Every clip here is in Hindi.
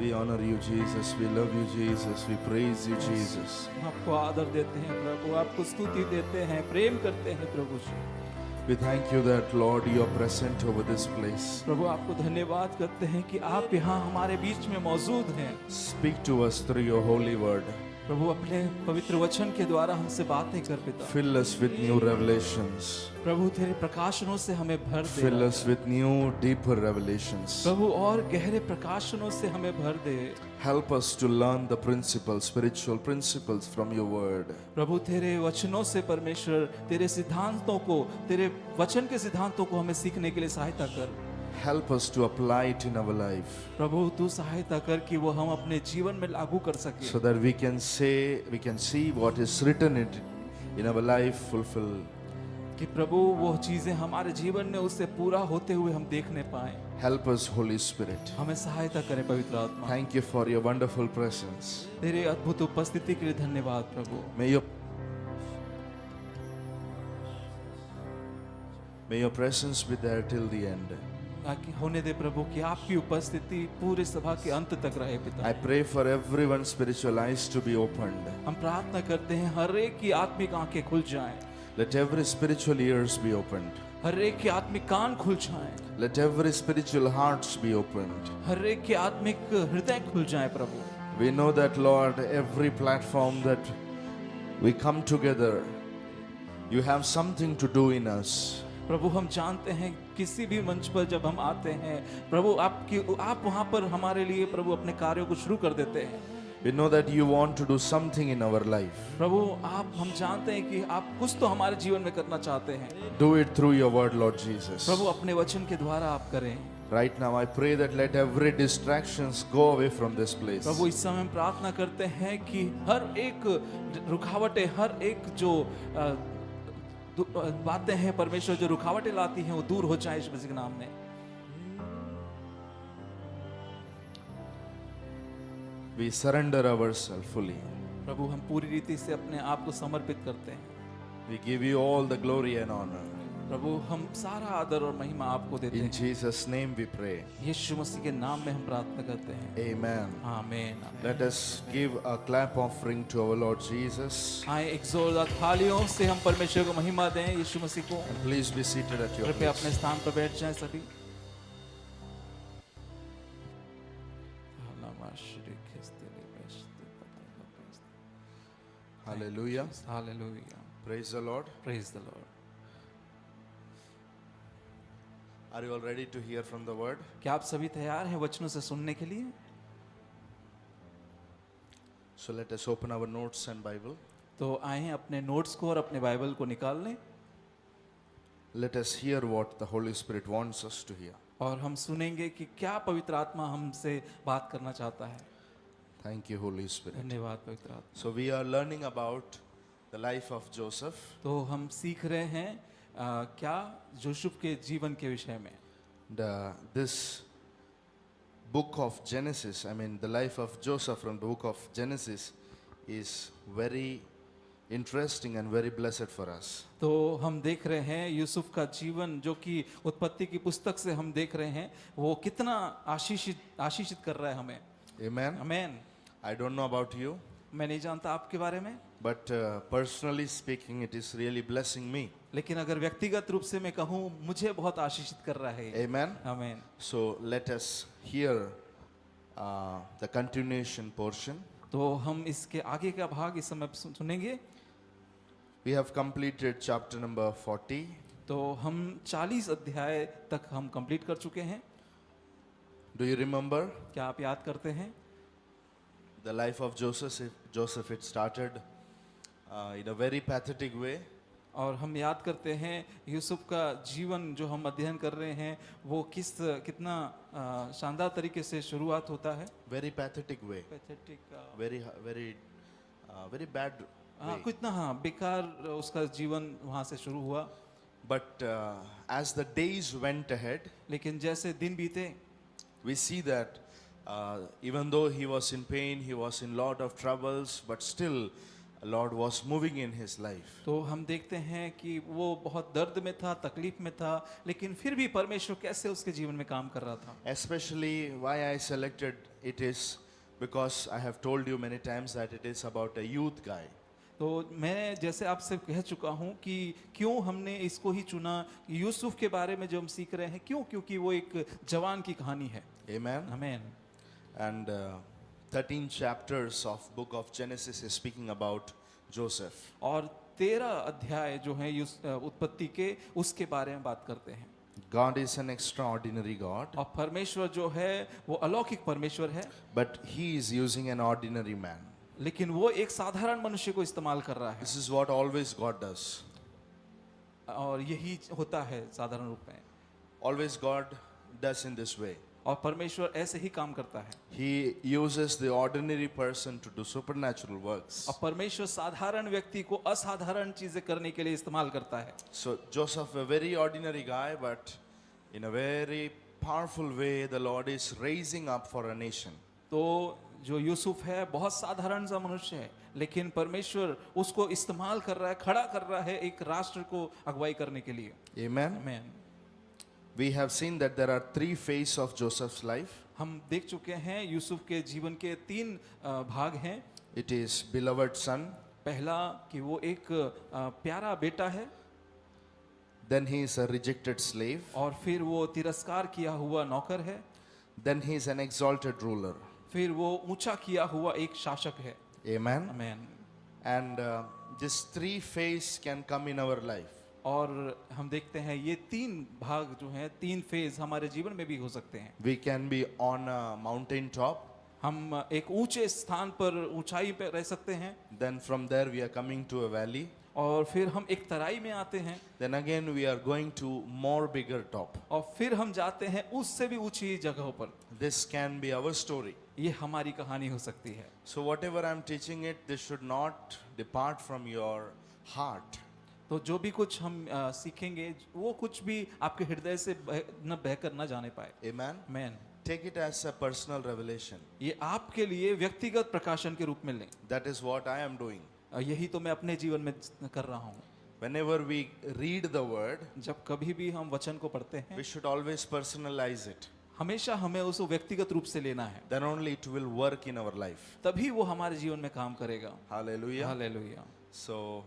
We honor you, Jesus. We love you, Jesus. We praise you, Jesus. हम आपको आदर देते हैं प्रभु, आपको स्तुति देते हैं, प्रेम करते हैं प्रभु जी। We thank you that, Lord, you are present over this place. प्रभु आपको धन्यवाद करते हैं कि आप यहाँ हमारे बीच में मौजूद हैं। Speak to us through your holy word. प्रभु अपने पवित्र वचन के द्वारा हमसे बातें कर पिता। Fill us with new revelations. प्रभु तेरे प्रकाशनों से हमें भर दे। Fill us with new, deeper revelations. प्रभु और गहरे प्रकाशनों से हमें भर दे। Help us to learn the principles, spiritual principles from your word. प्रभु तेरे वचनों से परमेश्वर तेरे सिद्धांतों को, तेरे वचन के सिद्धांतों को हमें सीखने के लिए सहायता कर। Help us to apply it in our life प्रभु तू सहायता कर कि वो हम अपने जीवन में लागू कर सके, so that we can see what is written in our life fulfilled. कि प्रभु वो चीजें हमारे जीवन में उससे पूरा होते हुए हम देखने पाए। Help us, Holy Spirit. हमें सहायता करें पवित्र आत्मा। Thank you for your wonderful presence. तेरे अद्भुत उपस्थिति के लिए धन्यवाद प्रभु। May your presence be there till the end. ताकि होने दे प्रभु कि आपकी उपस्थिति पूरे सभा के अंत तक रहे पिता। I pray for everyone's spiritual eyes to be opened. हम प्रार्थना करते हैं हर एक की आत्मिक आंखें खुल जाएं, Let every spiritual ears be opened. हर एक के आत्मिक कान खुल जाएं, Let every spiritual hearts be opened. हर एक के आत्मिक हृदय खुल जाएं प्रभु। We know that, Lord, every platform that we come together, you have something to do in us. प्रभु हम जानते हैं किसी भी मंच पर जब हम आते हैं प्रभु आप वहां पर हमारे लिए प्रभु अपने कार्यों को शुरू कर देते हैं। We know that you want to do something in our life. प्रभु हम जानते हैं कि आप कुछ तो हमारे जीवन में करना चाहते हैं। Do it through your word, Lord Jesus. प्रभु अपने वचन के द्वारा आप करें। Right now, I pray that let every distractions go away from this place. प्रभु इस समय हम प्रार्थना करते हैं कि हर एक रुकावटें, हर एक जो बातें हैं परमेश्वर जो रुकावटें लाती हैं वो दूर हो जाए यीशु मसीह के नाम में। We surrender ourselves fully. प्रभु हम पूरी रीति से अपने आप को समर्पित करते हैं। We give you all the glory and honor. प्रभु हम सारा आदर और महिमा आपको देते In हैं। Jesus' name we pray. यीशु मसीह के नाम में हम प्रार्थना करते हैं। Amen. आमीन। Let us give a clap offering to our Lord Jesus. आए एक जोरदार तालियों से हम परमेश्वर को महिमा दें यीशु मसीह को। And please be seated at your कृपया place. अपने स्थान पर बैठ जाएं सभी। Hallelujah. Hallelujah. Praise the Lord. Praise the Lord. Are you all ready to hear from the word? क्या आप सभी तैयार हैं वचनों से सुनने के लिए? So let us open our notes and Bible. तो आए अपने नोट्स को और अपने बाइबल को निकाल लें Let us hear what the Holy Spirit wants us to hear. और हम सुनेंगे कि क्या पवित्र आत्मा हमसे बात करना चाहता है। Thank you, Holy Spirit. धन्यवाद पवित्र आत्मा। So we are learning about the life of Joseph. तो हम सीख रहे हैं क्या यूसुफ के जीवन के विषय में। This book of Genesis, I mean the life of Joseph from the book of Genesis is very interesting and very blessed for us. तो हम देख रहे हैं यूसुफ का जीवन जो कि उत्पत्ति की पुस्तक से हम देख रहे हैं वो कितना आशीषित कर रहा है हमें। Amen. आमीन। I don't know about you, मैं नहीं जानता आपके बारे में, but personally speaking, it is really blessing me. लेकिन अगर व्यक्तिगत रूप से मैं कहूँ मुझे बहुत आशीषित कर रहा है। Amen. आमीन। So let us hear the continuation portion. तो हम इसके आगे का भाग इस समय सुनेंगे। We have completed chapter number 40. तो हम 40 अध्याय तक हम कंप्लीट कर चुके हैं। Do you remember क्या आप याद करते हैं? the life of Joseph? Joseph, it started in a very pathetic way. और हम याद करते हैं यूसुफ का जीवन जो हम अध्ययन कर रहे हैं वो कितना शानदार तरीके से शुरुआत होता है। Very pathetic way. Very bad way. कितना बेकार उसका जीवन वहाँ से शुरू हुआ। But as the days went ahead, लेकिन जैसे दिन बीते we see that even though he was in pain, he was in lot of troubles, but still Lord was moving in his life. तो हम देखते हैं कि वो बहुत दर्द में था, तकलीफ में था, लेकिन फिर भी परमेश्वर कैसे उसके जीवन में काम कर रहा था। Especially why I selected it is because I have told you many times that it is about a youth guy. तो मैं जैसे आपसे कह चुका हूँ कि क्यों हमने इसको ही चुना, यूसुफ के बारे में जो हम सीख रहे हैं, क्यों, क्योंकि वो एक जवान की कहानी है। Amen. आमीन। And 13 chapters of book of Genesis is speaking about Joseph. और 13 अध्याय जो है उत्पत्ति के, उसके बारे में बात करते हैं। God is an extraordinary God, और परमेश्वर जो है वो अलौकिक परमेश्वर है, but he is using an ordinary man. लेकिन वो एक साधारण मनुष्य को इस्तेमाल कर रहा है। This is what always God does. और यही होता है साधारण रूप में, Always God does in this way. और परमेश्वर ऐसे ही काम करता है। He uses the ordinary person to do supernatural works. और परमेश्वर साधारण व्यक्ति को असाधारण चीजें करने के लिए इस्तेमाल करता है। So Joseph, a very ordinary guy, but in a very powerful way, the Lord is raising up for a nation. तो जो यूसुफ है बहुत साधारण सा मनुष्य है, लेकिन परमेश्वर उसको इस्तेमाल कर रहा है, खड़ा कर रहा है एक राष्ट्र को अगुवाई करने के लिए। Amen. आमीन। We have seen that there are three phases of Joseph's life. हम देख चुके हैं यूसुफ के जीवन के 3 भाग हैं। It is beloved son, पहला कि वो एक प्यारा बेटा है, then he is a rejected slave, और फिर वो तिरस्कार किया हुआ नौकर है, then he is an exalted ruler. फिर वो ऊंचा किया हुआ एक शासक है। Amen. आमीन। And these three phases can come in our life. और हम देखते हैं ये 3 भाग जो हैं, 3 फेज हमारे जीवन में भी हो सकते हैं। We can be on a mountain top, हम एक ऊंचे स्थान पर, ऊंचाई पर रह सकते हैं, then from there we are coming to a valley, और फिर हम एक तराई में आते हैं, then again we are going to more bigger top. और फिर हम जाते हैं उससे भी ऊंची जगहों पर। This can be our story. ये हमारी कहानी हो सकती है। So whatever I am teaching it, this should not depart from your heart. तो जो भी कुछ हम सीखेंगे, वो कुछ भी आपके हृदय से न बहकर न जाने पाए। Amen. आमीन। Take it as a personal revelation. ये आपके लिए व्यक्तिगत प्रकाशन के रूप में लें। That is what I am doing. यही तो मैं अपने जीवन में कर रहा हूँ। Whenever we read the word, जब कभी भी हम वचन को पढ़ते हैं, we should always personalize it. हमेशा हमें उसको व्यक्तिगत रूप से लेना है, Then only it will work in our life. तभी वो हमारे जीवन में काम करेगा। Hallelujah. Hallelujah. So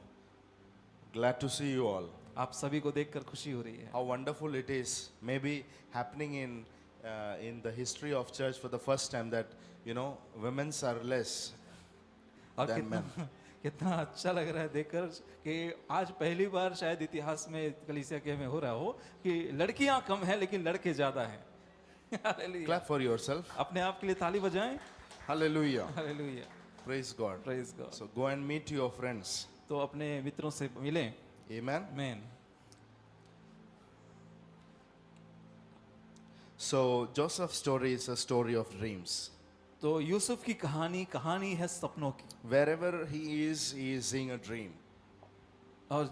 glad to see you all. आप सभी को देखकर खुशी हो रही है। How wonderful it is, maybe happening in the history of church for the first time that women's are less और than men. कितना अच्छा लग रहा है देखकर कि आज पहली बार शायद इतिहास में कलीसिया के में हो रहा हो कि लड़कियां कम हैं लेकिन लड़के ज्यादा हैं। हालेलुया। Clap for yourself. अपने आप के लिए ताली बजाएं। Hallelujah. Hallelujah. Praise God. Praise God. So go and meet your friends. तो अपने मित्रों से मिलें। Amen. आमीन। So Joseph's story is a story of dreams. तो यूसुफ की कहानी है सपनों की। Wherever he is seeing a dream. और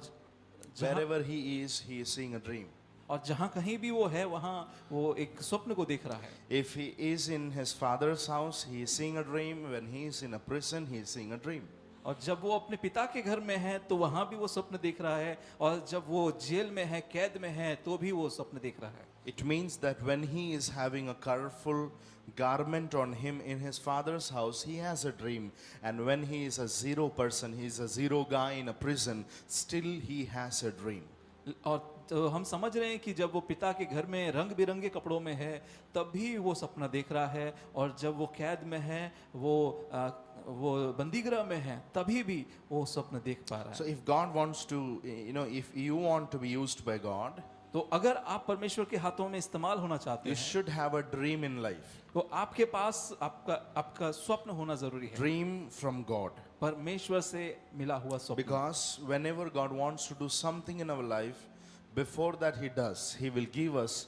Wherever he is seeing a dream. और जहाँ कहीं भी वो है वहाँ वो एक स्वप्न को देख रहा है। If he is in his father's house, he is seeing a dream. When he is in a prison, he is seeing a dream. और जब वो अपने पिता के घर में है तो वहाँ भी वो स्वप्न देख रहा है, और जब वो जेल में है, कैद में है, तो भी वो स्वप्न देख रहा है। It means that when he is having a colorful garment on him in his father's house, he has a dream. And when he is a zero person, he is a zero guy in a prison, still he has a dream. और तो हम समझ रहे हैं कि जब वो पिता के घर में रंग बिरंगे कपड़ों में है तब भी वो सपना देख रहा है, और जब वो कैद में है, वो बंदीगृह में है, तभी भी वो स्वप्न देख पा रहा So है। if God wants to, if you want to be used by God, तो अगर आप परमेश्वर के हाथों में इस्तेमाल होना चाहते you हैं should have a dream in life. तो आपके पास आपका स्वप्न होना जरूरी है, Dream from God. परमेश्वर से मिला हुआ स्वप्न। Because whenever God wants to do something in our life, before that he does, he will give us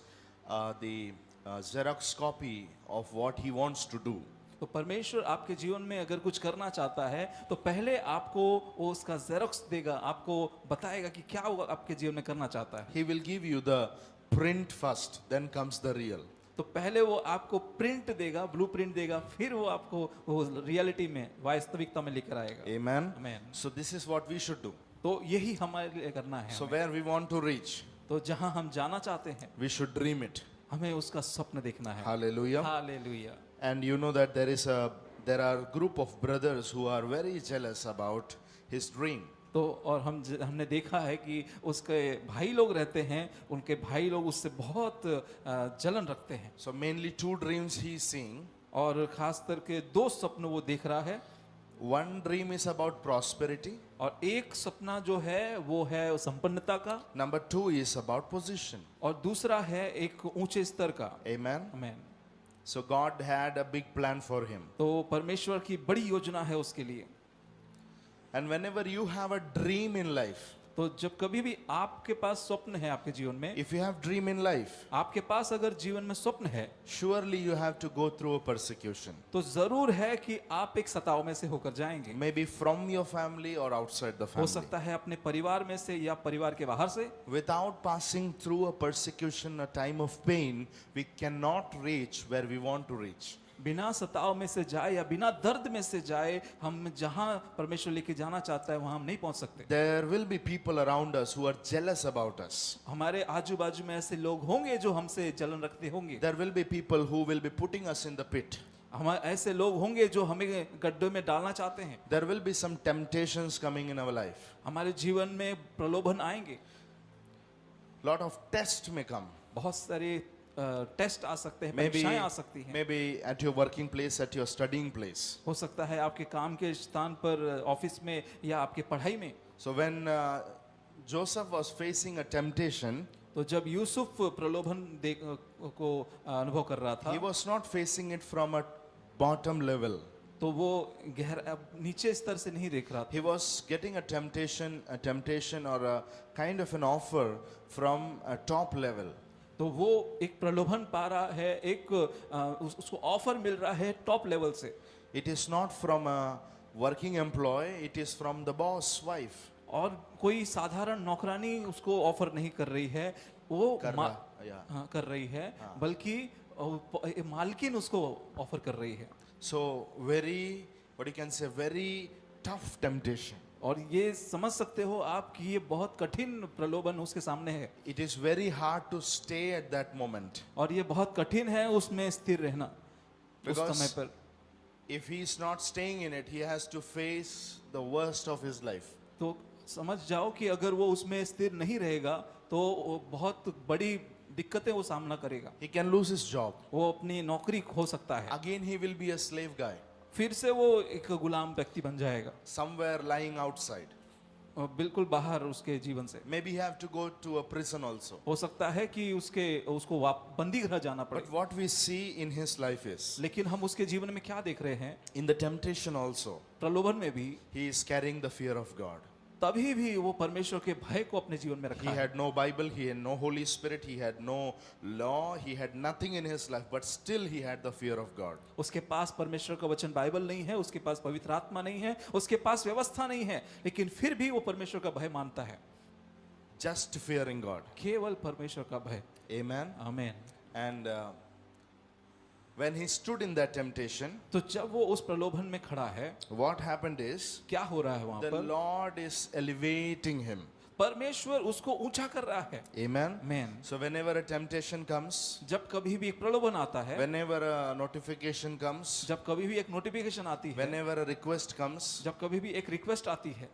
the Xerox copy of what he wants to do. तो परमेश्वर आपके जीवन में अगर कुछ करना चाहता है तो पहले आपको वो उसका जेरोक्स देगा, आपको बताएगा कि क्या वो आपके जीवन में करना चाहता है। He will give you the print first, then comes the real. तो पहले वो आपको प्रिंट देगा, ब्लूप्रिंट देगा, फिर वो आपको वो रियलिटी में, वास्तविकता में लेकर आएगा। Amen. Amen. So this is what we should do. तो यही हमारे लिए करना है So हमें। where we want to reach, तो जहां हम जाना चाहते हैं, we should dream it. हमें उसका स्वप्न देखना है। Hallelujah. Hallelujah. And you know that there are group of brothers who are very jealous about his dream. तो और हमने देखा है कि उसके भाई लोग रहते हैं, उनके भाई लोग उससे बहुत जलन रखते हैं। So mainly two dreams he is seeing. और खास करके दो सपन वो देख रहा है। One dream is about prosperity. और एक सपना जो है वो है संपन्नता का, Number two is about position. और दूसरा है एक ऊंचे स्तर का। Amen. आमीन। So God had a big plan for him. तो परमेश्वर की बड़ी योजना है उसके लिए। And whenever you have a dream in life, तो जब कभी भी आपके पास स्वप्न है आपके जीवन में, if you have dream in life, आपके पास अगर जीवन में स्वप्न है, surely you have to go through a persecution. तो जरूर है कि आप एक सताव में से होकर जाएंगे। Maybe from your family or outside the हो family. सकता है अपने परिवार में से या परिवार के बाहर से। Without passing through a persecution, a time of pain, we cannot reach where we want to reach. बिना सताव में से जाए या बिना दर्द में से जाए, हम जहां परमेश्वर लेके जाना चाहता है वहां हम नहीं पहुंच सकते। There will be people around us who are jealous about us. हमारे आजू बाजू में ऐसे लोग होंगे जो हमसे जलन रखते होंगे। There will be people who will be putting us in the pit. हमारे ऐसे लोग होंगे जो हमें गड्ढे में डालना चाहते हैं। There will be some temptations coming in our life. हमारे जीवन में प्रलोभन आएंगे, Lot of tests may come. बहुत सारे टेस्ट आ सकते हैं, Maybe, परीक्षाएं आ सकती हैं। maybe at your working place, at your studying place. हो सकता है आपके काम के स्थान पर, ऑफिस में या आपके पढ़ाई में। So when Joseph was facing a temptation, तो जब यूसुफ प्रलोभन को अनुभव कर रहा था, he was not facing it from a bottom level. तो वो नीचे स्तर से नहीं देख रहा था। He was getting a temptation or a kind of an offer from a top level. तो वो एक प्रलोभन पा रहा है, एक उसको ऑफर मिल रहा है टॉप लेवल से। It is not from a working employee, it is from the boss wife. और कोई साधारण नौकरानी उसको ऑफर नहीं कर रही है, वो कर रही है, बल्कि मालकिन उसको ऑफर कर रही है। So very, what you can say, very tough temptation. और ये समझ सकते हो आप कि ये बहुत कठिन प्रलोभन उसके सामने है। It is very hard to stay at that moment. और ये बहुत कठिन है उसमें स्थिर रहना उस Because समय पर। if he is not staying in it, he has to face the worst of his life. तो समझ जाओ कि अगर वो उसमें स्थिर नहीं रहेगा तो वो बहुत बड़ी दिक्कतें वो सामना करेगा। He can lose his job. वो अपनी नौकरी खो सकता है, Again, he will be a slave guy, फिर से वो एक गुलाम व्यक्ति बन जाएगा, somewhere lying outside. और बिल्कुल बाहर उसके जीवन से। Maybe he have to go to a prison also. हो सकता है कि उसको बंदी गृह जाना पड़े। But what we see in his life is, लेकिन हम उसके जीवन में क्या देख रहे हैं, in the temptation also, प्रलोभन में भी he is carrying the fear of God. तभी भी वो परमेश्वर के भय को अपने जीवन में He रखा है। had no Bible, he had no Holy Spirit, he had no law, he had nothing in his life, but still he had the fear of God. उसके पास परमेश्वर का वचन बाइबल नहीं है, उसके पास पवित्र आत्मा नहीं है, उसके पास व्यवस्था नहीं है, लेकिन फिर भी वो परमेश्वर का भय मानता है। Just fearing God. केवल परमेश्वर का भय। Amen. आमीन। And when he stood in that temptation, तो जब वो उस प्रलोभन में खड़ा है, what happened is, क्या हो रहा है वहां the पर? Lord is elevating him. परमेश्वर उसको ऊंचा कर रहा है। Amen. आमीन। So whenever a temptation comes, जब कभी भी एक प्रलोभन आता है, whenever a notification comes, जब कभी भी एक नोटिफिकेशन आती है, whenever a request comes, जब कभी भी एक रिक्वेस्ट आती है,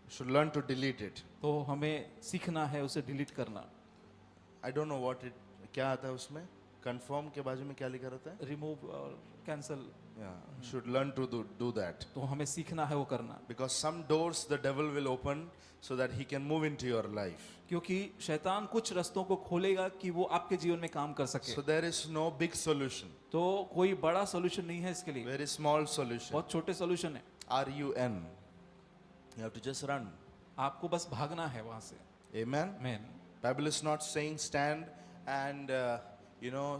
you should learn to delete it. तो हमें सीखना है उसे डिलीट करना। I don't know what it, क्या आता है उसमें? Confirm के बाजू में क्या लिखा रहता है? रिमूव और cancel, Yeah, should learn to do that. तो हमें सीखना है वो करना। Because some doors the devil will open so that he can move into your life. क्योंकि शैतान कुछ रास्तों को खोलेगा कि वो आपके जीवन में काम कर सके। So there is no big solution. तो कोई बड़ा सॉल्यूशन नहीं है इसके लिए, Very small solution. बहुत छोटे सॉल्यूशन है। RUN. You have to just run. आपको बस भागना है वहां से। Amen. आमीन। Bible is not saying stand and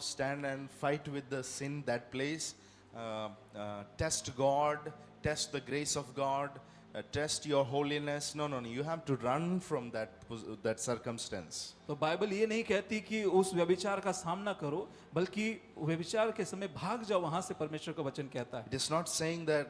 stand and fight with the sin that place. Test God, test the grace of God, test your holiness. No, no, no. You have to run from that circumstance. तो बाइबल ये नहीं कहती कि उस व्यभिचार का सामना करो, बल्कि व्यभिचार के समय भाग जाओ, वहां से परमेश्वर का वचन कहता है। It is not saying that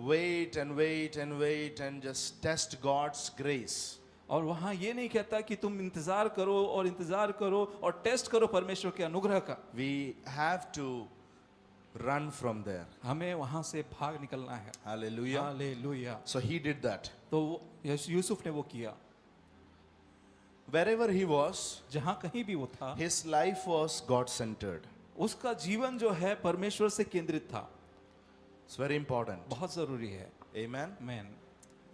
wait and wait and wait and just test God's grace. और वहां ये नहीं कहता कि तुम इंतजार करो और इंतजार करो और टेस्ट करो परमेश्वर के अनुग्रह का। We have to run from there. हमें वहां से भाग निकलना है। Hallelujah. Hallelujah. So he did that. तो यूसुफ ने वो किया। Wherever he was, जहां कहीं भी वो था, his life was God-centered. उसका जीवन जो है परमेश्वर से केंद्रित था। It's very important. बहुत जरूरी है। Amen. Man,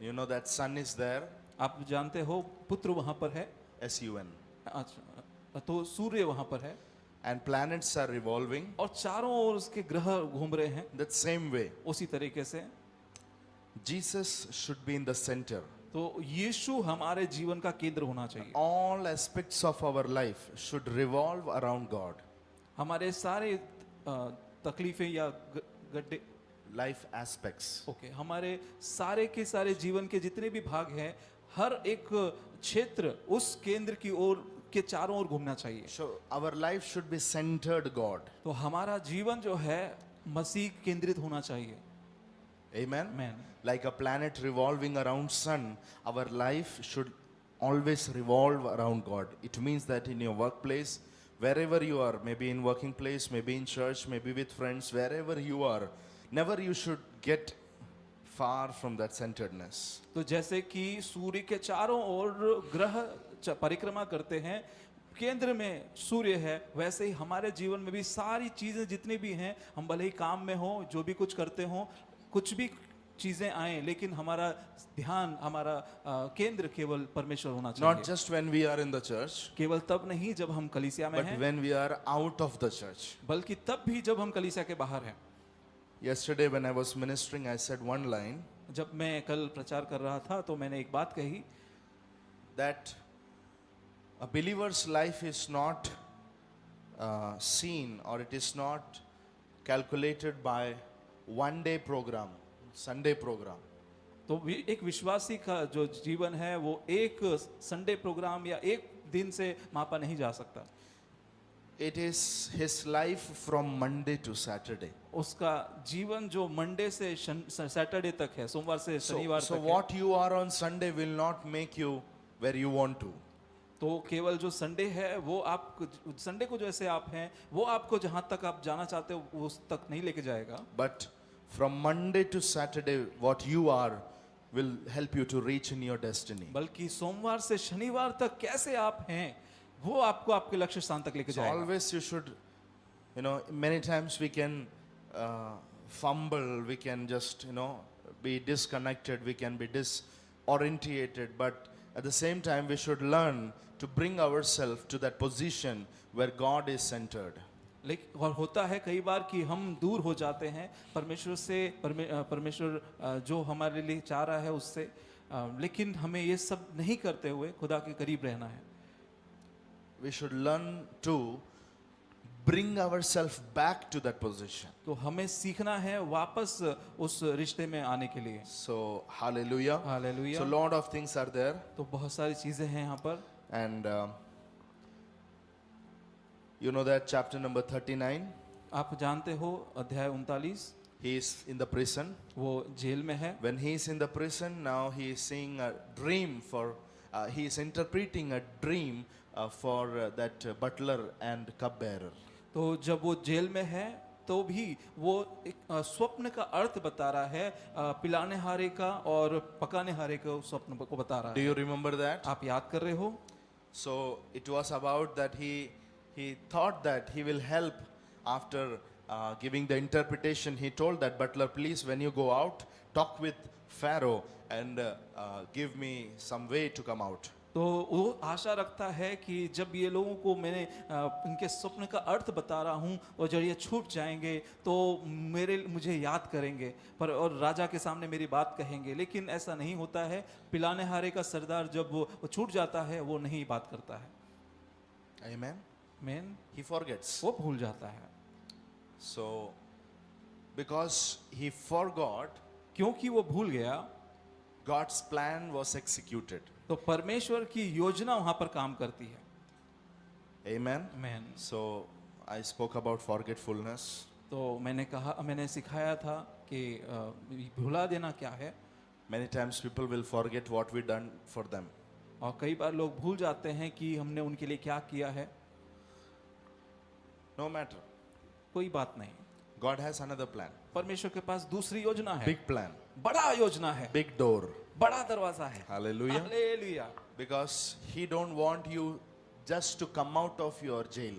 You know that sun is there, आप जानते हो पुत्र वहां पर है। S-U-N. अच्छा, तो सूर्य वहां पर है And planets are revolving. और चारों ओर उसके ग्रह घूम रहे हैं। That same way, उसी तरीके से Jesus should be in the center. तो यीशु हमारे जीवन का केंद्र होना चाहिए। All aspects of our life should revolve around God. हमारे सारे तकलीफें या गड्ढे, Life aspects. ओके, हमारे सारे के सारे जीवन के जितने भी भाग हैं, हर एक क्षेत्र उस केंद्र की ओर के चारों ओर घूमना चाहिए। So our life should be centered God. तो हमारा जीवन जो है मसीह केंद्रित होना चाहिए। Amen. Man, Like a planet revolving around sun, our life should always revolve around God. It means that in your workplace, wherever you are, maybe in working place, maybe in church, maybe with friends, wherever you are, never you should get far from that centeredness. तो जैसे कि सूर्य के चारों ओर ग्रह परिक्रमा करते हैं, केंद्र में सूर्य है, वैसे ही हमारे जीवन में भी सारी चीजें जितनी भी हैं, हम भले ही काम में हो, जो भी कुछ करते हो, कुछ भी चीजें आए, लेकिन हमारा ध्यान, हमारा केंद्र केवल परमेश्वर होना चाहिए। Not just when we are in the church, केवल तब नहीं जब हम कलीसिया में but हैं, when we are out of the church. बल्कि तब भी जब हम कलीसिया के बाहर हैं। Yesterday when I was ministering, I said one line जब मैं कल प्रचार कर रहा था तो मैंने एक बात कही, that a believer's life is not seen, or it is not calculated by one day program, Sunday program. तो एक विश्वासी का जो जीवन है वो एक संडे प्रोग्राम या एक दिन से मापा नहीं जा सकता। It is his life from Monday to Saturday. उसका जीवन जो मंडे से सैटरडे तक है, सोमवार से शनिवार So तक what you are on Sunday will not make you where you want to. तो केवल जो संडे है वो आप संडे को जैसे आप हैं वो आपको जहां तक आप जाना चाहते हो वो उस तक नहीं लेके जाएगा। But from Monday to Saturday, what you are will help you to reach in your destiny. बल्कि सोमवार से शनिवार तक कैसे आप हैं वो आपको आपके लक्ष्य स्थान तक लेके So जाएगा। always you should, many times we can fumble, we can just, be disconnected, we can be disorientated, but at the same time we should learn to bring ourselves to that position where God is centered. लेकिन और होता है कई बार कि हम दूर हो जाते हैं परमेश्वर से, परमेश्वर जो हमारे लिए चाह रहा है उससे, लेकिन हमें ये सब नहीं करते हुए खुदा के करीब रहना है। We should learn to bring ourselves back to that position. तो हमें सीखना है वापस उस रिश्ते में आने के लिए। So hallelujah. Hallelujah. So lot of things are there, तो बहुत सारी चीजें हैं यहाँ पर। and you know that chapter number 39, आप जानते हो अध्याय 39, he is in the prison. वो जेल में है। When he is in the prison, now he is seeing a dream he is interpreting a dream for that butler and cupbearer. तो जब वो जेल में है तो भी वो एक स्वप्न का अर्थ बता रहा है, पिलाने हारे का और पकाने हारे का स्वप्न को बता रहा Do है। you remember that? आप याद कर रहे हो? So it was about that he thought that he will help after giving the interpretation. He told that butler, please, when you go out, talk with Pharaoh and give me some way to come out. तो वो आशा रखता है कि जब ये लोगों को मैंने इनके स्वप्न का अर्थ बता रहा हूँ और जब ये छूट जाएंगे तो मुझे याद करेंगे पर और राजा के सामने मेरी बात कहेंगे, लेकिन ऐसा नहीं होता है। पिलाने हारे का सरदार जब वो छूट जाता है वो नहीं बात करता है। Amen. Man, He forgets. वो भूल जाता है। So because he forgot, क्योंकि वो भूल गया, God's plan was executed. तो परमेश्वर की योजना वहां पर काम करती है। Amen. आमीन। So I spoke about forgetfulness. तो मैंने सिखाया था कि भुला देना क्या है। Many times people will forget what we done for them. और कई बार लोग भूल जाते हैं कि हमने उनके लिए क्या किया है। No matter. कोई बात नहीं, God has another plan. परमेश्वर के पास दूसरी योजना है, Big plan. बड़ा योजना है, Big door. बड़ा दरवाजा है। Hallelujah. Hallelujah. Because He don't want you just to come out of your jail.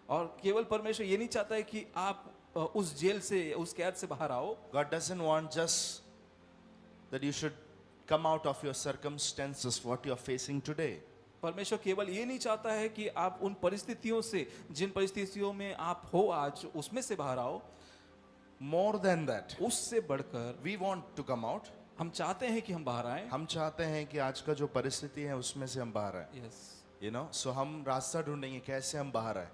और केवल परमेश्वर ये नहीं चाहता है कि आप उस जेल से, उस कैद से बाहर आओ। God doesn't want just that you should come out of your circumstances, what you are facing today. परमेश्वर केवल ये नहीं चाहता है कि आप उन परिस्थितियों से, जिन परिस्थितियों में आप हो आज, उसमें से बाहर आओ। More than that, उससे बढ़कर we want to come out. हम चाहते हैं कि हम बाहर आए। हम चाहते हैं कि आज का जो परिस्थिति है उसमें से हम बाहर आए. यस। You know, so हम रास्ता ढूंढेंगे कैसे हम बाहर आए.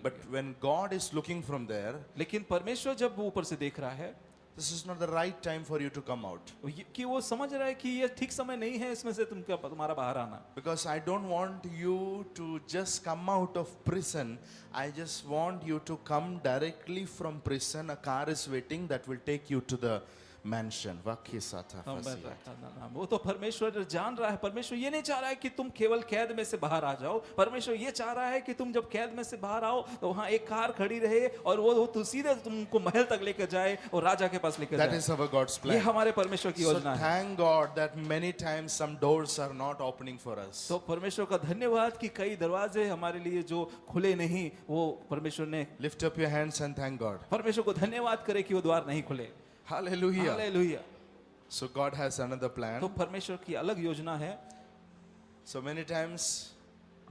But when God is looking from there, लेकिन परमेश्वर जब वो ऊपर से देख रहा है this is not the right time for you to come out. कि वो समझ रहा है कि ये ठीक समय नहीं है इसमें से तुम्हारा बाहर आना। Because I don't want you to just come out of prison. I just want you to come directly from prison. A car is waiting that will take you to the mansion. वो तो परमेश्वर जान रहा है। परमेश्वर ये नहीं चाह रहा है कि तुम केवल कैद में से बाहर आ जाओ। परमेश्वर ये चाह रहा है कि तुम जब कैद में से बाहर आओ तो वहाँ एक कार खड़ी रहे और वो तो सीधे तुमको महल तक लेकर जाए और राजा के पास लेकर That जाए। is our God's ये plan. हमारे परमेश्वर की So योजना है। thank God that many times some doors are not opening for us. तो परमेश्वर का धन्यवाद कि कई दरवाजे हमारे लिए जो खुले नहीं, वो परमेश्वर ने, Lift up your hands and thank God. परमेश्वर को धन्यवाद करे कि वो द्वार नहीं खुले। Hallelujah. Hallelujah. So God has another तो plan. परमेश्वर की अलग योजना है। So many times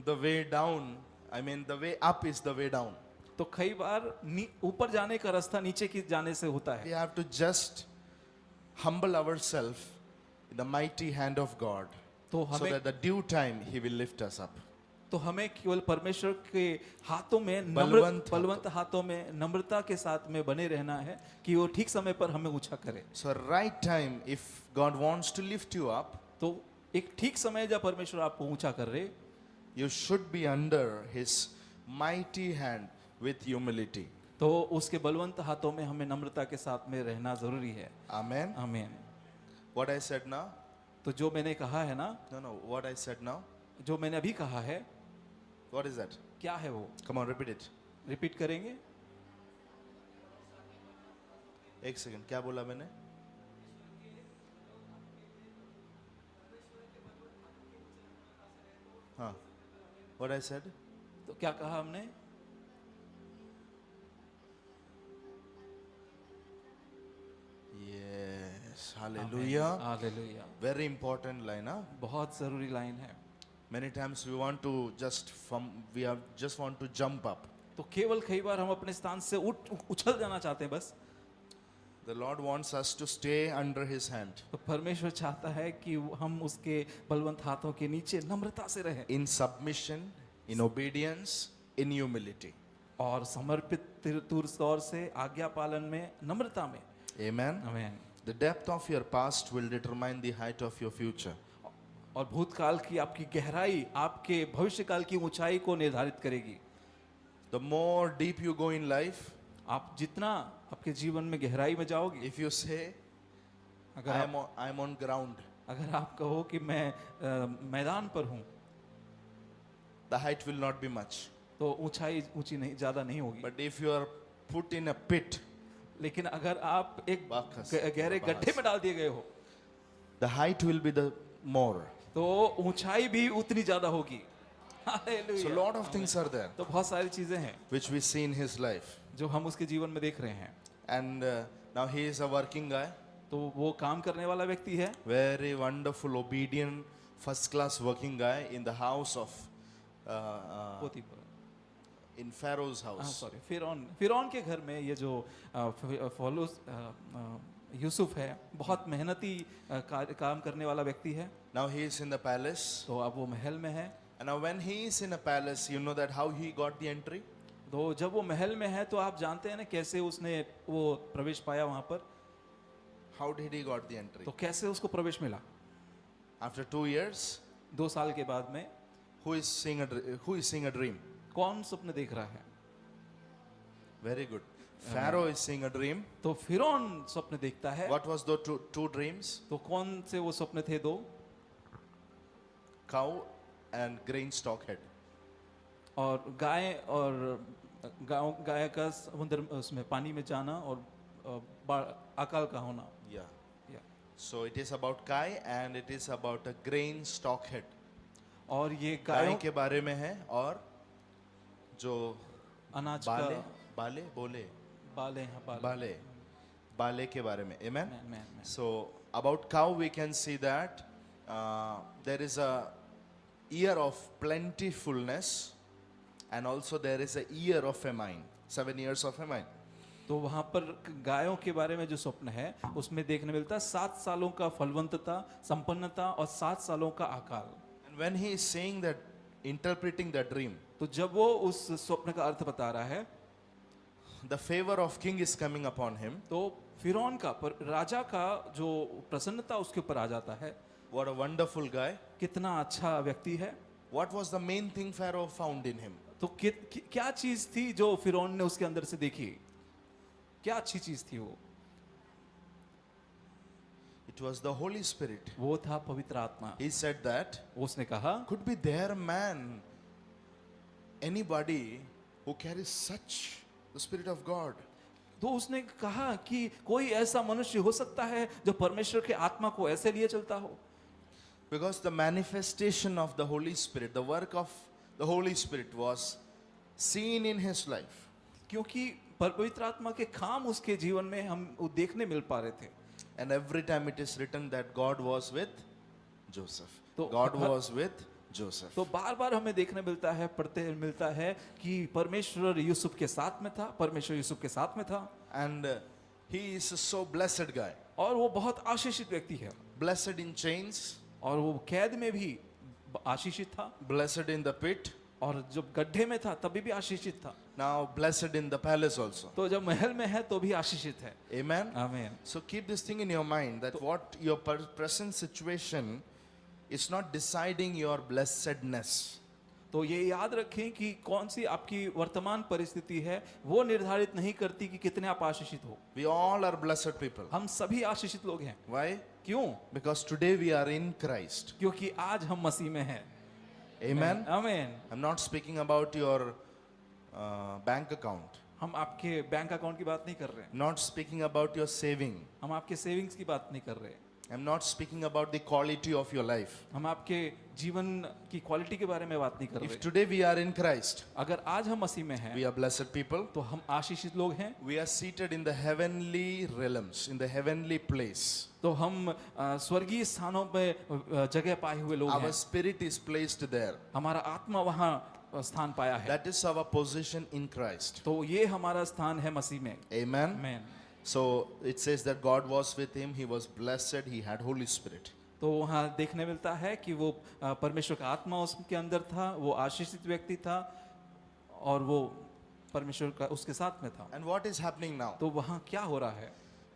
the way down, I mean the way up is the way down. तो कई बार ऊपर जाने का रास्ता नीचे की जाने से होता We है। have to just humble ourselves in the mighty hand of God तो so हमें that the due time He will lift us up. तो हमें केवल परमेश्वर के हाथों में बलवंत हाथों में नम्रता के साथ में बने रहना है कि वो ठीक समय पर हमें ऊंचा करे। So right time, if God wants to lift you up, तो एक ठीक समय जब परमेश्वर आपको ऊंचा कर रहे, you should be under His mighty hand with humility. तो उसके बलवंत हाथों में हमें नम्रता के साथ में रहना जरूरी है। Amen. आमीन। What I said now? तो जो मैंने कहा है ना, No, what I said now? जो मैंने अभी कहा है, What is that? क्या है वो? Come on, repeat it. Repeat करेंगे? एक सेकंड, क्या बोला मैंने? हाँ, what I said? तो क्या कहा हमने? Yes, hallelujah. Hallelujah. Very important line, huh? बहुत जरूरी लाइन है। Many times we want to just want to jump up. तो केवल कई बार हम अपने स्थान से उछल जाना चाहते हैं बस। The Lord wants us to stay under His hand तो परमेश्वर चाहता है कि हम उसके बलवंत हाथों के नीचे नम्रता से रहें in submission, in obedience, in humility. और समर्पित तौर से आज्ञा पालन में, नम्रता में। Amen. आमीन। The depth of your past will determine the height of your future. और भूतकाल की आपकी गहराई आपके भविष्यकाल की ऊंचाई को निर्धारित करेगी। The more deep you go in life, आप जितना आपके जीवन में गहराई में जाओगे, if you say, अगर I am on ground, अगर आप कहो कि मैं मैदान पर हूँ, the height will not be much. तो ऊंचाई ऊंची नहीं, ज्यादा नहीं होगी। But if you are put in a pit, लेकिन अगर आप एक बाखस, गहरे गड्ढे में डाल दिए गए हो, the height will be the more. तो ऊंचाई भी उतनी ज्यादा होगी। So hallelujah. lot of things are there तो बहुत सारी चीजें हैं which we see in his life. जो हम उसके जीवन में देख रहे हैं। And now he is a working guy, तो वो काम करने वाला व्यक्ति है, very wonderful, obedient, first class working guy in the house of पोतीफर, in Pharaoh's house. Sorry, फिरौन के घर में ये जो यूसुफ है, बहुत मेहनती काम करने वाला व्यक्ति है। Now he is in the palace. तो अब वो महल में है। And now when he is in a palace, you know that how he got the entry? तो जब वो महल में है तो आप जानते हैं ना कैसे उसने वो प्रवेश पाया वहां पर। How did he got the entry? तो कैसे उसको प्रवेश मिला? After 2 years, 2 साल के बाद में who is seeing a dream? कौन स्वप्न देख रहा है? Very good. Pharaoh is seeing a dream. तो फिरौन स्वप्न देखता है। What was the two dreams? तो कौन से वो स्वप्न थे 2? Cow and grain stalk head. और गाय का समुद्र उसमें पानी में जाना और अकाल का होना। Yeah. या। So it is about Kai and it is about a grain stalk head. और ये गाय गायों के बारे में है और जो अनाज बाले का बाले बोले बाले हैं बाले बाले के बारे में. Amen. मैं So about cow we can see that there is a year of plentifulness and also there is a year of famine. 7 years of famine. तो वहां पर गायों के बारे में जो स्वप्न है उसमें देखने मिलता है 7 सालों का फलवंतता, संपन्नता और 7 सालों का अकाल। And when he is saying that, interpreting the dream, तो जब वो उस स्वप्न का अर्थ बता रहा है the favor of king is coming upon him. तो फिरौन का राजा का जो प्रसन्नता उसके ऊपर आ जाता है। What a wonderful guy. कितना अच्छा व्यक्ति है। What was the main thing Pharaoh found in him? तो क्या चीज थी जो फिरौन ने उसके अंदर से देखी? क्या अच्छी चीज थी वो? It was the Holy Spirit. वो था पवित्र आत्मा। He said that उसने कहा could be there man, anybody who carries such the Spirit of God. तो उसने कहा कि कोई ऐसा मनुष्य हो सकता है जो परमेश्वर के आत्मा को ऐसे लिए चलता हो। Because the manifestation of the Holy Spirit, the work of the Holy Spirit was seen in his life. क्योंकि पवित्र आत्मा के काम उसके जीवन में हम वो देखने मिल पा रहे थे। And every time it is written that God was with Joseph. तो God was with Joseph. तो बार बार हमें देखने मिलता है, पढ़ते मिलता है कि परमेश्वर यूसुफ के साथ में था, परमेश्वर यूसुफ के साथ में था। And he is a so blessed guy. और वो बहुत आशीषित व्यक्ति है। Blessed in chains, और वो कैद में भी आशीषित था। blessed in the pit, और जब गड्ढे में था तभी भी आशीषित था। now blessed in the palace also. तो जब महल में है तो भी आशीषित है। Amen. आमीन। So keep this thing in your mind that what your present situation is not deciding your blessedness. तो ये याद रखें कि कौन सी आपकी वर्तमान परिस्थिति है वो निर्धारित नहीं करती कि कितने आप आशीषित हो। We all are blessed people. हम सभी आशीषित लोग हैं। Why? क्यों? Because today we are in Christ. क्योंकि आज हम मसीह में हैं। Amen. आमीन। I'm not speaking about your bank account. हम आपके बैंक अकाउंट की बात नहीं कर रहे हैं। Not speaking about your saving. हम आपके सेविंग्स की बात नहीं कर रहे हैं। I'm not speaking about the quality of your life. हम आपके जीवन की क्वालिटी के बारे में बात नहीं कर If रहे। today we are in Christ, अगर आज हम मसीह में हैं we are blessed people. तो हम आशीषित लोग हैं। We are seated in the heavenly realms, in the heavenly place. तो हम स्वर्गीय स्थानों पे जगह पाए हुए लोग Our हैं। spirit is placed there. हमारा आत्मा वहाँ स्थान पाया है। That is our position in Christ. तो ये हमारा स्थान है मसीह में। Amen. आमीन। So it says that God was with him, he was blessed, he had Holy Spirit. तो वहाँ देखने मिलता है कि वो परमेश्वर का आत्मा उसके अंदर था, वो आशीषित व्यक्ति था और वो परमेश्वर का उसके साथ में था। And what is happening now? तो वहाँ क्या हो रहा है?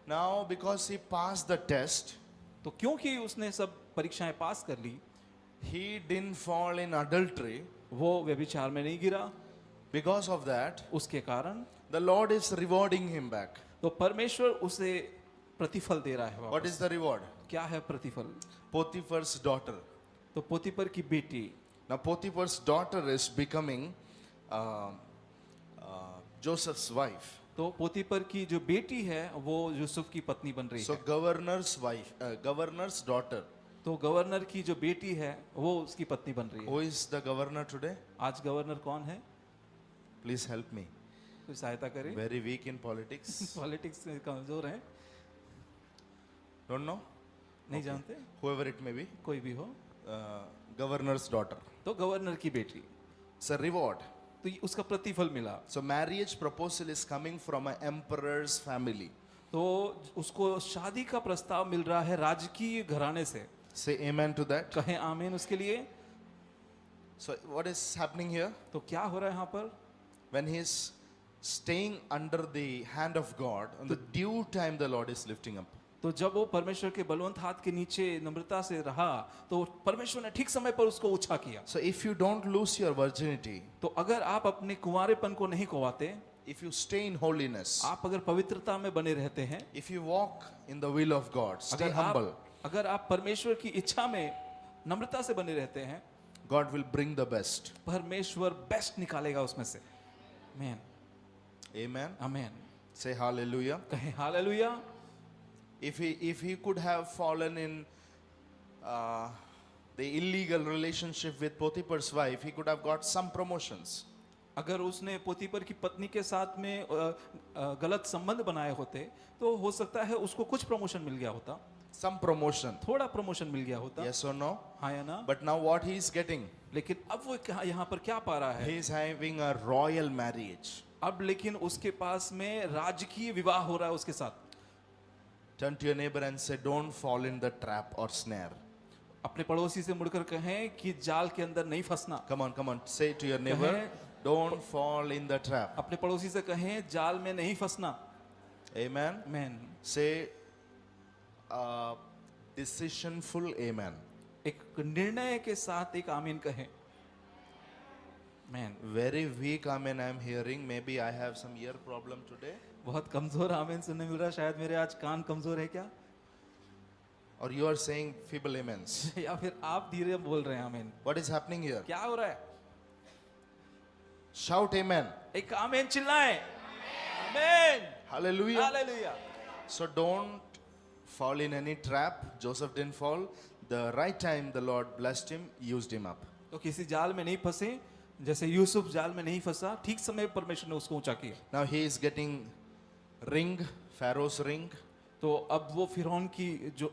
Now because he passed the test, तो क्योंकि उसने सब परीक्षाएं पास कर ली, he didn't fall in adultery. वो व्यभिचार में नहीं गिरा। Because of that, उसके कारण the Lord is rewarding him back. तो परमेश्वर उसे प्रतिफल दे रहा है वापस। What is the reward? क्या है प्रतिफल? Potiphar's daughter. तो पोतीपर की बेटी। Now Potiphar's daughter is becoming Joseph's wife. तो पोतीपर की जो बेटी है वो यूसुफ की पत्नी बन रही So है। governor's wife, governor's daughter. तो गवर्नर की जो बेटी है वो उसकी पत्नी बन रही है। Who is the governor today? आज गवर्नर कौन है? Please help me. कोई सहायता करे। Very weak in politics. Politics में कमजोर है, Don't know? नहीं Okay. जानते। Whoever it may be. कोई भी हो Governor's daughter. तो गवर्नर की बेटी, It's a reward. तो उसका प्रतिफल मिला। So marriage proposal is coming from an emperor's family. तो उसको शादी का प्रस्ताव मिल रहा है राजकीय घराने से। Say amen to that. कहें आमीन उसके लिए। So what is happening here? तो क्या हो रहा है यहाँ पर? When he is staying under the hand of God, on the due time the Lord is lifting up. तो जब वो परमेश्वर के बलवंत हाथ के नीचे नम्रता से रहा तो परमेश्वर ने ठीक समय पर उसको ऊंचा किया। So if you don't lose your virginity, तो अगर आप अपने कुंवारेपन को नहीं खोवाते, if you stay in holiness, आप अगर पवित्रता में बने रहते हैं, if you walk in the will of God, stay humble, अगर आप परमेश्वर की इच्छा में नम्रता से बने रहते हैं, God will bring the best. परमेश्वर बेस्ट निकालेगा उसमें से। आमीन, Amen. आमीन। Say hallelujah. कहें hallelujah. If he could have fallen in the illegal relationship with Potiphar's wife, he could have got some promotions. अगर उसने पोतीपर की पत्नी के साथ में गलत संबंध बनाए होते तो हो सकता है उसको कुछ प्रमोशन मिल गया होता, Some promotion. थोड़ा प्रमोशन मिल गया होता। Yes or no? हाँ या ना? But now what he is getting? लेकिन अब वो यहाँ पर क्या पा रहा है? He is having a royal marriage. अब लेकिन उसके पास में राजकीय विवाह हो रहा है उसके साथ। Turn to your neighbor and say, don't fall in the trap or snare. अपने पड़ोसी से मुड़कर कहें कि जाल के अंदर नहीं फंसना। Come on. Say to your neighbor, कहें, don't fall in the trap. अपने पड़ोसी से कहें जाल में नहीं फंसना। Amen. आमीन। Say decisionful amen. एक निर्णय के साथ एक आमीन कहें। आमीन। Very weak amen I am hearing. Maybe I have some ear problem today. बहुत कमजोर आमीन सुनने मिल रहा है, शायद मेरे आज कान कमजोर है क्या? Or you are saying feeble amens. या फिर आप धीरे बोल रहे हैं आमीन? What is happening here? क्या हो रहा है? Shout amen. एक आमीन चिल्लाएं। आमीन। Hallelujah. Hallelujah. So don't fall in any trap. Joseph didn't fall. The right time the Lord blessed him, used him up. तो किसी जाल में नहीं फंसे, जैसे यूसुफ जाल में नहीं फंसा, ठीक समय परमेश्वर ने उसको ऊंचा किया। Now he is getting ring, Pharaoh's ring. तो अब वो फिरौन की जो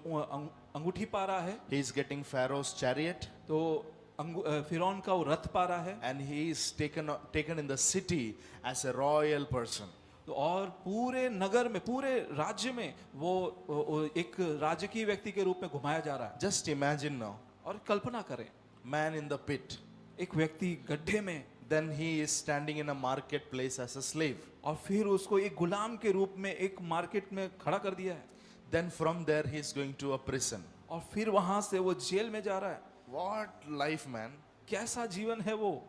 अंगूठी पा रहा है, He is getting Pharaoh's chariot. तो फिरौन का वो रथ पा रहा है। And he is taken in the city as a royal person. तो और पूरे नगर में, पूरे राज्य में वो एक राजकीय व्यक्ति के रूप में घुमाया जा रहा है। Just imagine now, और कल्पना करें, man in the pit. एक व्यक्ति गड्ढे में, Then he is standing in a marketplace as a slave. और फिर उसको एक गुलाम के रूप में एक मार्केट में खड़ा कर दिया है। Then from there he is going to a prison. और फिर वहां से वो जेल में जा रहा है। What life, man? कैसा जीवन है वो?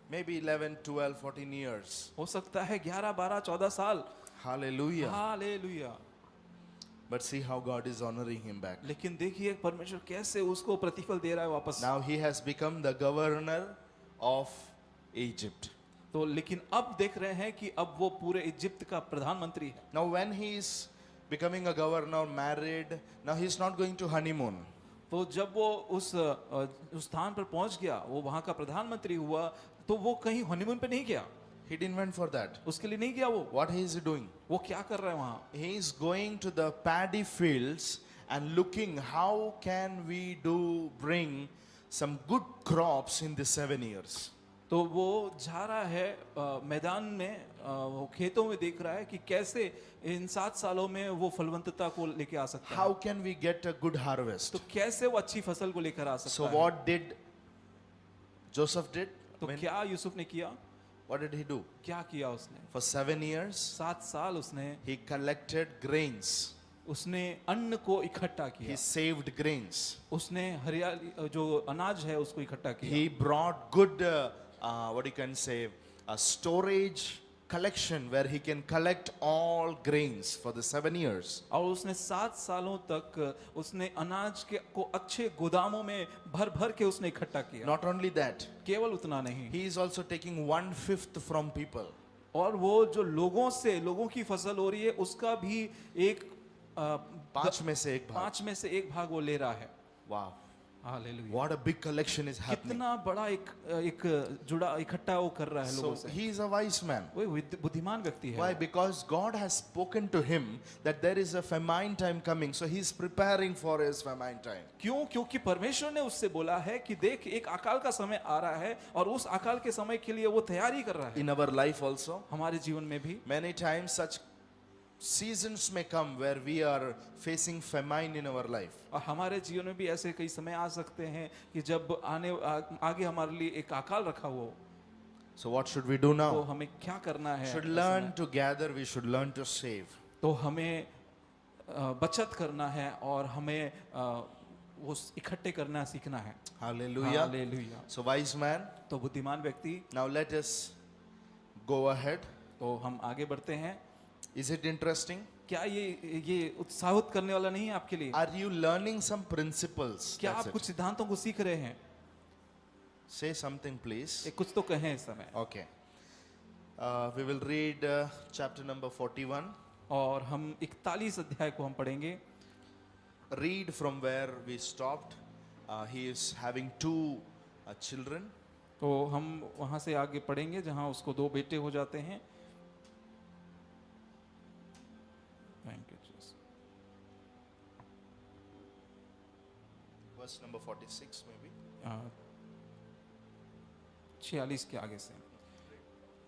Maybe 11, 12, 14 years. हो सकता है 11, 12, 14 साल। Hallelujah. Hallelujah. But see how God is honoring him back. लेकिन देखिए परमेश्वर कैसे उसको प्रतिफल दे रहा है वापस। Now he has become the governor of Egypt. तो लेकिन अब देख रहे हैं कि अब वो पूरे इजिप्ट का प्रधानमंत्री है। Now when he is becoming a governor, married, now he is not going to honeymoon. तो जब वो उस स्थान पर पहुंच गया, वो वहां का प्रधानमंत्री हुआ, तो वो कहीं हनीमून पे नहीं गया। He didn't went for that. उसके लिए नहीं गया वो। What he is doing? वो क्या कर रहा है वहां? He is going to the paddy fields and looking how can we bring some good crops in the 7 years. तो वो जा रहा है मैदान में, वो खेतों में देख रहा है कि कैसे इन 7 सालों में वो फलवंतता को लेके आ सकता है। How can we get a good harvest? तो कैसे वो अच्छी फसल को लेकर आ सकता So है? what did Joseph did? तो क्या यूसुफ ने किया? What did he do? क्या किया उसने? For 7 years, 7 साल उसने he collected grains. अन्न को इकट्ठा He किया। saved grains. उसने हरियाली जो अनाज है उसको इकट्ठा किया। He brought good, what you can say, a storage collection where he can collect all grains for the 7 years. और उसने 7 सालों तक उसने अनाज के को अच्छे गोदामों में भर भर के उसने इकट्ठा किया। Not only that, केवल उतना नहीं, he is also taking 1/5 from people. और वो जो लोगों की फसल हो रही है उसका भी एक 5 में से 1 भाग. 5 में से 1 भाग वो ले रहा है। Wow. Hallelujah. What a big collection is happening. कितना बड़ा एक जुड़ा इकट्ठा वो कर रहा है So लोगों से। he is a wise man. वो बुद्धिमान व्यक्ति है। Why? Because God has spoken to him that there is a famine time coming. So he is preparing for his famine time. क्यों? क्योंकि परमेश्वर ने उससे बोला है कि देख एक अकाल का समय आ रहा है और उस अकाल के समय के लिए वो तैयारी कर रहा है। In our life also, हमारे जीवन में भी many times such seasons may come where we are facing famine in our life. और हमारे जीवन में भी ऐसे कई समय आ सकते हैं कि जब आगे हमारे लिए एक अकाल रखा हुआ हो। So what should we do तो now? हमें क्या करना है? Should learn to gather, we should learn to save. तो हमें बचत करना है और हमें वो इकट्ठे करना सीखना है। Hallelujah. Hallelujah. So, wise man, तो बुद्धिमान व्यक्ति, now let us go ahead. तो हम आगे बढ़ते हैं। Is it interesting? क्या ये उत्साहित करने वाला नहीं है आपके लिए? Are you learning some principles? क्या That's आप it. कुछ सिद्धांतों को सीख रहे हैं? Say something, please. कुछ तो कहें इस समय। Okay. We will read chapter number 41. और हम 41 अध्याय को हम पढ़ेंगे। Read from where we stopped. He is having two children. तो हम वहां से आगे पढ़ेंगे जहां उसको 2 बेटे हो जाते हैं। Thank you Jesus. Verse number 46 maybe. 46 के आगे से।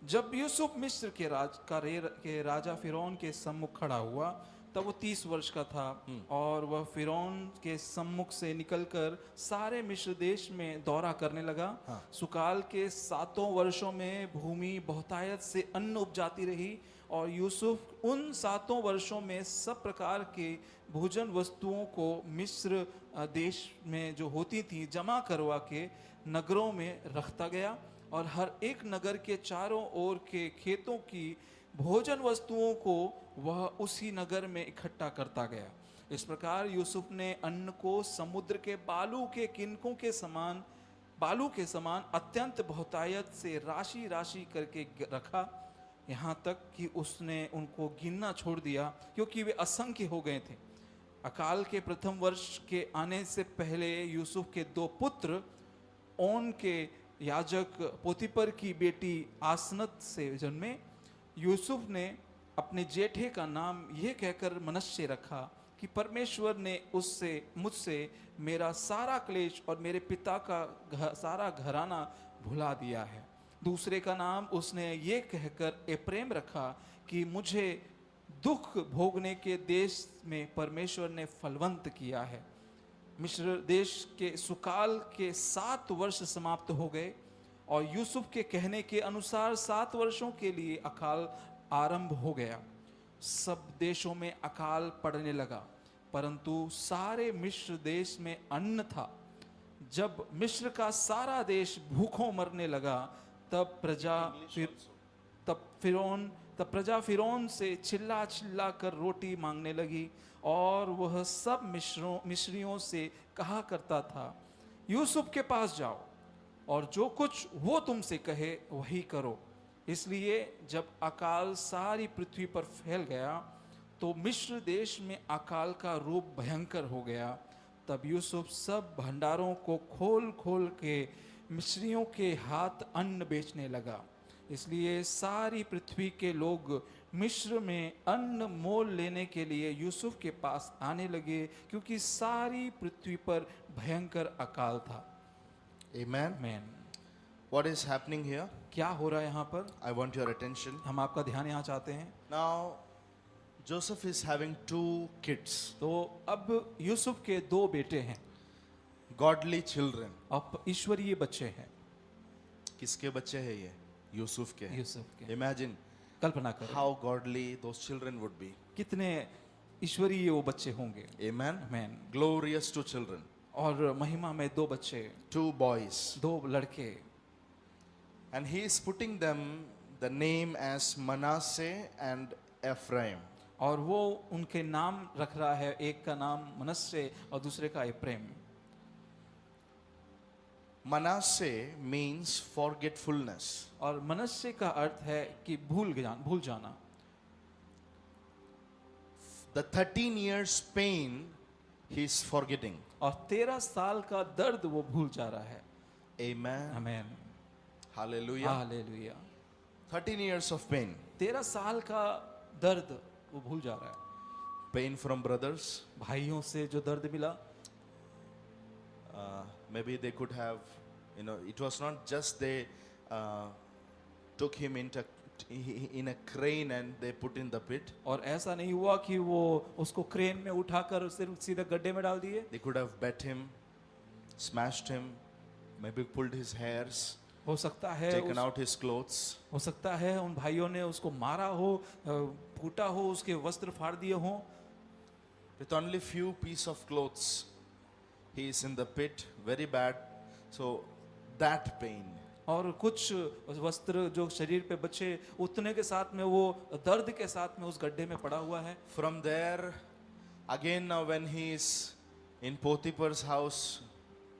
जब यूसुफ मिस्र के राजा फिरौन के सम्मुख खड़ा हुआ, तब वो 30 वर्ष का था और वह फिरौन के सम्मुख से निकलकर सारे मिस्र देश में दौरा करने लगा। सुकाल के 7 वर्षों में भूमि बहुतायत से अन्न उपजाती रही और यूसुफ उन 7 वर्षों में सब प्रकार के भोजन वस्तुओं को मिस्र देश में जो होती थी जमा करवा के नगरों में रखता गया और हर एक नगर के चारों ओर के खेतों की भोजन वस्तुओं को वह उसी नगर में इकट्ठा करता गया। इस प्रकार यूसुफ ने अन्न को समुद्र के बालू के समान अत्यंत बहुतायत से राशि राशि करके रखा, यहाँ तक कि उसने उनको गिनना छोड़ दिया क्योंकि वे असंख्य हो गए थे। अकाल के प्रथम वर्ष के आने से पहले यूसुफ के 2 पुत्र ओन के याजक पोतीपर की बेटी आसनत से जन्मे। यूसुफ ने अपने जेठे का नाम यह कहकर मनश्शे रखा कि परमेश्वर ने मुझसे मेरा सारा क्लेश और मेरे पिता का सारा घराना भुला दिया है। दूसरे का नाम उसने ये कहकर एप्रेम रखा कि मुझे दुख भोगने के देश में परमेश्वर ने फलवंत किया है। मिस्र देश के सुकाल के 7 वर्ष समाप्त हो गए और यूसुफ के कहने के अनुसार 7 वर्षों के लिए अकाल आरंभ हो गया। सब देशों में अकाल पड़ने लगा, परंतु सारे मिस्र देश में अन्न था। जब मिस्र का सारा देश भूखों मरने लगा, तब प्रजा फिरौन से चिल्ला चिल्ला कर रोटी मांगने लगी और वह सब मिस्रियों से कहा करता था, यूसुफ के पास जाओ और जो कुछ वो तुमसे कहे वही करो। इसलिए जब अकाल सारी पृथ्वी पर फैल गया तो मिस्र देश में अकाल का रूप भयंकर हो गया। तब यूसुफ सब भंडारों को खोल खोल के मिस्रियों के हाथ अन्न बेचने लगा। इसलिए सारी पृथ्वी के लोग मिस्र में अन्न मोल लेने के लिए यूसुफ के पास आने लगे, क्योंकि सारी पृथ्वी पर भयंकर अकाल था। Amen. Amen. What is happening here? क्या हो रहा है यहाँ पर? I want your attention. हम आपका ध्यान यहाँ चाहते हैं। Now, Joseph is having 2 kids, तो अब यूसुफ के 2 बेटे हैं, godly children. अब ईश्वरीय बच्चे हैं। किसके बच्चे हैं ये? यूसुफ के। यूसुफ के। Imagine कल्पना करें how godly those children would be. कितने ईश्वरीय वो बच्चे होंगे। Amen. Amen. Glorious 2 children, और महिमा में 2 बच्चे, 2 boys. 2 लड़के, And he is putting them the name as Manasseh and Ephraim. और वो उनके नाम रख रहा है, एक का नाम मनश्शे और दूसरे का एप्रेम। Manasseh means forgetfulness. और मनश्शे का अर्थ है कि भूल जाना। The 13 years pain he is forgetting. और 13 साल का दर्द वो भूल जा रहा है। Amen. Amen. Hallelujah. Hallelujah. 13 years of pain. 13 साल का दर्द वो भूल जा रहा है। Pain from brothers. भाइयों से जो दर्द मिला, Maybe they could have, it was not just they took him in a crane and they put in the pit. और ऐसा नहीं हुआ कि वो उसको क्रेन में उठाकर उसे सीधा गड्ढे में डाल दिए। They could have beat him, smashed him, maybe pulled his hairs, हो सकता है taken out his clothes. हो सकता है उन भाइयों ने उसको मारा हो, फूटा हो, उसके वस्त्र फाड़ दिए हो। with only few piece of clothes. He is in the pit, very bad. So that pain. और कुछ वस्त्र जो शरीर पे बचे उतने के साथ में वो दर्द के साथ में उस गड्ढे में पड़ा हुआ है। From there, again now when he is in Potiphar's house,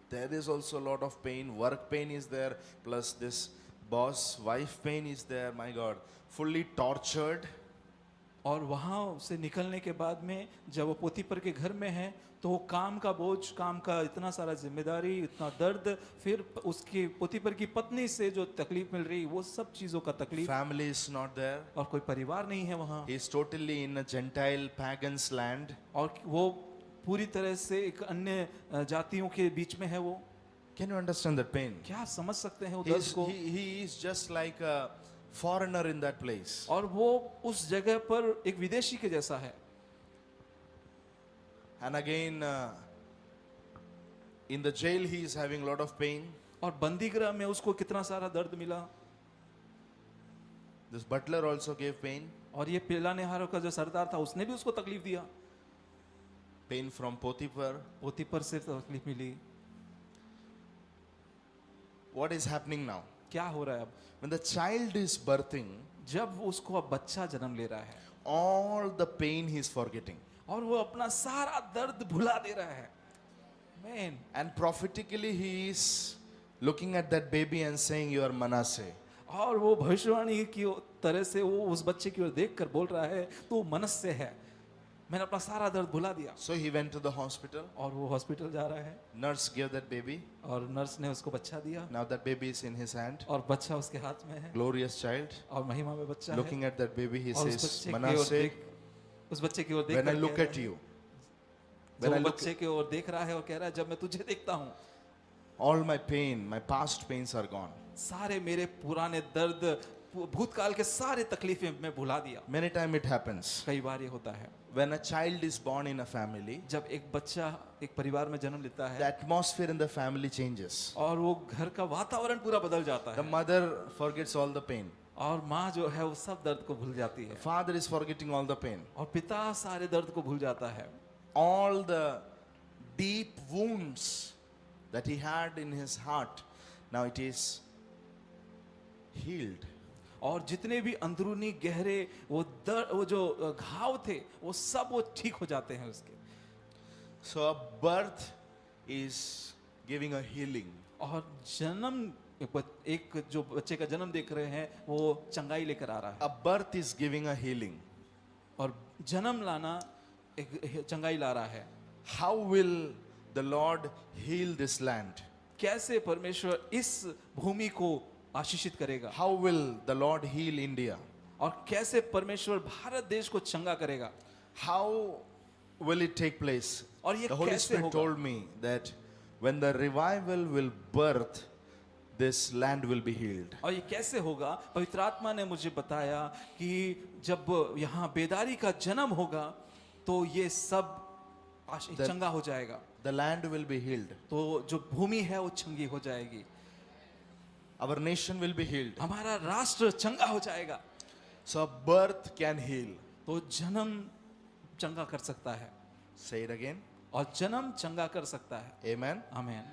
there is also a lot of pain. Work pain is there, plus this boss wife pain is there. My God, fully tortured. और वहाँ से निकलने के बाद में जब वो पोतीपर के घर में है तो वो काम का बोझ, काम का इतना सारा जिम्मेदारी, इतना दर्द, फिर उसकी पोतीपर की पत्नी से जो तकलीफ मिल रही वो सब चीज़ों का तकलीफ, Family is not there. और कोई परिवार नहीं है वहाँ, He is totally in a Gentile pagan's land. और वो पूरी तरह से एक अन्य जातियों के बीच में है। वो Can you understand that pain? क्या समझ सकते हैं वो He दर्द is, को? he is just like a foreigner in that place. और वो उस जगह पर एक विदेशी के जैसा है। And again, in the jail, he is having a lot of pain. और बंदी गृह में उसको कितना सारा दर्द मिला। This butler also gave pain. और ये पिलानेहारों का जो सरदार था उसने भी उसको तकलीफ दिया। Pain from Potiphar. पोतीपर से तकलीफ मिली। What is happening now? क्या हो रहा है अब? When the child is birthing, जब उसको अब बच्चा जन्म ले रहा है all the pain he is forgetting. और वो अपना सारा दर्द भुला दे रहा है। Man, And prophetically, he is looking at that baby and saying, "You are Manasseh." और वो भविष्यवाणी की तरह से वो उस बच्चे की ओर देखकर बोल रहा है तो मनुष्य है, मैंने अपना सारा दर्द भुला दिया। So he went to the hospital. और वो हॉस्पिटल जा रहा है Nurse gave that baby. और नर्स ने उसको बच्चा दिया Now that baby is in his hand. और बच्चा उसके हाथ में है Glorious child. और महिमा में बच्चा है। Looking at that baby, he और उस says, बच्चे की ओर "Manasseh, देख, उस बच्चे की ओर देख when I कर look कह at रहा है- you, जो when I look, बच्चे की ओर देख रहा है और कह रहा है जब मैं तुझे देखता हूँ all my pain, my past pains are gone." सारे मेरे पुराने दर्द, भूतकाल के सारे तकलीफें मैं भुला दिया। Many times it happens. कई बार ये होता है When a child is born in a family, जब एक बच्चा एक परिवार में जन्म लेता the है atmosphere in the family changes. और वो घर का वातावरण पूरा बदल जाता The है mother forgets all the pain. और माँ जो है वो सब दर्द को भूल जाती है The father is forgetting all the pain. और पिता सारे दर्द को भूल जाता है। All the deep wounds that he had in his heart, now it is healed. और जितने भी अंदरूनी गहरे वो जो घाव थे वो सब वो ठीक हो जाते हैं उसके। So a birth is giving a healing. और जन्म एक जो बच्चे का जन्म देख रहे हैं वो चंगाई लेकर आ रहा है A birth is giving a healing. और जन्म लाना एक चंगाई ला रहा है। How will the Lord heal this land? कैसे परमेश्वर इस भूमि को आशीषित करेगा How will the Lord heal India? और कैसे परमेश्वर भारत देश को चंगा करेगा? How will it take place? और ये The Holy कैसे Spirit होगा? told me that when the revival will birth, this land will be healed. और ये कैसे होगा? पवित्र आत्मा ने मुझे बताया कि जब यहाँ बेदारी का जन्म होगा तो ये सब चंगा हो जाएगा। The land will be healed. तो जो भूमि है वो चंगी हो जाएगी, Our nation will be healed. हमारा राष्ट्र चंगा हो जाएगा। So birth can heal. तो जन्म चंगा कर सकता है Say it again. और जन्म चंगा कर सकता है। Amen. आमीन।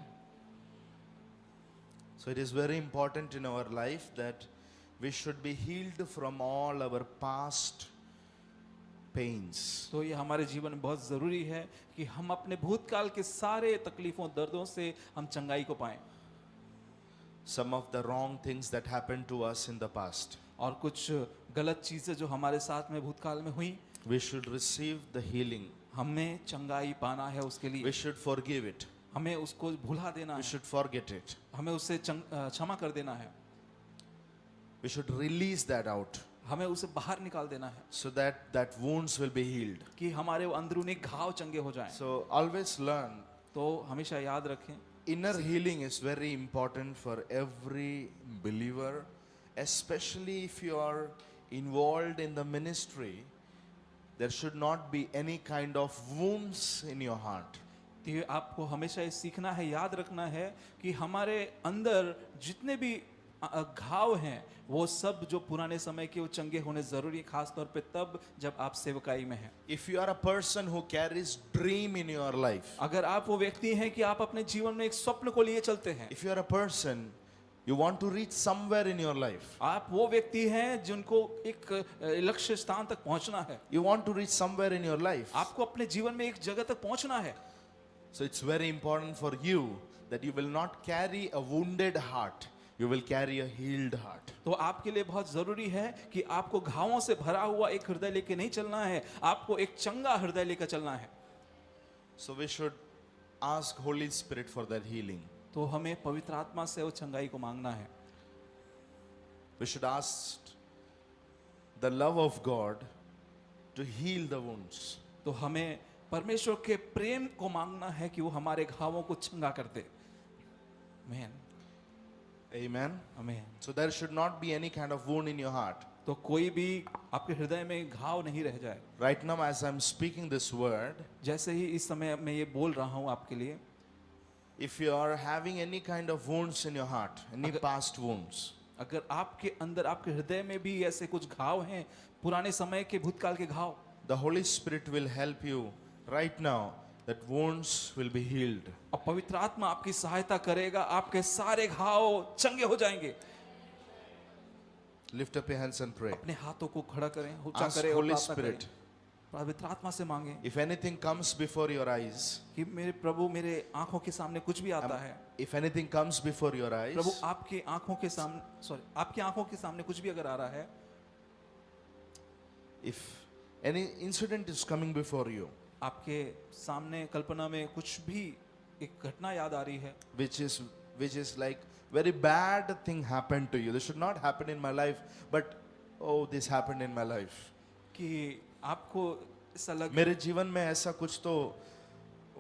So it is very important in our life that we should be healed from all our past pains. तो ये हमारे जीवन में बहुत ज़रूरी है कि हम अपने भूतकाल के सारे तकलीफों दर्दों से हम चंगाई को पाएं। Some of the wrong things that happened to us in the past. और कुछ गलत चीज़ें जो हमारे साथ में भूतकाल में हुई, We should receive the healing. हमें चंगाई पाना है उसके लिए। We should forgive it. हमें उसको भुला देना We है, should forget it. हमें उससे क्षमा कर देना है, We should release that out हमें उसे बाहर निकाल देना है so that that wounds will be healed. कि हमारे वो अंदरूनी घाव चंगे हो जाएं। So always learn. तो हमेशा याद रखें Inner healing is very important for every believer, especially if you are involved in the ministry. There should not be any kind of wounds in your heart. तो ये आपको हमेशा ये सीखना है, याद रखना है कि हमारे अंदर जितने भी घाव हैं वो सब जो पुराने समय के वो चंगे होने जरूरी है, खास तौर पे तब जब आप सेवकाई में हैं। If you are a person who carries dream in your life, अगर आप वो व्यक्ति हैं कि आप अपने जीवन में एक स्वप्न को लिए चलते हैं, if you are a person you want to reach somewhere in your life, आप वो व्यक्ति हैं जिनको एक लक्ष्य स्थान तक पहुंचना है, you want to reach somewhere in your life, आपको अपने जीवन में एक जगह तक पहुंचना है, so it's very important for you that you will not carry a wounded heart, you will carry a healed heart. तो आपके लिए बहुत जरूरी है कि आपको घावों से भरा हुआ एक हृदय लेके नहीं चलना है, आपको एक चंगा हृदय लेकर चलना है। So we should ask Holy Spirit for that healing. तो हमें पवित्र आत्मा से वो चंगाई को मांगना है। We should ask the love of God to heal the wounds. तो हमें परमेश्वर के प्रेम को मांगना है कि वो हमारे घावों को चंगा कर दे। आमीन, Amen. आमीन। So there should not be any kind of wound in your heart. तो कोई भी आपके हृदय में घाव नहीं रह जाए। Right now as I'm speaking this word, जैसे ही इस समय मैं ये बोल रहा हूँ आपके लिए, if you are having any kind of wounds in your heart, any past wounds, अगर आपके अंदर आपके हृदय में भी ऐसे कुछ घाव हैं, पुराने समय के भूतकाल के घाव, the Holy Spirit will help you right now that wounds will be healed. और पवित्र आत्मा आपकी सहायता करेगा, आपके सारे घाव चंगे हो जाएंगे। Lift up your hands and pray. अपने हाथों को खड़ा करें, ऊंचा Ask करें और Holy प्रार्थना करें। Spirit, पवित्र आत्मा से मांगे if anything comes before your eyes, कि मेरे प्रभु मेरे आंखों के सामने कुछ भी आता है, if anything comes before your Prabhu eyes, आपकी आंखों के सामने, सॉरी, आपकी आंखों के सामने कुछ भी अगर आ रहा है, if any incident is coming before you, आपके सामने कल्पना में कुछ भी एक घटना याद आ रही है, which is like very bad thing happened to you. This should not happen in my life, but oh, this happened in my life. कि आपको ऐसा लग, मेरे जीवन में ऐसा कुछ तो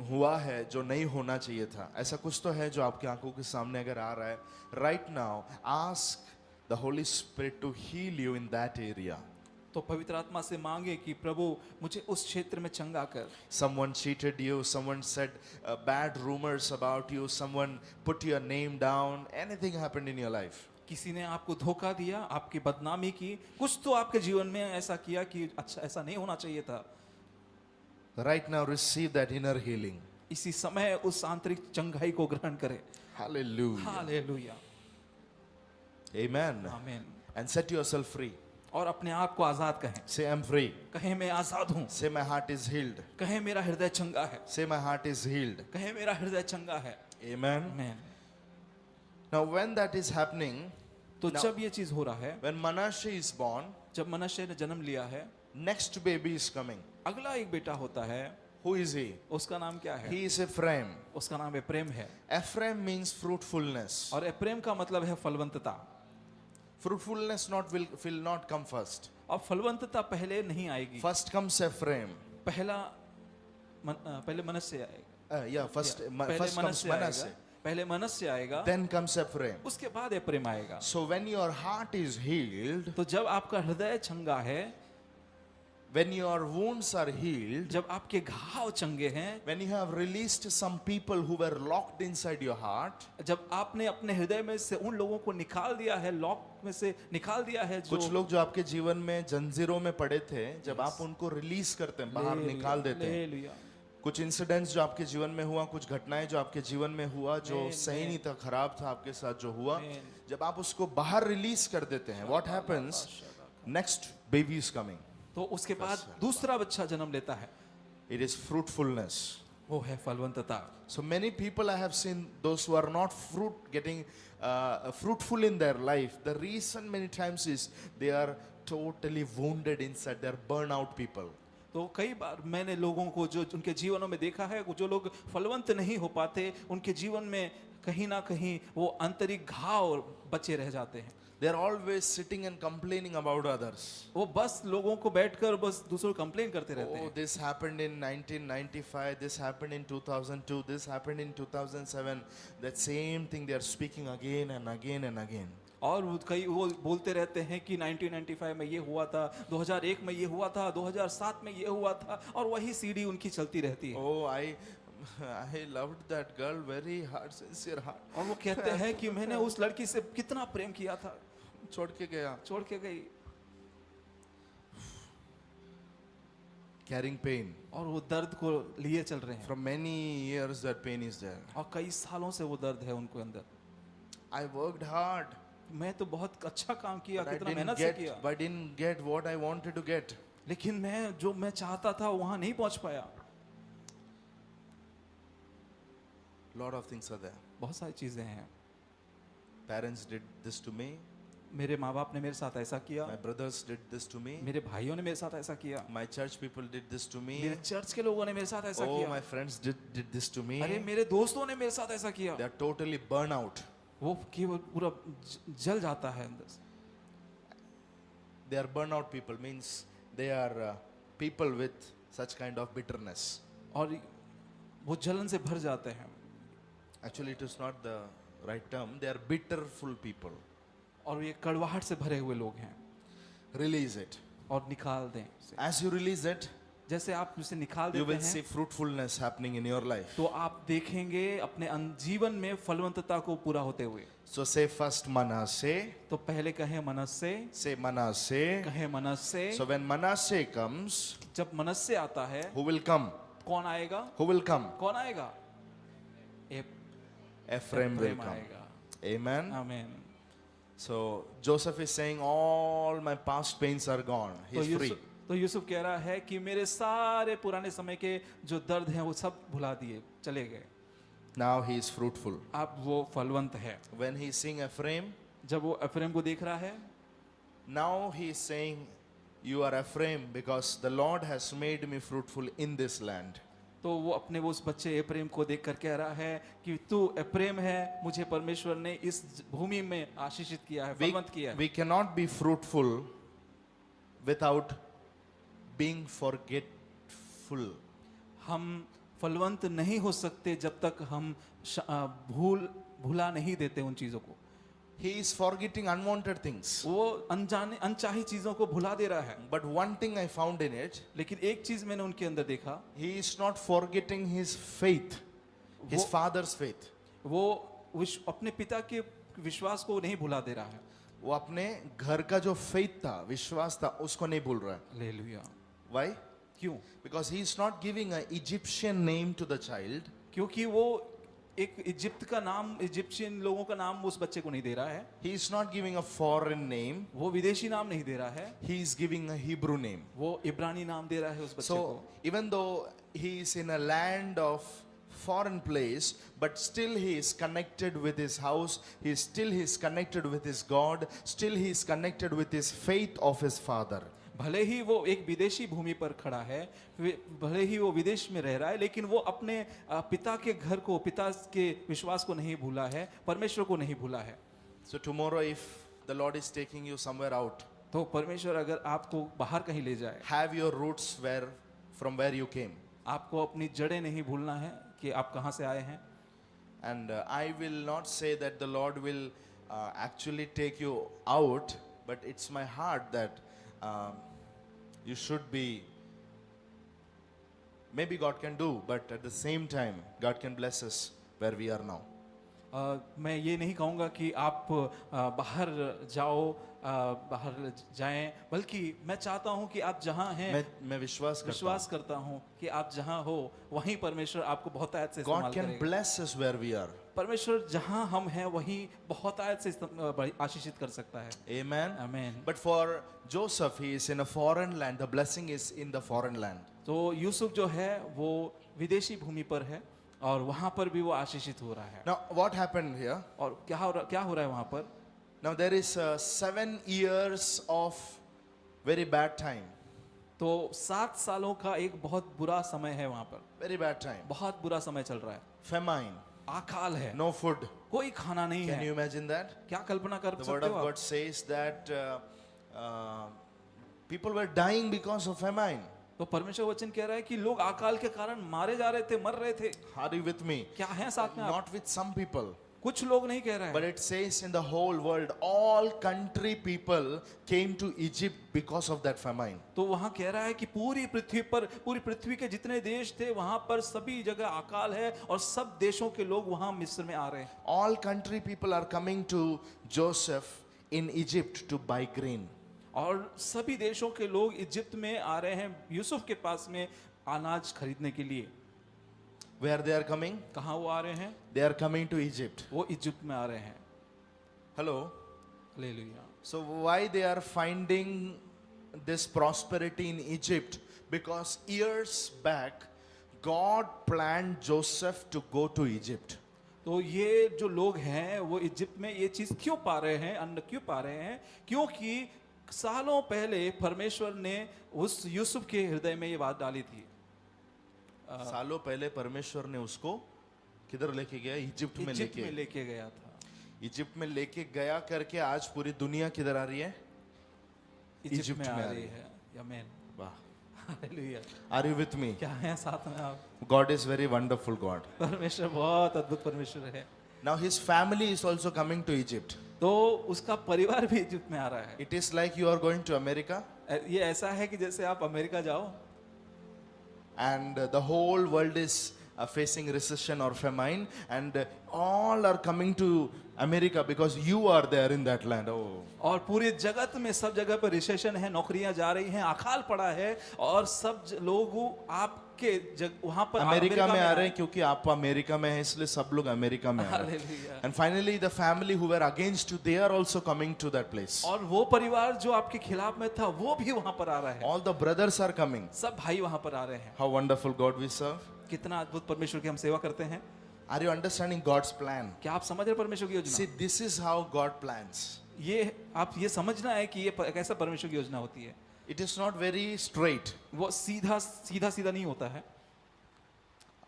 हुआ है जो नहीं होना चाहिए था, ऐसा कुछ तो है जो आपकी आंखों के सामने अगर आ रहा है, right now ask the Holy Spirit to heal you in that area. तो पवित्र आत्मा से मांगे कि प्रभु मुझे उस क्षेत्र में चंगा कर। Someone cheated you, someone said bad rumors about you, someone put your name down, anything happened in your life. किसी ने आपको धोखा दिया, आपकी बदनामी की, कुछ तो आपके जीवन में ऐसा किया कि अच्छा ऐसा नहीं होना चाहिए था। Right now receive that inner healing. इसी समय उस आंतरिक चंगाई को ग्रहण करें। Hallelujah. Hallelujah, Amen. आमीन। And set yourself free. और अपने आप को आजाद कहें, Say I'm free. कहें मैं आजाद हूँ, Say my heart is healed. कहें मेरा हृदय चंगा है, Say my heart is healed. कहें मेरा हृदय चंगा है। Amen. आमीन। Now when that is happening, तो Now- जब ये चीज हो रहा है, when Manasseh is born, जब मनुष्य ने जन्म लिया है, next baby is coming. अगला एक बेटा होता है, Who is he? उसका नाम क्या है? He is Ephraim. उसका नाम एप्रेम है। Ephraim means fruitfulness. और एप्रेम का मतलब है फलवंतता। Fruitfulness will not come first. और फलवंतता पहले नहीं आएगी, First comes Ephraim. पहले मनुष्य आएगा, Yeah, first पहले comes मनुष्य Manasseh. आएगा, पहले मनुष्य आएगा, Then comes Ephraim. उसके बाद एप्रेम आएगा। So when your heart is healed, तो जब आपका हृदय चंगा है, when your wounds are healed, जब आपके घाव चंगे हैं, when you have released some people who were locked inside your heart, जब आपने अपने हृदय में से उन लोगों को निकाल दिया है, लॉक में से निकाल दिया है, जो कुछ लोग जो आपके जीवन में जंजीरों में पड़े थे, जब आप उनको रिलीज करते हैं, बाहर निकाल देते हैं, हालेलुया, कुछ इंसिडेंट्स जो आपके जीवन में हुआ, कुछ घटनाएं जो आपके जीवन में हुआ, जो सही नहीं था, खराब था आपके साथ जो हुआ, जब आप उसको बाहर रिलीज कर देते हैं, what happens? Next baby is coming. तो उसके बाद दूसरा बच्चा जन्म लेता है, It is fruitfulness. वो है फलवंतता। So many people I have seen, those who are not getting fruitful in their life, the reason many times is they are totally wounded inside. They are burnout people. तो कई बार मैंने लोगों को जो उनके जीवनों में देखा है, जो लोग फलवंत नहीं हो पाते, उनके जीवन में कहीं ना कहीं वो आंतरिक घाव बचे रह जाते हैं। They are always sitting and complaining about others. वो बस लोगों को बैठकर बस दूसरों को कंप्लेन करते रहते Oh, हैं। this happened in 1995, this happened in 2002, this happened in 2007. That same thing they are speaking again and again and again. और कई वो बोलते रहते हैं कि 1995 में ये हुआ था, 2001 में ये हुआ था, 2007 में ये हुआ था, और वही सीढ़ी उनकी चलती रहती है। Oh, I loved that girl very hard, sincere heart. और वो कहते हैं कि मैंने उस लड़की से कितना प्रेम किया था, छोड़ के गया. छोड़ के गई. Carrying pain. और वो दर्द को लिए चल रहे हैं. From many years that pain is there. और कई सालों से वो दर्द है उनको अंदर. I worked hard. मैं तो बहुत अच्छा काम किया, But I कितना didn't मेहनत से किया, get, but didn't get what I wanted to get. लेकिन मैं जो मैं चाहता था वहां नहीं पहुंच पाया. Lot of things are there. बहुत सारी चीजें हैं. Parents did this to me. मेरे माँ बाप ने मेरे साथ ऐसा किया, My brothers did this to me. मेरे भाइयों ने मेरे साथ ऐसा किया, My church people did this to me. मेरे चर्च के लोगों ने मेरे साथ ऐसा Oh, किया, my friends did this to me. अरे मेरे दोस्तों ने मेरे साथ ऐसा किया. They are totally burnt out. वो केवल पूरा जल जाता है अंदर से. They are burnt out people, means they are people with such kind of bitterness. और वो जलन से भर जाते हैं. Actually, it is not the right term. They are bitterful people. और ये कड़वाहट से भरे हुए लोग हैं. Release it. और निकाल दें उसे. As you release it, जैसे आप उसे निकाल you देते will see हैं fruitfulness happening in your life. तो आप देखेंगे अपने जीवन में फलवंतता को पूरा होते हुए. So say first Manasseh. तो पहले कहे मनस्से, Say Manasseh. कहे मनस्से. So when Manasseh comes, जब मनस्से आता है who will come? कौन आएगा? Who will come? कौन आएगा? Ephraim will Ephraim come. आएगा. Amen. आमीन. So Joseph is saying, all my past pains are gone. He is free. तो यूसुफ कह रहा है कि मेरे सारे पुराने समय के जो दर्द हैं वो सब भुला दिए, चले गए. Now he is fruitful. अब वो फलवंत है. When he is seeing Ephraim, जब वो एफ्रेम को देख रहा है, now he is saying, you are Ephraim because the Lord has made me fruitful in this land. तो वो अपने वो उस बच्चे एफ्रेम को देख कर कह रहा है कि तू एफ्रेम है, मुझे परमेश्वर ने इस भूमि में आशीषित किया है, फलवंत किया है. We cannot be fruitful without being forgetful. हम फलवंत नहीं हो सकते जब तक हम भूला नहीं देते उन चीजों को. He is forgetting unwanted things. वो अनचाही चीजों को भुला दे रहा है. But one thing I found in it, लेकिन एक चीज मैंने उनके अंदर देखा, he is not forgetting his faith, his वो- father's faith. वो अपने पिता के विश्वास को नहीं भुला दे रहा है. वो अपने घर का जो faith था, विश्वास था, उसको नहीं भूल रहा है. हालेलुया. Why? क्यों? Because he is not giving an Egyptian name to the child. क्योंकि वो एक इजिप्ट का नाम, इजिप्शियन लोगों का नाम उस बच्चे को नहीं दे रहा है. He is not giving a foreign name. वो विदेशी नाम नहीं दे रहा है, He is giving a Hebrew name. वो इब्रानी नाम दे रहा है उस बच्चे So को. even though he is in a land of foreign place, but still he is connected with his house. He is connected with his God. Still he is connected with his faith of his father. भले ही वो एक विदेशी भूमि पर खड़ा है, भले ही वो विदेश में रह रहा है, लेकिन वो अपने पिता के घर को, पिता के विश्वास को नहीं भूला है, परमेश्वर को नहीं भूला है. So tomorrow, if the Lord is taking you somewhere out, तो परमेश्वर अगर आपको बाहर कहीं ले जाए, have your roots from where you came. आपको अपनी जड़ें नहीं भूलना है कि आप कहाँ से आए हैं. And I will not say that the Lord will actually take you out, but it's my heart that you should be. Maybe God can do, but at the same time, God can bless us where we are now. मैं ये नहीं कहूँगा कि आप बाहर जाओ, बाहर जाएं, बल्कि मैं चाहता हूँ कि आप जहाँ हैं, मैं विश्वास करता हूँ कि आप जहाँ हो वहीं परमेश्वर आपको बहुत आयत से God इस्तेमाल can करेगा. bless us where we are. परमेश्वर जहाँ हम हैं वहीं बहुत आयत से आशीषित कर सकता है. Amen. आमीन. But for Joseph, he is in a foreign land. The blessing is in the foreign land. तो यूसुफ जो है वो विदेशी भूमि पर है और वहाँ पर भी वो आशीषित हो रहा है. Now, what happened here? और क्या हो रहा है वहाँ पर? Now, there is 7 years of very bad time. तो 7 सालों का एक बहुत बुरा समय है वहाँ पर. Very bad time. बहुत बुरा समय चल रहा है. Famine. अकाल है, No food. कोई खाना नहीं Can है. you imagine that? क्या कल्पना कर The word सकते of हो आप? God says that people were dying because of famine. तो परमेश्वर वचन कह रहा है कि लोग अकाल के कारण मारे जा रहे थे, मर रहे थे. Are you with me? क्या है साथ में आप? Not with some people. कुछ लोग नहीं कह रहा but है, it says in the whole world, all country people came to Egypt because of that famine. तो वहां कह रहा है कि पूरी पृथ्वी पर, पूरी पृथ्वी के जितने देश थे वहां पर सभी जगह अकाल है और सब देशों के लोग वहां मिस्र में आ रहे हैं। All country people are coming to Joseph in Egypt to buy grain. और सभी देशों के लोग इजिप्ट में आ रहे हैं यूसुफ के पास में अनाज खरीदने के लिए। Where they are coming? कहाँ वो आ रहे हैं? They are coming to Egypt. वो इजिप्ट में आ रहे हैं। Hello. Hallelujah. So why they are finding this prosperity in Egypt? Because years back, God planned Joseph to go to Egypt. तो ये जो लोग हैं वो इजिप्ट में ये चीज क्यों पा रहे हैं, अन्न क्यों पा रहे हैं? क्योंकि सालों पहले परमेश्वर ने उस यूसुफ के हृदय में ये बात डाली थी। सालों पहले परमेश्वर ने उसको किधर लेके गया? इजिप्ट में इजिप्ट में लेके लेके गया था। इजिप्ट में लेके गया करके आज पूरी दुनिया किधर आ रही है? इजिप्ट में इजिप्ट आ में आ रही रही है। आमीन। वाह। Hallelujah. Are you with me? क्या है साथ में आप? God is very wonderful God. परमेश्वर बहुत अद्भुत परमेश्वर है। Now his family is also coming to Egypt. तो उसका परिवार भी इजिप्ट में आ रहा है। It is like you are going to America ये ऐसा है कि जैसे आप अमेरिका जाओ and the whole world is facing recession or famine and all are coming to America because you are there in that land. Oh. और पूरे जगत में सब जगह पर रिसेशन है, नौकरियां जा रही हैं, अकाल पड़ा है और सब लोग आपके वहां पर अमेरिका में आ रहे हैं क्योंकि आप अमेरिका में हैं इसलिए सब लोग अमेरिका में आ रहे हैं. Hallelujah. And finally the family who were against you, they are also coming to that place. और वो परिवार जो आपके खिलाफ में था वो भी वहां पर आ रहा है। All the brothers are coming. सब भाई वहां पर आ रहे हैं। How wonderful God we serve. कितना अद्भुत परमेश्वर की हम सेवा करते हैं। Are you understanding God's plan? क्या आप समझ रहे हैं परमेश्वर की See, योजना? this is how God plans. ये आप ये समझना है कि ये कैसा परमेश्वर की योजना होती है। It is not very straight. वो सीधा सीधा सीधा नहीं होता है।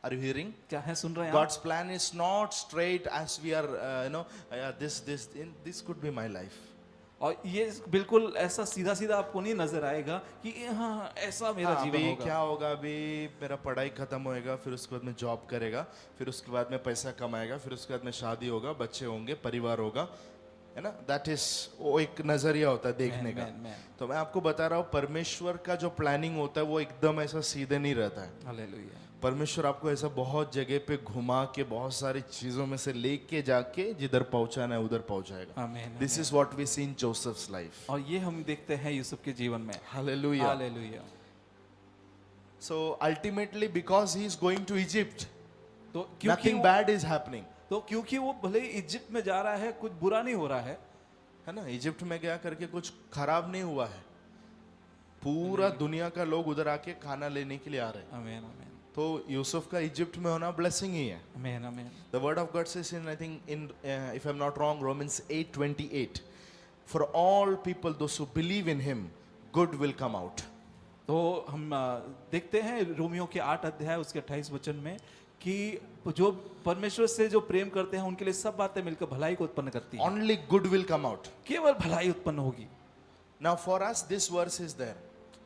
Are you hearing? क्या है, सुन रहे हैं आप? God's plan is not straight as we are, this could be my life. और ये बिल्कुल ऐसा सीधा सीधा आपको नहीं नजर आएगा कि हाँ ऐसा मेरा हाँ, जीवन अभी होगा। क्या होगा? अभी मेरा पढ़ाई खत्म होएगा, फिर उसके बाद में जॉब करेगा, फिर उसके बाद में पैसा कमाएगा, फिर उसके बाद में शादी होगा, बच्चे होंगे, परिवार होगा, है ना? दैट इज वो एक नजरिया होता है देखने का। तो मैं आपको बता रहा हूँ परमेश्वर का जो प्लानिंग होता है वो एकदम ऐसा सीधे नहीं रहता है। हालेलुया। परमेश्वर आपको ऐसा बहुत जगह पे घुमा के बहुत सारी चीजों में से लेके जाके जिधर पहुंचाना है उधर पहुंचाएगा। आमीन। This is what we see in Joseph's life. और ये हम देखते हैं यूसुफ के जीवन में। Hallelujah. Hallelujah. So ultimately because he is going to Egypt, तो क्योंकि nothing bad is happening. तो क्योंकि वो भले ही इजिप्ट में जा रहा है, कुछ बुरा नहीं हो रहा है। है ना? इजिप्ट में गया करके कुछ खराब नहीं हुआ है। पूरा दुनिया का लोग उधर आके खाना लेने के लिए आ रहे हैं। आमीन आमीन तो यूसुफ का इजिप्ट में होना ब्लेसिंग ही है। आमीन आमीन। The word of God says in, I think in, if I'm not wrong, Romans 8:28, for all people those who believe in him, good will come out. तो हम देखते हैं रोमियो के 8 अध्याय उसके 28 वचन में कि जो परमेश्वर से जो प्रेम करते हैं उनके लिए सब बातें मिलकर भलाई को उत्पन्न करती हैं। Only good will come out. केवल भलाई उत्पन्न होगी। Now for us this verse is there.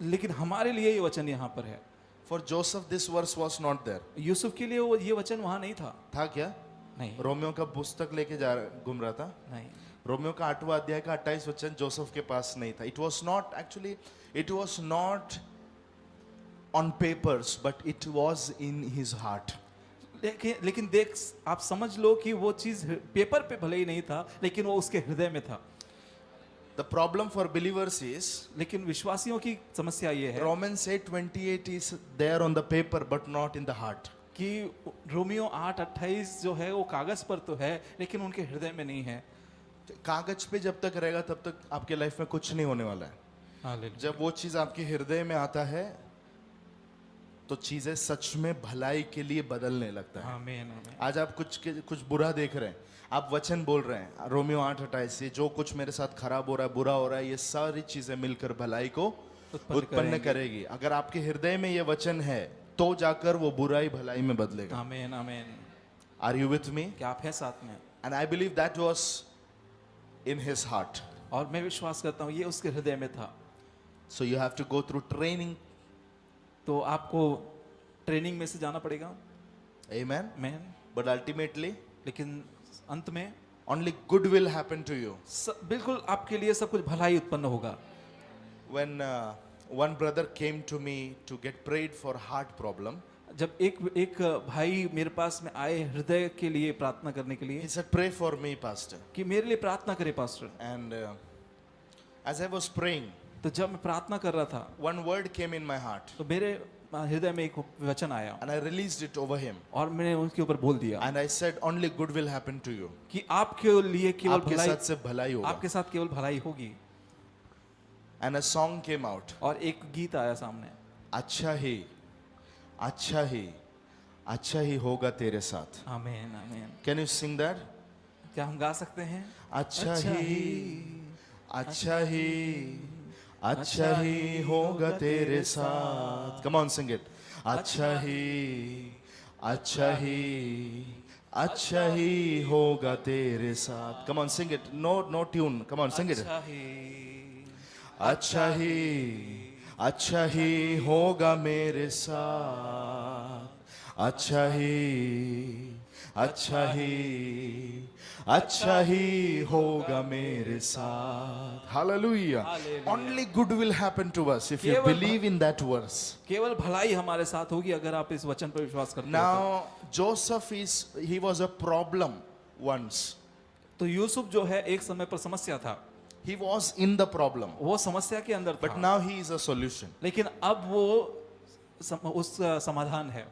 लेकिन हमारे लिए ये वचन यहाँ पर है। For Joseph this verse was not there. Yusuf के लिए वो ये वचन वहाँ नहीं था। था क्या? नहीं रोमियो का पुस्तक लेके घूम रहा था। नहीं। रोमियो का 8वां अध्याय का 28 वचन जोसेफ के पास नहीं था। It was not actually, it was not on papers, but it was in his heart. लेकिन देख आप समझ लो कि वो चीज पेपर पे भले ही नहीं था लेकिन वो उसके हृदय में था। The problem for believers is, लेकिन विश्वासियों की समस्या ये है Romans 8:28 is there on the paper but not in the heart. कि रोमियो 8:28 जो है वो कागज पर तो है लेकिन उनके हृदय में नहीं है। कागज पे जब तक रहेगा तब तक आपके लाइफ में कुछ नहीं होने वाला है। हालेलुया। जब वो चीज आपके हृदय में आता है तो चीजें सच में भलाई के लिए बदलने लगता है। आमीन आमीन। आज आप कुछ बुरा देख रहे हैं, आप वचन बोल रहे हैं रोमियो 8:28 से, जो कुछ मेरे साथ खराब हो रहा है, बुरा हो रहा है, ये सारी चीजें मिलकर भलाई को उत्पन्न करेगी। अगर आपके हृदय में ये वचन है तो जाकर वो बुराई भलाई में बदलेगा। आमीन आमीन। Are you with me? क्या आप हैं साथ में? And I believe that was in his heart. और मैं विश्वास करता हूँ ये उसके हृदय में था। So you have to go through training. तो आपको ट्रेनिंग में से जाना पड़ेगा। आमेन। मैन। बट अल्टीमेटली लेकिन अंत में only good will happen to you. बिल्कुल आपके लिए सब कुछ भलाई उत्पन्न होगा। When one brother came to me to get prayed for heart problem, जब एक भाई मेरे पास में आए हृदय के लिए प्रार्थना करने के लिए he said, "Pray for me, Pastor." कि मेरे लिए प्रार्थना करे pastor. And as I was praying, तो जब मैं प्रार्थना कर रहा था one word came in my heart, तो मेरे हृदय में एक वचन आया and I released it over him. और मैंने उसके ऊपर बोल दिया And I said, "Only good will happen to you." कि आपके लिए केवल आपके भलाई, साथ से भलाई होगा. आपके साथ केवल भलाई होगी। And a song came out. और एक गीत आया सामने, अच्छा ही होगा तेरे साथ. आमीन आमीन। Can you sing that? क्या हम गा सकते हैं? अच्छा ही होगा तेरे साथ. Come on, sing it. अच्छा ही होगा तेरे साथ. Come on, sing it. No tune. Come on, sing it. अच्छा ही होगा मेरे साथ. अच्छा ही होगा मेरे साथ. Hallelujah. Hallelujah. Only good will happen to us if you केवल believe in that verse. केवल भलाई हमारे साथ होगी अगर आप इस वचन पर विश्वास करते हो। Now Joseph he was a problem once. तो यूसुफ जो है एक समय पर समस्या था, He was in the problem, वो समस्या के अंदर but था, now he is a solution. लेकिन अब वो उस समाधान है।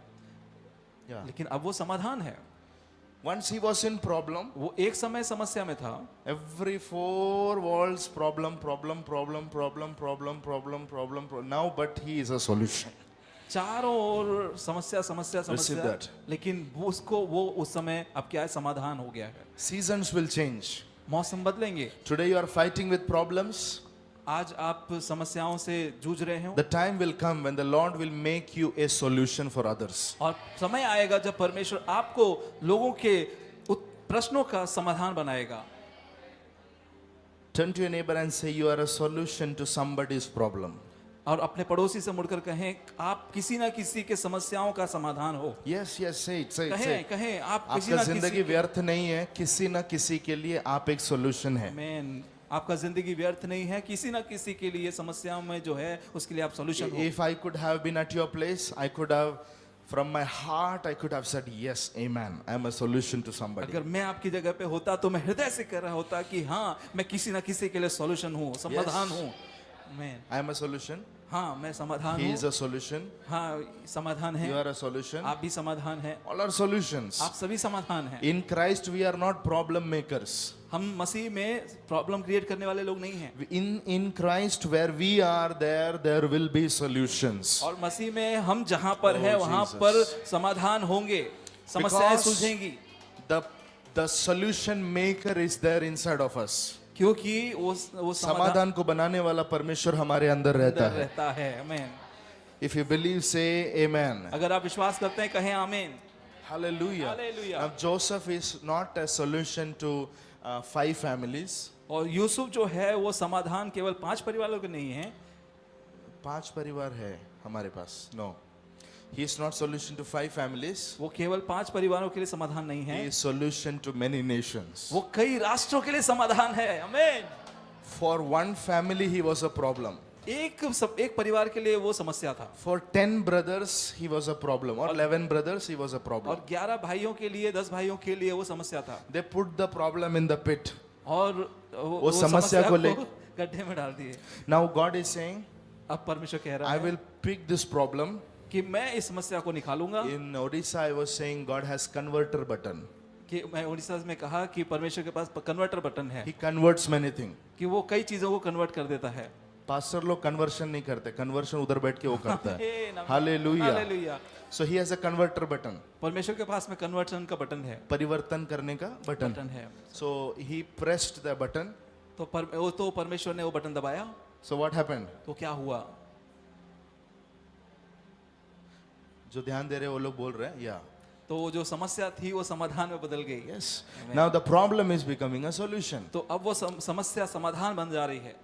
Yeah. लेकिन अब वो समाधान है। Once he was in problem, वो एक समय समस्या में था, every four walls problem. Now, but he is a solution. चारों ओर समस्या Receive that. लेकिन वो उस समय अब क्या है, समाधान हो गया है। Seasons will change. मौसम बदलेंगे। Today you are fighting with problems. आज आप समस्याओं से जूझ रहे हो, The time will come when the Lord will make you a solution for others. और समय आएगा जब परमेश्वर आपको लोगों के प्रश्नों का समाधान बनाएगा। Turn to your neighbor and say, you are a solution to somebody's problem. और अपने पड़ोसी से मुड़कर कहें, आप किसी ना किसी के समस्याओं का समाधान हो। Yes, say it. कहें आप किसी आपका ना जिंदगी किसी व्यर्थ नहीं है, किसी ना किसी के लिए आप एक सॉल्यूशन है. आमीन। आपका जिंदगी व्यर्थ नहीं है, किसी ना किसी के लिए समस्याओं में जो है उसके लिए आप सॉल्यूशन हो। If I could have been at your place, I could have, from my heart, I could have said, yes, amen, I am a solution to somebody. अगर मैं आपकी जगह पे होता तो मैं हृदय से कह रहा होता कि हाँ, मैं किसी ना किसी के लिए सॉल्यूशन हूँ, समाधान हूँ। आमीन। I am a solution. हाँ, मैं समाधान He हूँ। is a solution. हाँ, समाधान है। You are a solution. आप भी समाधान है। All are solutions. आप सभी समाधान हैं। In Christ, we are not problem makers. हम मसीह में प्रॉब्लम क्रिएट करने वाले लोग नहीं हैं। In Christ, where we are, there will be solutions. और मसीह में हम जहाँ पर Oh, हैं वहाँ Jesus. पर समाधान होंगे, समस्याएं Because सुलझेंगी, the solution maker is there inside of us. क्योंकि वो समाधान को बनाने वाला परमेश्वर हमारे अंदर रहता है. रहता है। आमीन। If you believe, say amen. अगर आप विश्वास करते हैं, कहें आमीन। Hallelujah. Hallelujah. Now Joseph is not a solution to 5 families. और यूसुफ जो है वो समाधान केवल 5 परिवारों के नहीं है। 5 परिवार है हमारे पास. No. He is not solution to 5 families. वो केवल 5 परिवारों के लिए समाधान नहीं He है, is solution to many nations. वो कई राष्ट्रों के लिए समाधान है। आमीन। For one family he was a problem. एक परिवार के लिए वो समस्या था, For 10 brothers he was a problem, or 11 brothers he was a problem. और 11 भाइयों के लिए, 10 भाइयों के लिए वो समस्या था। They put the problem in the pit. और वो समस्या को ले गड्ढे में डाल दिए। Now God is saying, अब परमेश्वर कह रहा I है will pick this problem. कि मैं इस समस्या को निकालूंगा। In Odisha I was saying God has converter button. कि मैं उड़ीसा में कहा कि परमेश्वर के पास कन्वर्टर बटन है, He converts many things. कि वो कई चीजों को कन्वर्ट कर देता है। पास्टर लोग कन्वर्शन नहीं करते, कन्वर्शन उधर बैठ के वो करता है. Hallelujah. Hallelujah. So he has a converter button. परमेश्वर के पास में कन्वर्शन का बटन है, परिवर्तन करने का बटन. बटन है। So he pressed the button. तो परमेश्वर ने वो बटन दबाया, So what happened? तो क्या हुआ? जो ध्यान दे रहे वो लोग बोल रहे हैं, yeah. तो वो जो समस्या थी वो समाधान में बदल गई। Yes. Now the problem is becoming a solution. तो अब वो समस्या समाधान बन जा रही है।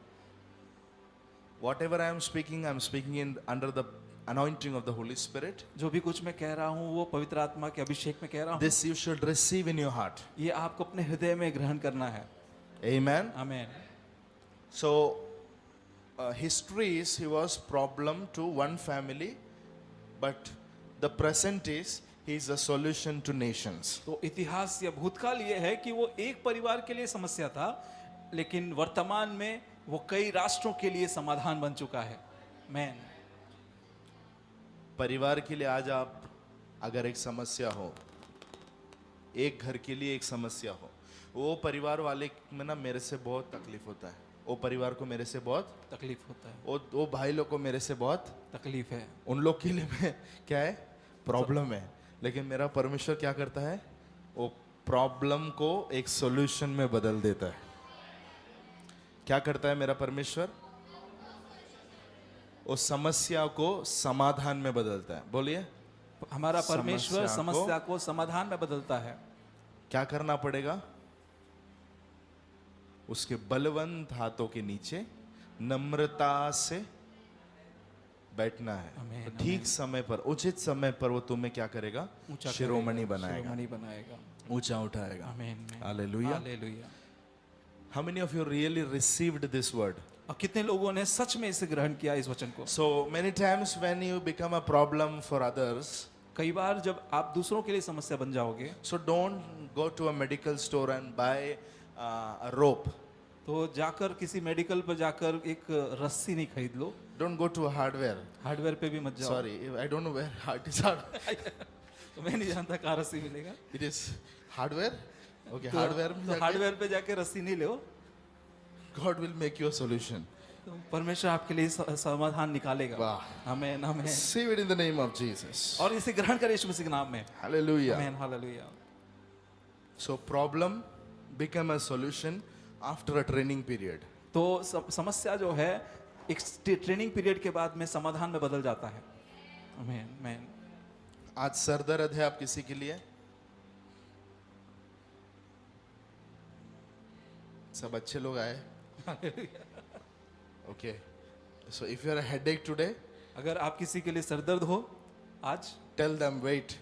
Whatever I am speaking in under the anointing of the Holy Spirit. जो भी कुछ मैं कह रहा हूँ वो पवित्र आत्मा के अभिषेक में कह रहा हूँ। This you should receive in your heart. ये आपको अपने हृदय में ग्रहण करना है। Amen. आमीन। So, history is he was problem to one family, but the present is he is a solution to nations. तो इतिहास या भूतकाल ये है कि वो एक परिवार के लिए समस्या था, लेकिन वर्तमान में वो कई राष्ट्रों के लिए समाधान बन चुका है। मैन परिवार के लिए आज आप अगर एक समस्या हो, एक घर के लिए एक समस्या हो, वो परिवार वाले में ना मेरे से बहुत तकलीफ होता है, वो परिवार को मेरे से बहुत तकलीफ होता है, वो भाई लोग को मेरे से बहुत तकलीफ है, उन लोग के लिए मैं क्या है प्रॉब्लम है, लेकिन मेरा परमेश्वर क्या करता है, वो प्रॉब्लम को एक सॉल्यूशन में बदल देता है। क्या करता है मेरा परमेश्वर? वो समस्या को समाधान में बदलता है। बोलिए, हमारा परमेश्वर समस्या समस्या को समाधान में बदलता है। क्या करना पड़ेगा? उसके बलवंत हाथों के नीचे नम्रता से बैठना है। आमीन, ठीक समय पर, उचित समय पर वो तुम्हें क्या करेगा? ऊंचा शिरोमणि करेगा, बनाएगा, शिरोमणि बनाएगा। ऊंचा उठाएगा। आमीन, hallelujah. Hallelujah. How many of you really received this word? और कितने लोगों ने सच में इसे ग्रहण किया इस वचन को? So many times when you become a problem for others, कई बार जब आप दूसरों के लिए समस्या बन जाओगे, so don't go to a medical store and buy a rope. तो जाकर किसी मेडिकल पर जाकर एक रस्सी नहीं खरीद लो। Don't go to a hardware. Hardware पे भी मत जाओ। Sorry, I don't know where it is. तो मैं नहीं जानता कहाँ रस्सी मिलेगा। It is hardware. Okay, तो hardware में जाके हार्डवेयर पे जाके रस्सी नहीं लो, God will make you a solution. तो परमेश्वर आपके लिए समाधान निकालेगा। वाह। आमीन, आमीन। Receive it in the name of Jesus. और इसे ग्रहण करें यीशु मसीह के नाम में। Hallelujah. आमीन, hallelujah. So problem become a solution after a training period. तो समस्या जो है एक ट्रेनिंग पीरियड के बाद में समाधान में बदल जाता है। आमीन, आमीन। आज सर दर्द है आप किसी के लिए? सब अच्छे लोग आए? Okay. So if you are a headache today, अगर आप किसी के लिए सरदर्द हो आज, tell them wait.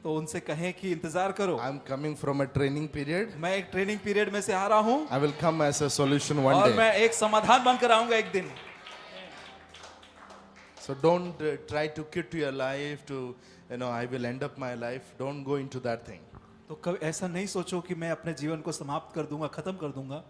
तो उनसे कहें कि इंतजार करो, I am coming from a training period. मैं एक ट्रेनिंग पीरियड में से आ रहा हूँ I will come as a solution one और day. मैं एक समाधान बनकर आऊंगा एक दिन। So don't try to quit your life to, I will end up my life. Don't go into that thing. तो कभी ऐसा नहीं सोचो कि मैं अपने जीवन को समाप्त कर दूंगा, खत्म कर दूंगा।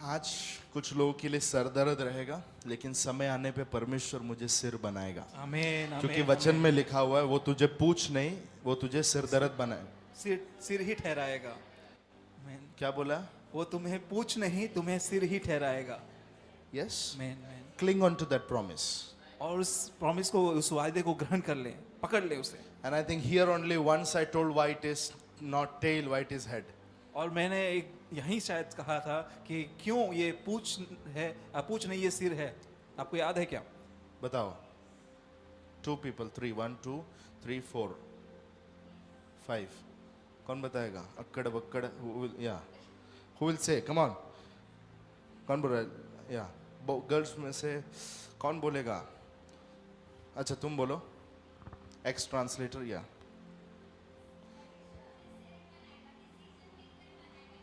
आज कुछ लोगों के लिए सर दर्द रहेगा, लेकिन समय आने पे परमेश्वर मुझे सिर बनाएगा। आमीन, क्योंकि आमीन, वचन में लिखा हुआ है, वो तुझे पूछ नहीं, वो तुझे सिर दर्द बनाए। सिर ही ठहराएगा। आमीन। क्या बोला? वो तुम्हें पूछ नहीं, तुम्हें सिर ही ठहराएगा। Yes. आमीन, आमीन। Cling on to that promise. और उस प्रॉमिस को, उस वायदे को ग्रहण कर ले, पकड़ ले उसे। And I think here only once I told why it is not tail, why it is head. और मैंने एक यहीं शायद कहा था कि क्यों ये पूछ है, पूछ नहीं ये सिर है। आपको याद है क्या? बताओ। 2 people, 3, 1, 2, 3, 4, 5. कौन बताएगा? अक्कड़ बक्कड़, who will say? Come on. कौन बोल रहा है? गर्ल्स में से कौन बोलेगा? अच्छा तुम बोलो। एक्स ट्रांसलेटर या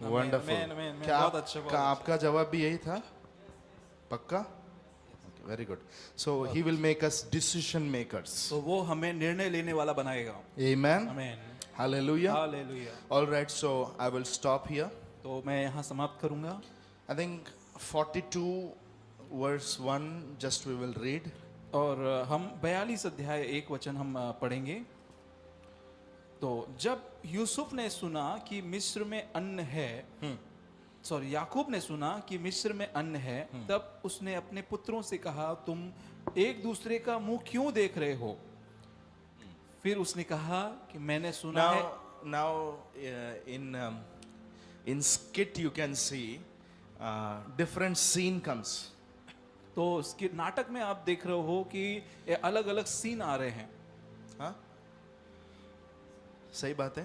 वंडरफुल। क्या बहुत अच्छा, बहुत आपका जवाब भी यही था? पक्का? Very good. So he will make us decision makers. तो वो हमें निर्णय लेने वाला बनाएगा। आमेन। आमीन, hallelujah. Hallelujah. All right, so I will stop here. तो मैं यहाँ समाप्त करूँगा। I think 42 verse 1 just we will read. और हम 42 अध्याय 1 वचन हम पढ़ेंगे। तो जब यूसुफ ने सुना कि मिस्र में अन्न है, याकूब ने सुना कि मिस्र में अन्न है, तब उसने अपने पुत्रों से कहा, तुम एक दूसरे का मुंह क्यों देख रहे हो? फिर उसने कहा कि मैंने सुना है। Now in skit you can see different scene comes. तो उसके नाटक में आप देख रहे हो कि अलग अलग सीन आ रहे हैं। हाँ, सही बात है।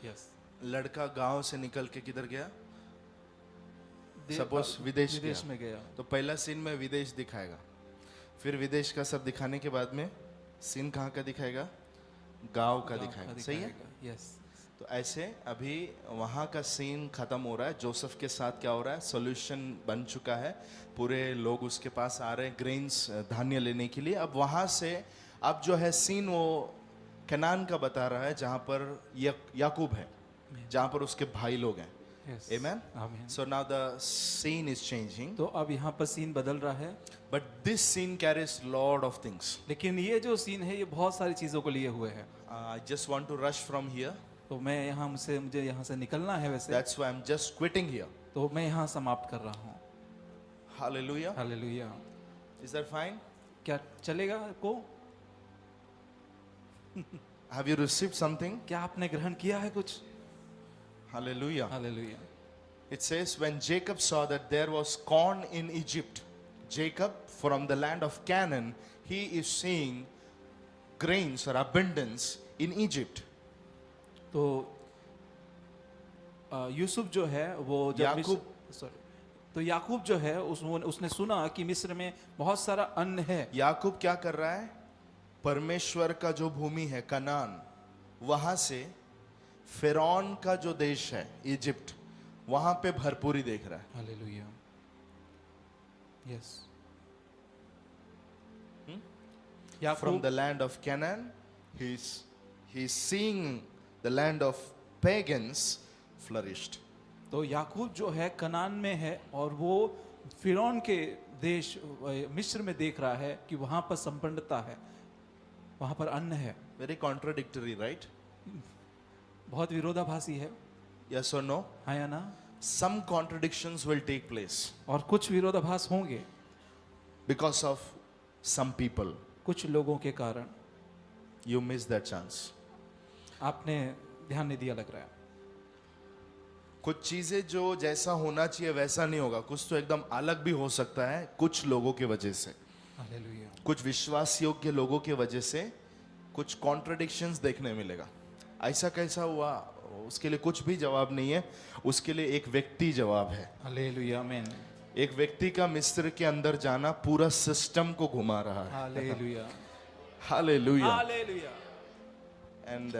यस। लड़का गांव से निकल के किधर गया? सपोज विदेश विदेश गया, में गया, तो पहला सीन में विदेश दिखाएगा, फिर विदेश का सब दिखाने के बाद में सीन कहाँ का दिखाएगा, गांव का दिखाएगा, सही है। यस। तो ऐसे अभी वहाँ का सीन खत्म हो रहा है, जोसेफ के साथ क्या हो रहा है, सॉल्यूशन बन चुका है, पूरे लोग उसके पास आ रहे हैं ग्रेन्स धान्य लेने के लिए। अब वहाँ से अब जो है सीन वो कनान का बता रहा है, जहाँ पर याकूब है, जहाँ पर उसके भाई लोग हैं। यस। Amen? आमीन। So now the scene is changing, तो अब यहाँ पर सीन बदल रहा है, but this scene carries lot of things. लेकिन ये जो सीन है ये बहुत सारी चीजों को लिए हुए है। I just want to rush from here. तो मैं यहाँ मुझे यहाँ से निकलना है वैसे, That's why I'm just quitting here. तो मैं यहाँ समाप्त कर रहा हूँ। Hallelujah. Hallelujah. Is that fine? क्या चलेगा आपको? Have you received something? क्या आपने ग्रहण किया है कुछ? Hallelujah. Hallelujah. It says when Jacob saw that there was corn in Egypt, Jacob from the land of Canaan, he is seeing grains or abundance in Egypt. तो यूसुफ जो है वो जब तो याकूब जो है उसने सुना कि मिस्र में बहुत सारा अन्न है। याकूब क्या कर रहा है, परमेश्वर का जो भूमि है कनान, वहां से फिरौन का जो देश है इजिप्ट, वहां पे भरपूरी देख रहा है। Hallelujah. Yes. From the land of Canaan, he's seeing the land of pagans flourished. तो याकूब जो है कनान में है और वो फिरौन के देश मिस्र में देख रहा है कि वहां पर संपन्नता है, वहां पर अन्न है। Very contradictory, right? बहुत विरोधाभासी है, Yes or no? हाँ या ना? Some contradictions will take place और कुछ विरोधाभास होंगे because of some people. कुछ लोगों के कारण। You miss that chance. आपने ध्यान नहीं दिया लग रहा है। कुछ चीजें जो जैसा होना चाहिए वैसा नहीं होगा, कुछ तो एकदम अलग भी हो सकता है कुछ लोगों के वजह से, हालेलुया। कुछ विश्वास योग्य लोगों के वजह से कुछ कॉन्ट्रडिक्शंस देखने मिलेगा। ऐसा कैसा हुआ, उसके लिए कुछ भी जवाब नहीं है, उसके लिए एक व्यक्ति जवाब है। हालेलुया। आमीन। एक व्यक्ति का मिस्र के अंदर जाना पूरा सिस्टम को घुमा रहा है। Hallelujah. Hallelujah. Hallelujah. And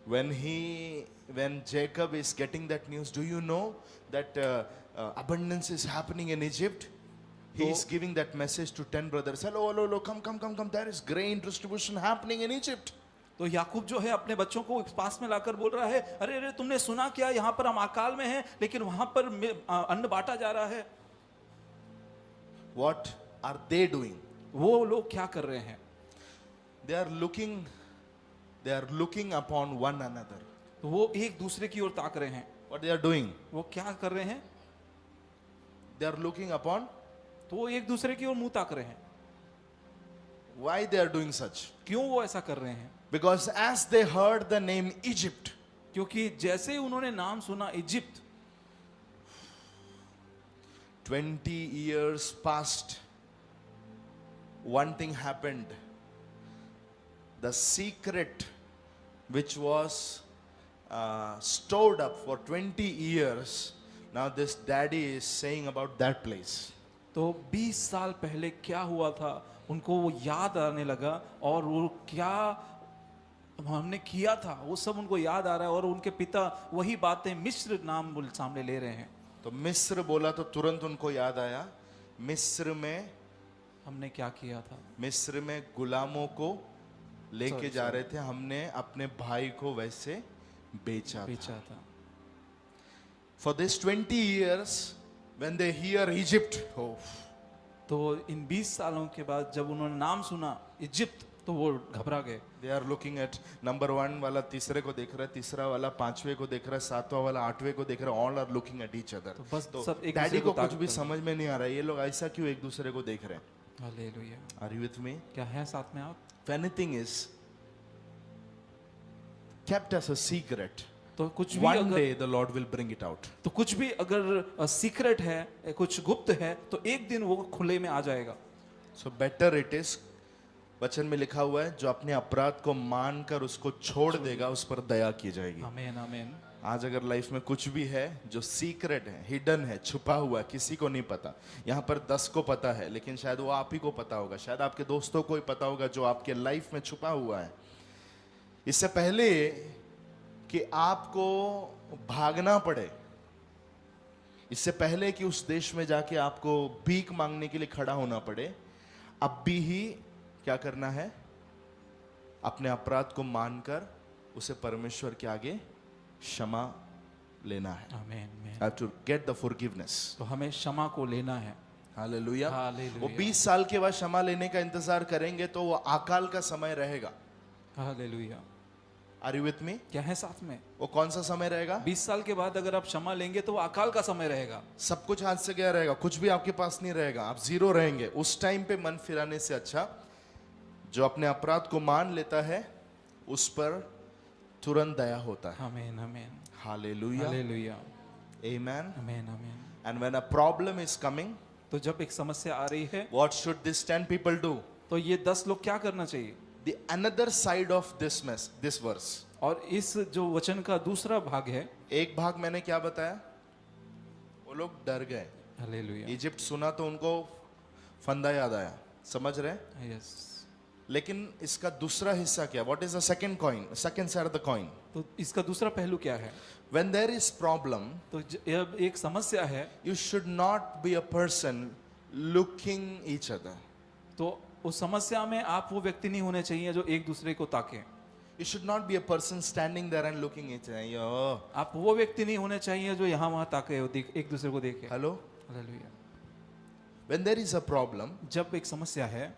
when Jacob is getting that news, do you know that abundance is happening in Egypt? He is giving that message to 10 brothers. Hello, come. There is grain distribution happening in Egypt. तो याकूब जो है अपने बच्चों को पास में लाकर बोल रहा है, अरे तुमने सुना क्या, यहाँ पर हम अकाल में हैं लेकिन वहां पर अन्न बांटा जा रहा है। What are they doing? वो लोग क्या कर रहे हैं? They are looking upon one another. तो वो एक दूसरे की ओर ताक रहे हैं। What they are doing? वो क्या कर रहे हैं? They are looking upon. तो वो एक दूसरे की ओर मुंह ताक रहे हैं। Why they are doing such? क्यों वो ऐसा कर रहे हैं? Because as they heard the name Egypt, क्योंकि जैसे ही उन्होंने नाम सुना Egypt, 20 years passed, one thing happened. The secret which was stored up for 20 years, now this daddy is saying about that place. तो 20 साल पहले क्या हुआ था उनको वो याद आने लगा, और वो क्या हमने किया था वो सब उनको याद आ रहा है, और उनके पिता वही बातें मिस्र नाम सामने ले रहे हैं। तो मिस्र बोला तो तुरंत उनको याद आया, मिस्र में हमने क्या किया था, मिस्र में गुलामों को लेके जा रहे थे, हमने अपने भाई को वैसे बेचा था। For this 20 years, when they hear Egypt, oh, तो इन 20 सालों के बाद जब उन्होंने नाम सुना इजिप्ट, तो वो घबरा गए। they are looking at number 1 वाला तीसरे को देख रहा है, तीसरा वाला 5वें को देख रहा है, 7वां वाला 8वें को देख रहा है, all are looking at each other. तो बस सब एक डैडी दूसरे को को कुछ भी ताकत समझ में नहीं आ रहा है, ये लोग ऐसा क्यों एक दूसरे को देख रहे हैं? Hallelujah. Are you with me? क्या है साथ में आप? If anything is kept as a secret, तो कुछ भी one अगर day the Lord will bring it out. तो कुछ भी अगर सीक्रेट है, कुछ गुप्त है, तो एक दिन वो खुले में आ जाएगा। So better it is, वचन में लिखा हुआ है, जो अपने अपराध को मानकर उसको छोड़ देगा उस पर दया की जाएगी। आमीन आमीन। आज अगर लाइफ में कुछ भी है जो सीक्रेट है, हिडन है, छुपा हुआ है, किसी को नहीं पता, यहाँ पर 10 को पता है, लेकिन शायद वो आप ही को पता होगा, शायद आपके दोस्तों को ही पता होगा जो आपके लाइफ में छुपा हुआ है। इससे पहले कि आपको भागना पड़े, इससे पहले कि उस देश में जाके आपको भीख मांगने के लिए खड़ा होना पड़े, अब भी ही क्या करना है? अपने अपराध को मानकर उसे परमेश्वर के आगे क्षमा लेना है। आमीन, आमीन। Have to get the forgiveness. तो हमें क्षमा को लेना है। हालेलुया। हालेलुया। वो 20 साल के बाद क्षमा लेने का इंतजार करेंगे तो वो अकाल का समय रहेगा। Hallelujah. Are you with me? क्या है साथ में? वो कौन सा समय रहेगा? 20 साल के बाद अगर आप क्षमा लेंगे तो वो अकाल का समय रहेगा। सब कुछ हाथ से गया रहेगा, कुछ भी आपके पास नहीं रहेगा, आप जीरो रहेंगे। उस टाइम पे मन फिराने से अच्छा जो अपने अपराध को मान लेता है उस पर तुरंत दया होता है। आमीन, आमीन। हालेलुया। हालेलुया। Amen. आमीन, आमीन। And when a problem is coming, तो जब एक समस्या आ रही है what should these 10 people do? तो ये 10 लोग क्या करना चाहिए? The another side of this verse. और इस जो वचन का दूसरा भाग है, एक भाग मैंने क्या बताया? वो लोग डर गए। हालेलुया। इजिप्ट सुना तो उनको फंदा याद आया, समझ रहे? यस। लेकिन इसका दूसरा हिस्सा क्या? What is the second coin? Second side of the coin. तो इसका दूसरा पहलू क्या है? When there is problem, तो जब एक समस्या है you should not be a person looking each other. तो उस समस्या में आप वो व्यक्ति नहीं होने चाहिए जो एक दूसरे को ताके। You should not be a person standing there and looking each other. Yo. आप वो व्यक्ति नहीं होने चाहिए जो यहाँ वहाँ ताके एक दूसरे को देखे। Hello? Hallelujah. When there is a problem, जब एक समस्या है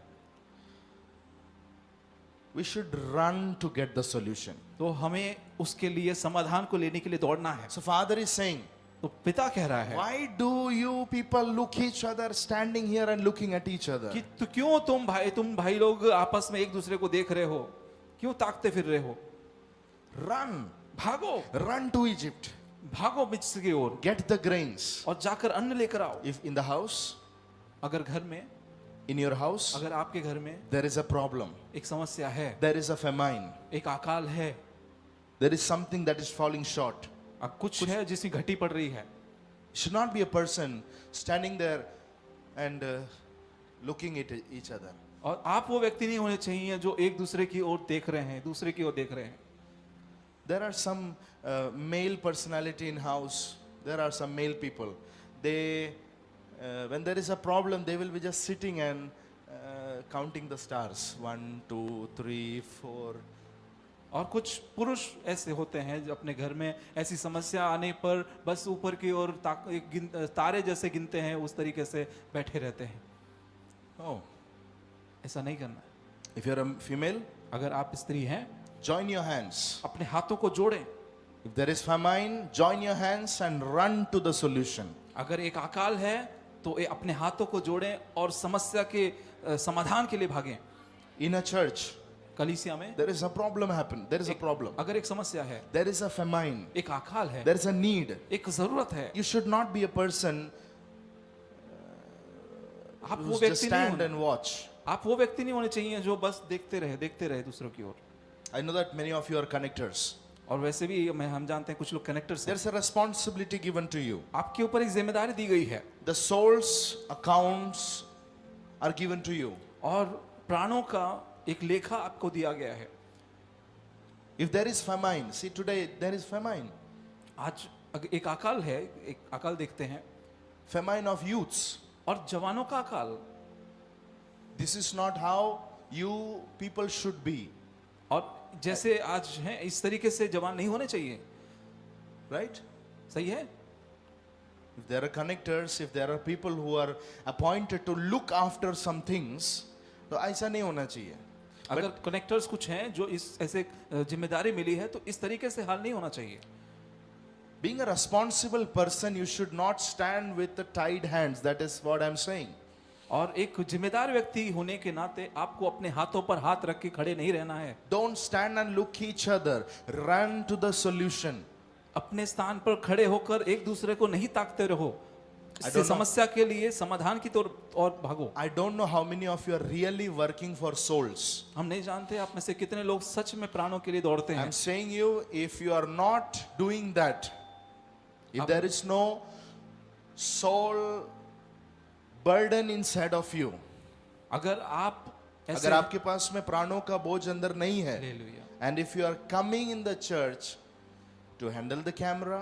we should run to get the solution. तो हमें उसके लिए समाधान को लेने के लिए दौड़ना है। So Father is saying, तो पिता कह रहा है why do you people look each other standing here and looking at each other? कि तो क्यों तुम भाई लोग आपस में एक दूसरे को देख रहे हो, क्यों ताकते फिर रहे हो? Run, भागो, run to Egypt. भागो मिस्र की ओर Get the grains. और जाकर अन्न लेकर आओ। If in the house, अगर घर में, in your house, अगर आपके घर में there is a problem, एक समस्या है, there is a famine, एक अकाल है, there is something that is falling short. अब कुछ है जिसकी घटी पड़ रही है, You should not be a person standing there and looking at each other. और आप वो व्यक्ति नहीं होने चाहिए जो एक दूसरे की ओर देख रहे हैं, दूसरे की ओर देख रहे हैं। There are some male personality in house. There are some male people. They, when there is a problem, they will be just sitting and counting the stars. 1, 2, 3, 4. और कुछ पुरुष ऐसे होते हैं जो अपने घर में ऐसी समस्या आने पर बस ऊपर की ओर तारे जैसे गिनते हैं, उस तरीके से बैठे रहते हैं। Oh, ऐसा नहीं करना। if you're a female, अगर आप स्त्री हैं, join your hands. अपने हाथों को जोड़ें। If there is famine, join your hands and run to the solution. अगर एक अकाल है तो अपने हाथों को जोड़ें और समस्या के समाधान के लिए भागें। In a church, कलीसिया में there is a problem happen. There is a problem. अगर एक समस्या है, There is a famine. एक अकाल है, There is a need. एक जरूरत है, You should not be a person आप वो who's just व्यक्ति नहीं stand होने, and watch. आप वो व्यक्ति नहीं होने चाहिए जो बस देखते रहे दूसरों की ओर। I know that many of you are connectors. और वैसे भी हम जानते हैं कुछ लोग कनेक्टर्स हैं। There's a responsibility given to you. आपके ऊपर एक जिम्मेदारी दी गई है The soul's accounts are given to you. और प्राणों का एक लेखा आपको दिया गया है। If there is famine, see today there is famine. आज एक अकाल है, एक अकाल देखते हैं, Famine of youths. और जवानों का अकाल। This is not how you people should be. और जैसे आज हैं इस तरीके से जवान नहीं होने चाहिए, Right? सही है? If there are connectors, if there are people who are appointed to look after some things, तो ऐसा नहीं होना चाहिए. अगर कनेक्टर्स कुछ हैं जो इस ऐसे जिम्मेदारी मिली है तो इस तरीके से हाल नहीं होना चाहिए। Being a responsible person, you should not stand with the tied hands. That is what I'm saying. और एक जिम्मेदार व्यक्ति होने के नाते आपको अपने हाथों पर हाथ रख के खड़े नहीं रहना है। Don't stand and look each other. Run to the solution. अपने स्थान पर खड़े होकर एक दूसरे को नहीं ताकते रहो। इससे don't know. समस्या के लिए समाधान की और भागो। I don't know how many of you are really working for souls. हम नहीं जानते आप में से कितने लोग सच में प्राणों के लिए दौड़ते हैं। I'm saying you, if you are not doing that, if there is no soul burden inside of you, अगर आप ऐसे अगर आपके पास में प्राणों का बोझ अंदर नहीं है, hallelujah, and if you are coming in the church to handle the camera,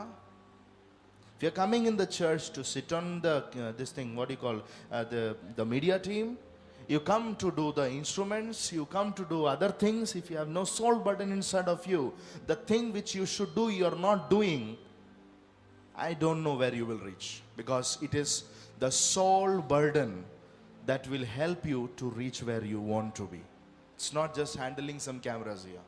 if you are coming in the church to sit on the this thing, what do you call the media team, you come to do the instruments, you come to do other things. If you have no soul burden inside of you, the thing which you should do you are not doing, I don't know where you will reach, because it is the soul burden that will help you to reach where you want to be. It's not just handling some cameras here.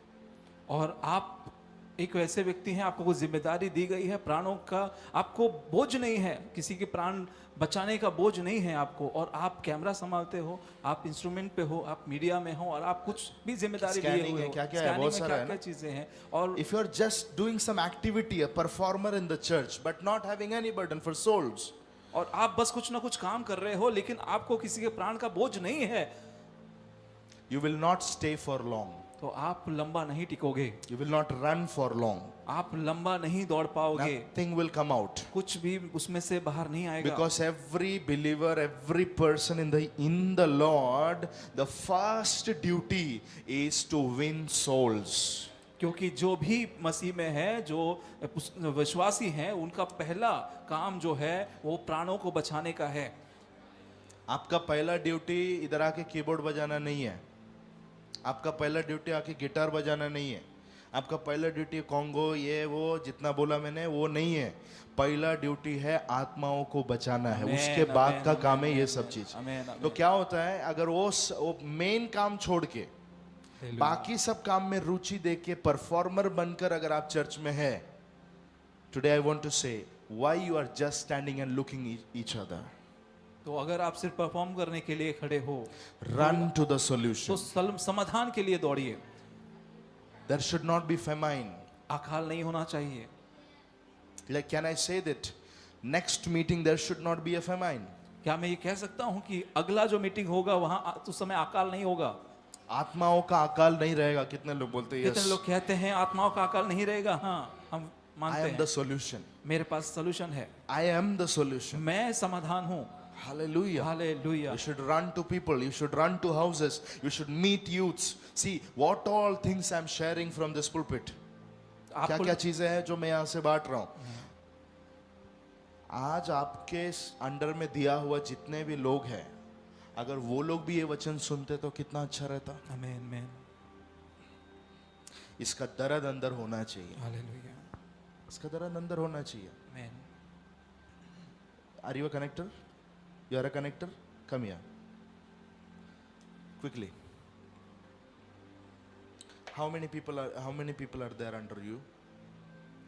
और आप एक वैसे व्यक्ति हैं, आपको कुछ जिम्मेदारी दी गई है, प्राणों का आपको बोझ नहीं है, किसी के प्राण बचाने का बोझ नहीं है आपको, और आप कैमरा संभालते हो, आप इंस्ट्रूमेंट पे हो, आप मीडिया में हो, और आप कुछ भी जिम्मेदारी लिए Scanning हुए है, हो। क्या-क्या है, Scanning बहुत में सारा है क्या-क्या ना? चीजें हैं। और If you are just doing some activity, a performer in the church, but not having any burden for souls, और आप बस कुछ ना कुछ काम कर रहे हो, लेकिन आपको किसी के प्राण का बोझ नहीं है, you will not stay for long. तो आप लंबा नहीं टिकोगे, You will not run for long. आप लंबा नहीं दौड़ पाओगे, Nothing will come out. कुछ भी उसमें से बाहर नहीं आएगा। Because every believer, every person in the Lord, the first duty is to win souls. क्योंकि जो भी मसीह में है, जो विश्वासी हैं, उनका पहला काम जो है वो प्राणों को बचाने का है। आपका पहला ड्यूटी इधर आके कीबोर्ड बजाना नहीं है, आपका पहला ड्यूटी आके गिटार बजाना नहीं है, आपका पहला ड्यूटी कॉन्गो ये वो जितना बोला मैंने वो नहीं है। पहला ड्यूटी है आत्माओं को बचाना है, आमेन, उसके बाद आमेन, का आमेन, काम है ये आमेन, सब चीज। आमेन, आमेन। तो क्या होता है, अगर वो मेन काम छोड़ के बाकी सब काम में रुचि दे के परफॉर्मर बनकर अगर आप चर्च में है, today I want to say why you are just standing and looking each other. तो अगर आप सिर्फ परफॉर्म करने के लिए खड़े हो, रन टू द तो सॉल्यूशन। समाधान के लिए दौड़िए। There should not be famine. अकाल नहीं होना चाहिए। Like, can I say that next meeting there should not be a famine? क्या मैं ये कह सकता हूँ कि अगला जो मीटिंग होगा वहां उस समय अकाल नहीं होगा? आत्माओं का अकाल नहीं रहेगा। कितने लोग बोलते हैं कितने लोग कहते हैं आत्माओं का अकाल नहीं रहेगा? हाँ, हम I मानते am the हैं। solution. मेरे पास सोल्यूशन है, I am the solution. मैं समाधान हूँ। Hallelujah. Hallelujah. You should run to people. You should run to houses. You should meet youths. See what all things I'm sharing from this pulpit. क्या आपको क्या चीजें हैं जो मैं यहाँ से बांट रहा हूँ। आज आपके अंडर में दिया हुआ जितने भी लोग हैं, अगर वो लोग भी ये वचन सुनते तो कितना अच्छा रहता। आमीन, आमीन, इसका दर्द अंदर होना चाहिए, हालेलुया, इसका दर्द अंदर होना चाहिए। आमीन। Are you a connector? You are a connector? Come here. Quickly. How many people are there under you?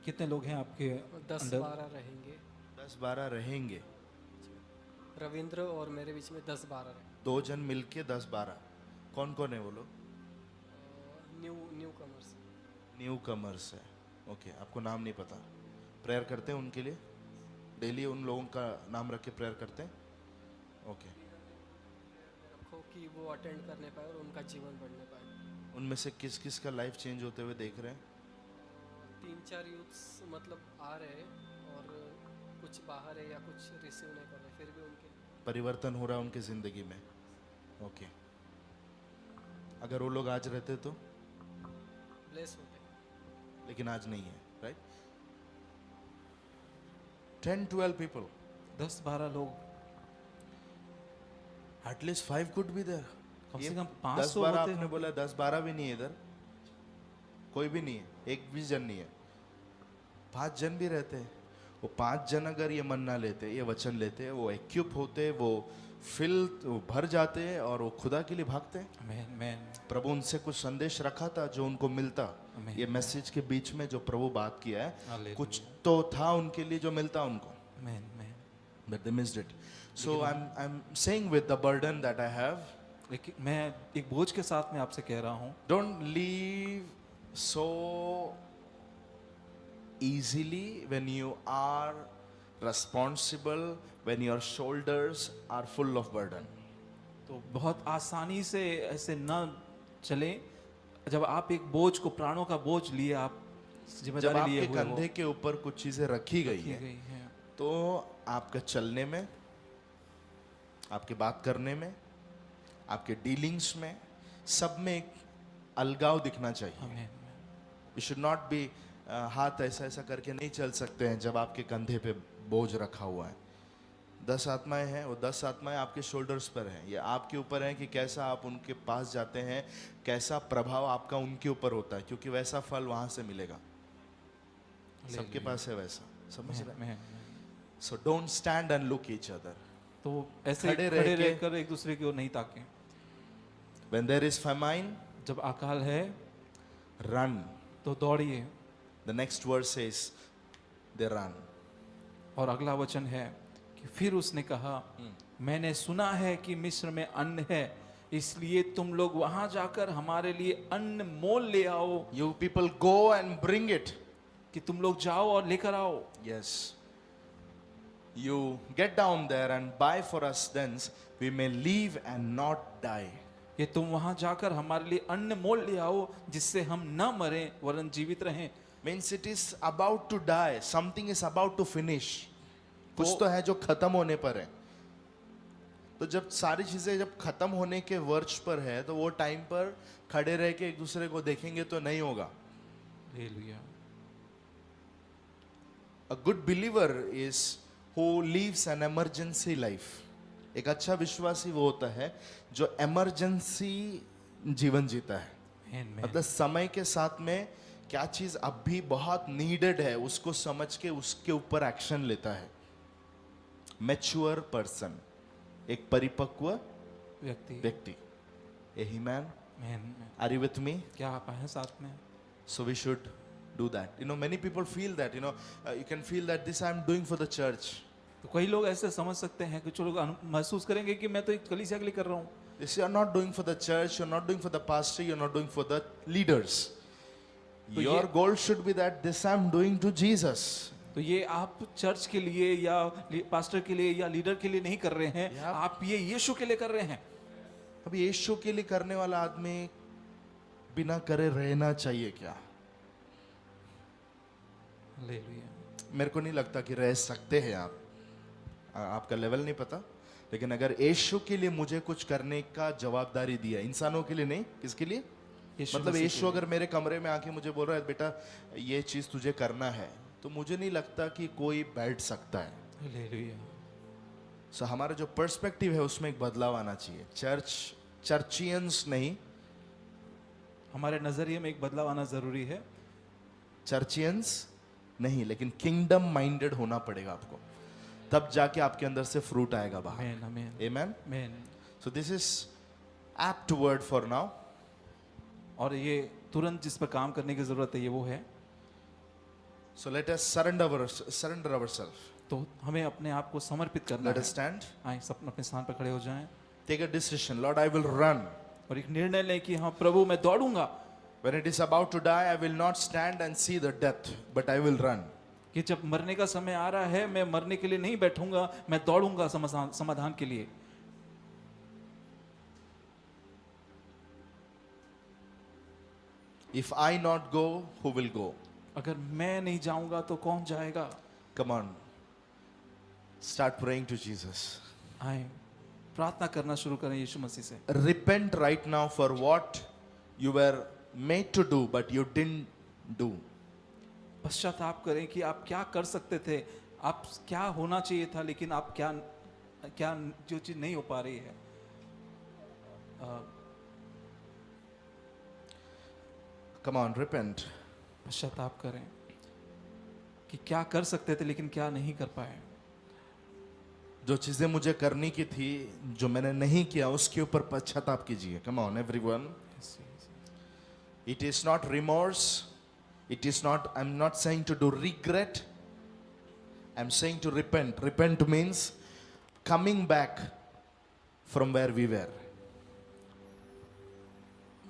कितने लोग हैं आपके 10-12 रहेंगे। 10-12 रहेंगे। रविंद्र और मेरे बीच में 10-12 रहे। 2 जन मिलके 10-12। कौन कौन है वो लोग? New commerce. न्यू कमर्स है। ओके, आपको नाम नहीं पता। प्रेयर करते हैं उनके लिए, डेली उन लोगों का नाम रख के प्रेयर करते हैं। ओके, रखो कि वो अटेंड करने पाए और उनका जीवन बढ़ने पाए। उनमें से किस किस का लाइफ चेंज होते हुए देख रहे हैं? 3-4 यूथ्स मतलब आ रहे हैं और कुछ बाहर है या कुछ रिसीव नहीं कर रहे, फिर भी उनके परिवर्तन हो रहा है उनकी जिंदगी में। ओके, अगर वो लोग आज रहते तो, ब्लेस होते। लेकिन आज नहीं है, राइट? 10-12 पीपल, 10-12 लोग, एटलीस्ट 5 कुड बी देयर। कम से कम 500 10-12 होते आपने हैं। बोला, 10-12 भी नहीं है इधर, कोई भी नहीं है, एक भी जन नहीं है। 5 जन भी रहते हैं। वो 5 जन अगर ये मन ना लेते, ये वचन लेते, वो एक्यूप होते, वो भर जाते हैं और वो खुदा के लिए भागते हैं। आमीन, आमीन, प्रभु उनसे कुछ संदेश रखा था जो उनको मिलता। आमीन। ये मैसेज के बीच में जो प्रभु बात किया है, हालेलुया। कुछ तो था उनके लिए जो मिलता उनको, आमीन, आमीन। but they missed it. So I'm saying with the burden that I have, लेकिन मैं एक बोझ के साथ में आपसे कह रहा हूँ, don't leave so easily when you are responsible when your shoulders are full of burden. तो बहुत आसानी से ऐसे न चले जब आप एक बोझ को, प्राणों का बोझ लिए, आप जब जिम्मेदारी लिए आपके हुए हो कंधे के ऊपर कुछ चीजें रखी गई की है, गई है, तो आपका चलने में, आपके बात करने में, आपके डीलिंग्स में, सब में एक अलगाव दिखना चाहिए. हमें यू शुड नॉट बी हाथ ऐसा ऐसा करके नहीं चल सकते हैं जब आपके कंधे पे बोझ रखा हुआ है. 10 आत्माएं हैं, वो 10 आत्माएं आपके शोल्डर्स पर हैं. ये आपके ऊपर है कि कैसा आप उनके पास जाते हैं, कैसा प्रभाव आपका उनके ऊपर होता है, क्योंकि वैसा फल वहां से मिलेगा. सबके पास है वैसा, समझ रहे हैं? So don't stand and look each other. तो ऐसे खड़े खड़े रह के- रहकर एक दूसरे की ओर नहीं ताकें. व्हेन देयर इज famine, जब अकाल है run. तो दौड़िए. The next verse says they run. और अगला वचन है कि फिर उसने कहा, मैंने सुना है कि मिस्र में अन्न है, इसलिए तुम लोग वहां जाकर हमारे लिए अन्न मोल ले आओ. You people go and bring it. कि तुम लोग जाओ और लेकर आओ. Yes. You get down there and buy for us, thence we may live and not die. ये तुम वहां जाकर हमारे लिए अन्न मोल ले आओ, जिससे हम न मरें वरन जीवित रहें. Means it is about to die. Something is about to finish. कुछ तो है जो खत्म होने पर है. तो जब सारी चीजें जब खत्म होने के वर्ष पर है, तो वो टाइम पर खड़े रह के एक दूसरे को देखेंगे तो नहीं होगा. Hallelujah. A good believer is who lives an emergency life. एक अच्छा विश्वासी वो होता है जो इमरजेंसी जीवन जीता है. आमीन. मतलब समय के साथ में क्या चीज अभी बहुत नीडेड है उसको समझ के उसके ऊपर एक्शन लेता है. मैच्योर पर्सन, एक परिपक्व व्यक्ति. व्यक्ति. Amen. आमीन. Are you with me? क्या आप हैं साथ में? So we should do that. You know, many people feel that. You can feel that this I am doing for the church. तो कई लोग ऐसे समझ सकते हैं, कुछ लोग महसूस करेंगे कि मैं तो एक कलीसिया के लिए कर रहा हूँ. This you are not doing for the church. You are not doing for the pastor. You are not doing for the leaders. तो Your ये- goal should be that this I am doing to Jesus. तो ये आप चर्च के लिए या पास्टर के लिए या लीडर के लिए नहीं कर रहे हैं, या- आप ये यीशु के लिए कर रहे हैं. अब यीशु के लिए करने वाला आदमी बिना करे रहना चाहिए क्या? हालेलुया. मेरे को नहीं लगता कि रह सकते हैं आप. आपका लेवल नहीं पता, लेकिन अगर यीशु के लिए मुझे कुछ करने का जवाबदारी दिया, इंसानों के लिए नहीं, किसके लिए? यीशु मतलब मसीह यीशु अगर मेरे कमरे में आके मुझे बोल रहा है बेटा ये चीज तुझे करना है, तो मुझे नहीं लगता कि कोई बैठ सकता है. हालेलुया. सो हमारा जो पर्सपेक्टिव है उसमें एक बदलाव आना चाहिए. चर्चियंस नहीं, हमारे नजरिए में एक बदलाव आना जरूरी है. चर्चियंस नहीं, लेकिन किंगडम माइंडेड होना पड़ेगा आपको. तब जाके आपके अंदर से फ्रूट आएगा बाहर. आमीन. आमीन. Amen. आमीन. So this is apt word for now. और ये तुरंत जिस पर काम करने की जरूरत है, ये वो है. So let us surrender ourselves. तो हमें अपने आप को समर्पित करना Let है. us stand. आए सब अपने स्थान पर खड़े हो जाएं Take a decision. Lord, I will run. और एक निर्णय लें कि हाँ प्रभु मैं दौड़ूंगा. When it is about to die, I will not stand and see the death, but I will run. कि जब मरने का समय आ रहा है, मैं मरने के लिए नहीं बैठूंगा, मैं दौड़ूंगा समाधान के लिए. If I not go, who will go? अगर मैं नहीं जाऊंगा तो कौन जाएगा? Come on. Start praying to Jesus. आए प्रार्थना करना शुरू करें यीशु मसीह से. Repent right now for what you were made to do, but you didn't do. पश्चाताप करें कि आप क्या कर सकते थे, आप क्या होना चाहिए था, लेकिन आप क्या क्या जो चीज नहीं हो पा रही है. Come on, repent. पश्चाताप करें कि क्या कर सकते थे लेकिन क्या नहीं कर पाए. जो चीजें मुझे करनी की थी, जो मैंने नहीं किया, उसके ऊपर पश्चाताप कीजिए. Come on, everyone. It is not remorse. It is not, I'm not saying to do regret. I'm saying to repent. Repent means coming back from where we were.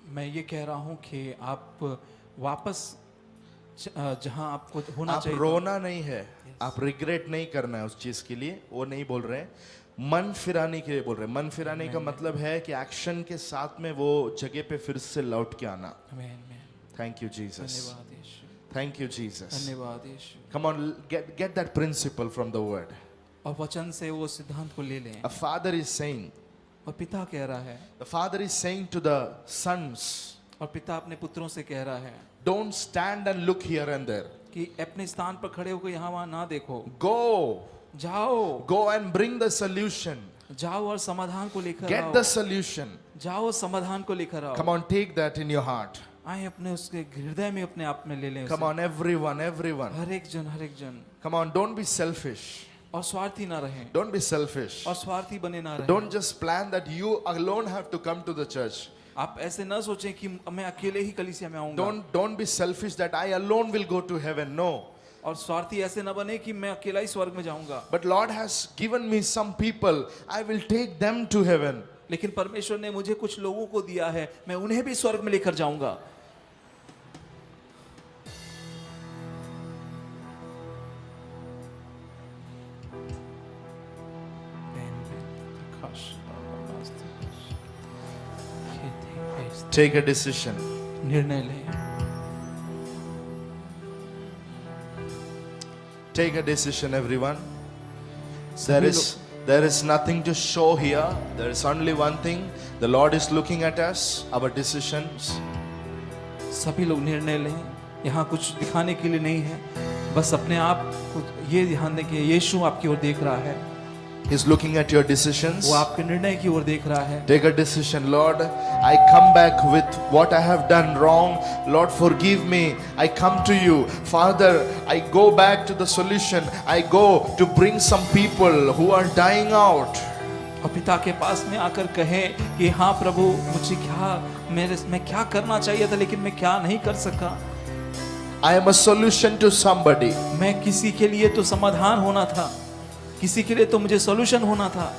मैं ये कह रहा हूं कि आप वापस जहाँ आपको होना आप चाहिए। रोना नहीं है, आप रिग्रेट नहीं करना है उस चीज के लिए, वो नहीं बोल रहे हैं। मन फिराने के लिए बोल रहे हैं। मन फिराने का मतलब है कि एक्शन के साथ में वो जगह पे फिर से लौट के आना। आमीन, आमीन। थैंक यू जीसस, धन्यवाद यीशु, थैंक यू जीसस। धन्यवाद यीशु। Come on, get that principle from the word. और वचन से वो सिद्धांत को ले लें। A father is saying, और पिता कह रहा है, the father is saying to the sons, और पिता अपने पुत्रों से कह रहा है don't stand and look here and there. कि अपने स्थान पर खड़े होकर यहाँ वहाँ ना देखो, Go, जाओ, go and bring the solution. जाओ और समाधान को लेकर Get आओ, the solution. जाओ समाधान को लेकर आओ। Come on, take that in your heart. आए अपने उसके हृदय में अपने आप में ले लें Come उसे। on, everyone, everyone. हर एक जन Come on, don't be selfish. और स्वार्थी ना रहें, Don't be selfish. और स्वार्थी बने ना रहें। Don't just plan that you alone have to come to the church. आप ऐसे ना सोचें कि मैं अकेले ही कलीसिया में आऊंगा, Don't be selfish that I alone will go to heaven. No. और स्वार्थी ऐसे ना बने कि मैं अकेला ही स्वर्ग में जाऊंगा। But Lord has given me some people. I will take them to heaven. लेकिन परमेश्वर ने मुझे कुछ लोगों को दिया है, मैं उन्हें भी स्वर्ग में लेकर जाऊंगा। Take a decision. निर्णय लें, Take a decision, everyone. There is nothing to show here. There is only one thing. The Lord is looking at us, our decisions. सभी लोग निर्णय लें। यहाँ कुछ दिखाने के लिए नहीं है, बस अपने आप को ये ध्यान दें कि यीशु आपकी ओर देख रहा है, He's looking at your decisions. वो आपके निर्णय की ओर देख रहा है। Take a decision. Lord, I come back with what I have done wrong. Lord, forgive me. I come to you. Father, I go back to the solution. I go to bring some people who are dying out. और पिता के पास में आकर कहें कि हाँ प्रभु, मुझे मैं क्या करना चाहिए था लेकिन मैं क्या नहीं कर सका। I am a solution to somebody. मैं किसी के लिए तो समाधान होना था, किसी के लिए तो मुझे सॉल्यूशन होना था।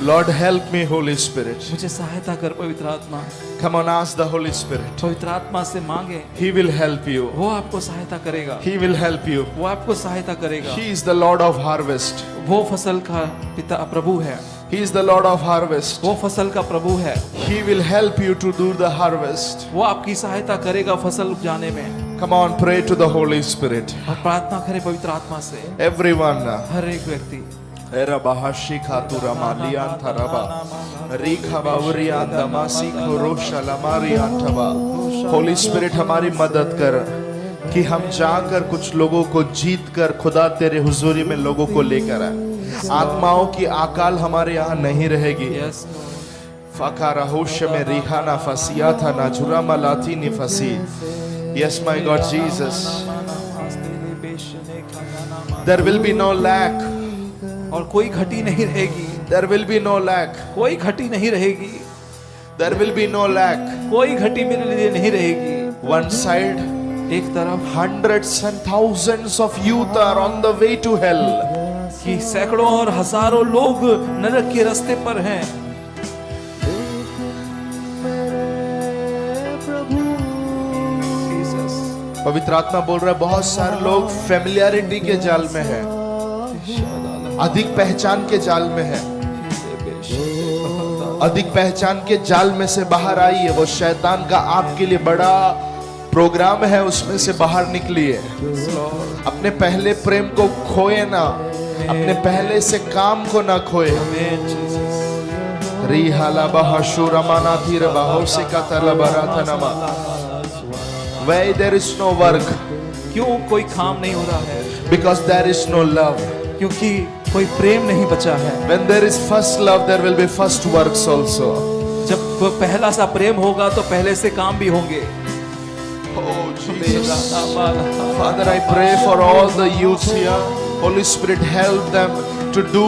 Lord, help me, Holy Spirit. मुझे सहायता कर पवित्र आत्मा। Come on, ask the Holy Spirit. पवित्र आत्मा से मांगे, He will help you. वो आपको सहायता करेगा, He will help you. वो आपको सहायता करेगा। He is the Lord of harvest. वो फसल का पिता प्रभु है, He is the Lord of harvest. वो फसल का प्रभु है। He will help you to do the harvest. वो आपकी सहायता करेगा फसल उपजाने में। Come on, pray to the Holy Spirit. और प्रार्थना करें पवित्र आत्मा से। Everyone. हर एक व्यक्ति Era bahashi khatura malian tharaba. Rikha baurian damasi khorosha lamarian thaba. Holy Spirit हमारी मदद कर कि हम जाकर कुछ लोगों को जीत कर खुदा तेरे हुजूरी में लोगों को लेकर आए। आत्माओं की अकाल हमारे यहाँ नहीं रहेगी। यस फकारा होश में रिहाना फसिया था ना जुरा मलाती नि फसी। Yes, my God, Jesus. There will be no lack. और कोई घटी नहीं रहेगी, There will be no lack. कोई घटी नहीं रहेगी, There will be no lack. कोई घटी मेरे लिए नहीं रहेगी। One side, एक तरफ hundreds and thousands of youth are on the way to hell. कि सैकड़ों और हजारों लोग नरक के रास्ते पर हैं। पवित्र आत्मा बोल रहा है बहुत सारे लोग फेमिलियरिटी के जाल में है, अधिक पहचान के जाल में है। अधिक पहचान के जाल में से बाहर आइए। वो शैतान का आपके लिए बड़ा प्रोग्राम है, उसमें से बाहर निकलिए। अपने पहले प्रेम को खोए ना, अपने पहले से काम को ना खोए। रिहाला बहाशुरा माना धीर बाहोसे का तलबरातनमा। Why there is no work? क्यों कोई काम नहीं हो रहा है? Because there is no love. क्योंकि कोई प्रेम नहीं बचा है। When there is first love, there will be first works also. जब वो पहला सा प्रेम होगा तो पहले से काम भी होंगे। Oh Jesus. Father, I pray for all the youths here. Holy Spirit, help them to do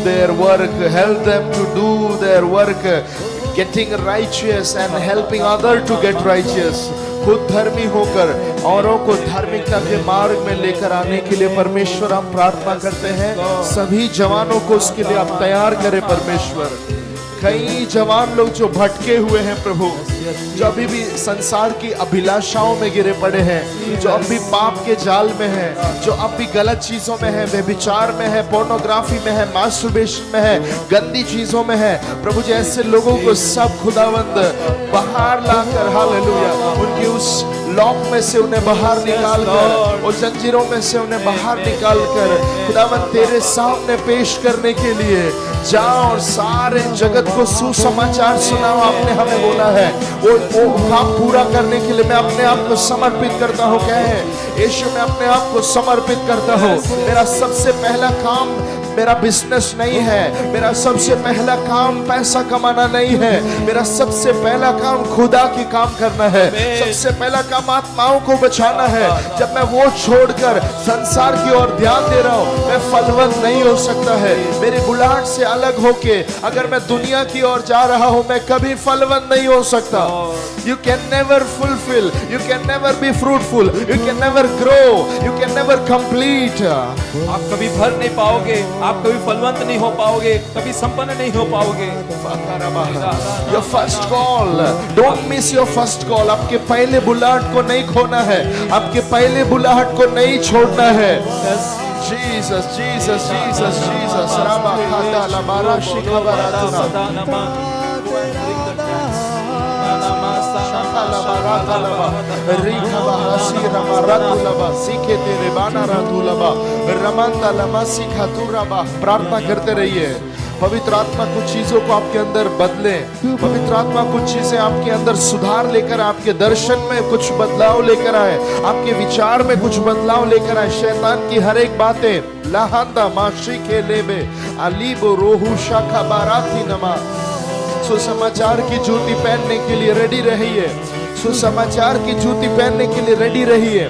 their work. Help them to do their work. Getting righteous and helping others to get righteous. खुद धर्मी होकर औरों को धार्मिकता के मार्ग में लेकर आने के लिए परमेश्वर हम प्रार्थना करते हैं। सभी जवानों को उसके लिए आप तैयार करें परमेश्वर। कई जवान लोग जो भटके हुए हैं प्रभु, जो अभी भी संसार की अभिलाषाओं में गिरे पड़े हैं, जो अभी पाप के जाल में है, जो अब भी गलत चीजों में है, व्यभिचार में है, पोर्नोग्राफी में है, मास्टरबेशन में है, गंदी चीजों में है प्रभु जी, ऐसे लोगों को सब खुदावंद बाहर लाकर, हालेलुया, उनकी उस लॉक में से उन्हें बाहर निकाल कर, उस जंजीरों में से उन्हें बाहर निकाल कर खुदावंद तेरे सामने पेश करने के लिए जाओ और सारे जगत को सुसमाचार सुनाओ। आपने हमें बोला है वो काम पूरा करने के लिए मैं अपने आप को समर्पित करता हूँ। क्या है यीशु, मैं अपने आप को समर्पित करता हूँ। मेरा सबसे पहला काम मेरा बिजनेस नहीं है, मेरा सबसे पहला काम पैसा कमाना नहीं है, मेरा सबसे पहला काम खुदा की काम करना है, सबसे पहला काम आत्माओं को बचाना है। जब मैं वो छोड़कर संसार की ओर ध्यान दे रहा हूँ, मैं फलवंत नहीं हो सकता है। मेरी बुलाहट से अलग होके अगर मैं दुनिया की ओर जा रहा हूँ, मैं कभी फलवंत नहीं हो सकता। You can never fulfill, you can never be fruitful, you can never grow, you can never complete. आप कभी भर नहीं पाओगे, आप कभी फलवंत नहीं हो पाओगे, कभी संपन्न नहीं हो पाओगे। Your first call, don't miss your first call. आपके पहले बुलाहट को नहीं खोना है, आपके पहले बुलाहट को नहीं छोड़ना है। Jesus, Jesus, Jesus, Jesus. Rama khata la mara shikha baratuna. प्रार्थना करते रहिए, पवित्र आत्मा कुछ चीजों को आपके अंदर बदले, पवित्र आत्मा कुछ चीजें आपके अंदर सुधार लेकर, आपके दर्शन में कुछ बदलाव लेकर आए, आपके विचार में कुछ बदलाव लेकर आए। शैतान की हर एक बातें लाहंदा माशी के लेबे अलीबो रोहू शाखा बाराती नमा। सुसमाचार की जूती पहनने के लिए रेडी रहिए, सुसमाचार की जूती पहनने के लिए रेडी रहिए,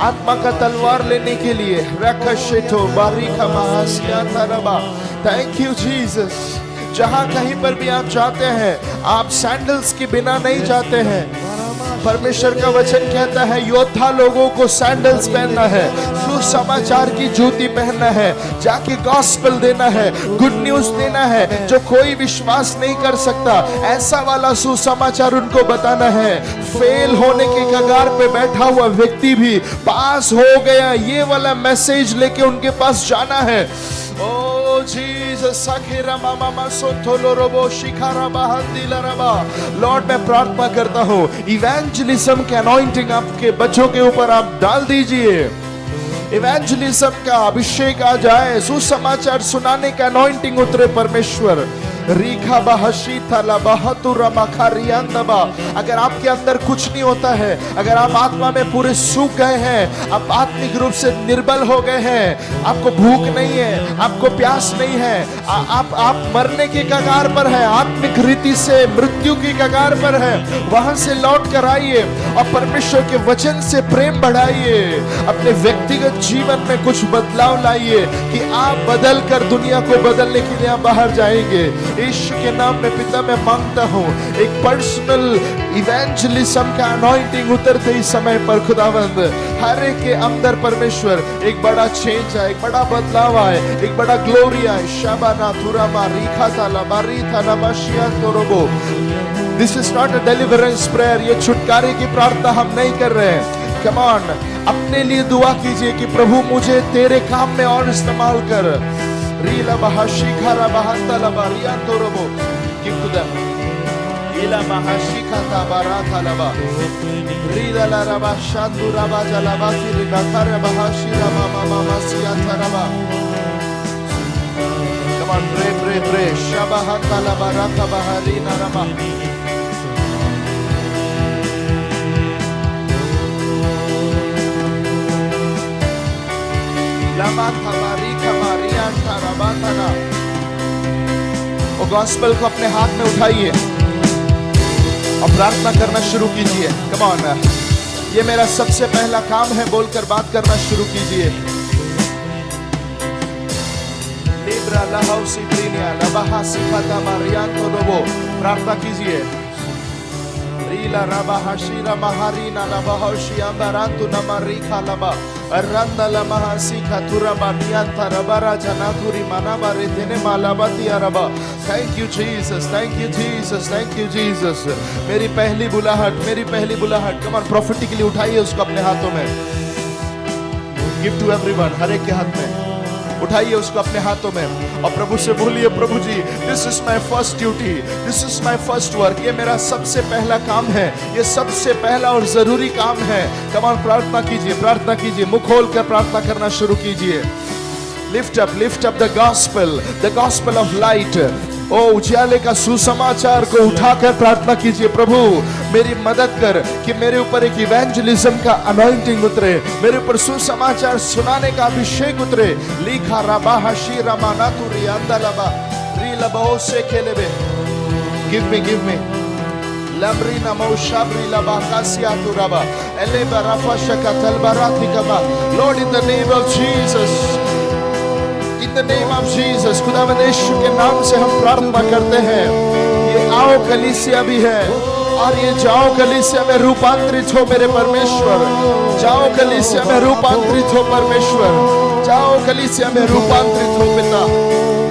आत्मा का तलवार लेने के लिए। रखशेठो बारिका महासिया तरबा। Thank you Jesus. जहां कहीं पर भी आप जाते हैं, आप सैंडल्स के बिना नहीं जाते हैं। परमेश्वर का वचन कहता है योद्धा लोगों को सैंडल्स पहनना है, सुसमाचार की जूती पहनना है, जाके गॉस्पेल देना है, गुड न्यूज देना है। जो कोई विश्वास नहीं कर सकता, ऐसा वाला सुसमाचार उनको बताना है। फेल होने के कगार पे बैठा हुआ व्यक्ति भी पास हो गया, ये वाला मैसेज लेके उनके पास जाना है। ओ जीसस सखीरा मामा सोथोलो रोबो शिखारा बहंदिला रबा। लॉर्ड मैं प्रार्थना करता हूँ इवेंजलिज्म के अनॉइंटिंग आपके बच्चों के ऊपर आप डाल दीजिए। इवेंजलिज्म का अभिषेक आ जाए, सुसमाचार सुनाने का अनॉइंटिंग उतरे परमेश्वर। रीखा बहशी थला बहतुरा मखारियंदबा। अगर आपके अंदर कुछ नहीं होता है, अगर आप आत्मा में पूरे सूख गए हैं, आप आत्मिक रूप से निर्बल हो गए हैं, आपको भूख नहीं है, आपको प्यास नहीं है, आप मरने की कगार पर है, आत्मिक रीति से मृत्यु की कगार पर है, वहां से लौट कर आइए और परमेश्वर के वचन से प्रेम बढ़ाइए। अपने व्यक्तिगत जीवन में कुछ बदलाव लाइए कि आप बदल कर दुनिया को बदलने के लिए आप बाहर जाएंगे। यीशु के नाम में पिता मैं मांगता हूँ एक पर्सनल इवेंजलिज्म का अनॉइंटिंग उतरते ही समय पर खुदावंद हर एक के अंदर परमेश्वर एक बड़ा चेंज आए, एक बड़ा बदलाव आए, एक बड़ा ग्लोरी आए। शाबाना तुरामा रीखा ताला बारी थाना बाशिया तोरोबो। This is not a deliverance prayer, ये छुटकारे की प्रार्थना हम नहीं कर रहे हैं। कम ऑन, अपने लिए दुआ कीजिए कि प्रभु मुझे तेरे काम में और इस्तेमाल कर। रीला बहाशी खारा बहंता लबा रिया तोरोबो कि खुदा इला महाशी खाता बाराता लबा रीला ला रबा शादु रबा जलाबा की नखर बहाशी रबा मामा सिया तरबा। कम ऑन, प्रे शबहता लबा रका बहरी नरमा। लमा खबारी खबारिया खराबातना। और गॉस्पेल को अपने हाथ में उठाइए और प्रार्थना करना शुरू कीजिए। कम ऑन, ये मेरा सबसे पहला काम है बोलकर बात करना शुरू कीजिए। लिब्रा लाहौसी प्रीनिया लबहा सिफाता मारियान तो लोगो। प्रार्थना कीजिए। Rila raba hashira maharina laba hoshi ambarantu namarika laba Aranda lama hasika turaba niyanta rabara janaturi manaba retene malabati araba. Thank you Jesus, thank you Jesus, thank you Jesus. मेरी पहली बुलाहट. Come on, prophetically उठाइए उसको अपने हाथों में. Give to everyone, हर एक के हाथ में. उठाइए उसको अपने हाथों में और प्रभु से बोलिए, प्रभु जी, this is my first duty, this is my first work. ये मेरा सबसे पहला काम है, ये सबसे पहला और जरूरी काम है. कम ऑन, प्रार्थना कीजिए, मुख खोल कर प्रार्थना करना शुरू कीजिए. Lift up the gospel of light. ओ उजाले का सुसमाचार को उठाकर प्रार्थना कीजिए, प्रभु मेरी मदद कर कि मेरे ऊपर एक इवेंजलिज्म का अनॉइंटिंग उतरे, मेरे ऊपर सुसमाचार सुनाने का अभिषेक उतरे. लिखा रबा हशी रमाना तुरी अंदलबा रीलबो से खेलेबे. गिव मी लमरीना मौशाबरी लबा कासिया तुरबा एले बराफा शका तलबराती कबा. Lord in the name of Jesus, In the name of Jesus, खुदावंद यीशु के नाम से हम प्रार्थना करते हैं. ये आओ कलीसिया भी है और ये जाओ कलीसिया में रूपांतरित हो मेरे परमेश्वर. जाओ कलीसिया में रूपांतरित हो परमेश्वर. जाओ कलीसिया में रूपांतरित हो पिता.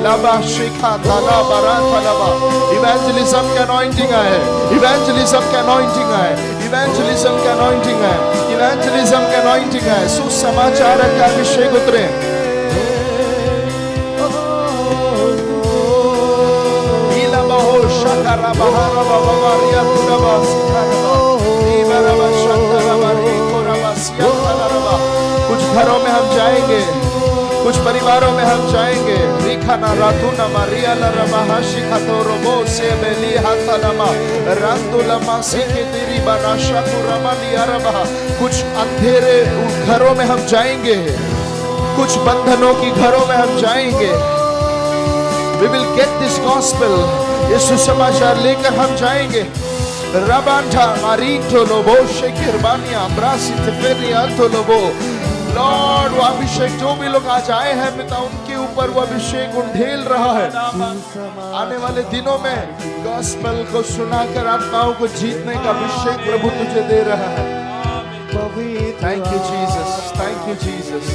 लाबा शिखा ताला बराता लाबा. इवेंजलिज्म का अनॉइंटिंग है, इवेंजलिज्म का अनॉइंटिंग है, इवेंजलिज्म का अनॉइंटिंग है, इवेंजलिज्म का अनॉइंटिंग है. सुसमाचार का अभिषेक उतरे. कुछ घरों में हम जाएंगे, कुछ परिवारों में हम जाएंगे. रिखाना रातुना मारिया लरमा हाशिका तोरोबो से बेली हाथलमा रंदुलमा सिके तेरी बनाशा कुरमा लियारबा. कुछ अंधेरे घरों में हम जाएंगे, कुछ बंधनों की घरों में हम जाएंगे. We will get this gospel. ये सुसमाचार लेकर हम जाएंगे. रबांठा मारिंटो लोबो शेकिरबानिया ब्रासी तेफेरिया तो लोबो. लॉर्ड, वो अभिषेक जो भी लोग आज आए हैं पिता, उनके ऊपर वो अभिषेक उंडेल रहा है. आने वाले दिनों में गॉस्पेल को सुनाकर आत्माओं को जीतने का अभिषेक प्रभु तुझे दे रहा है. Thank you Jesus, thank you Jesus.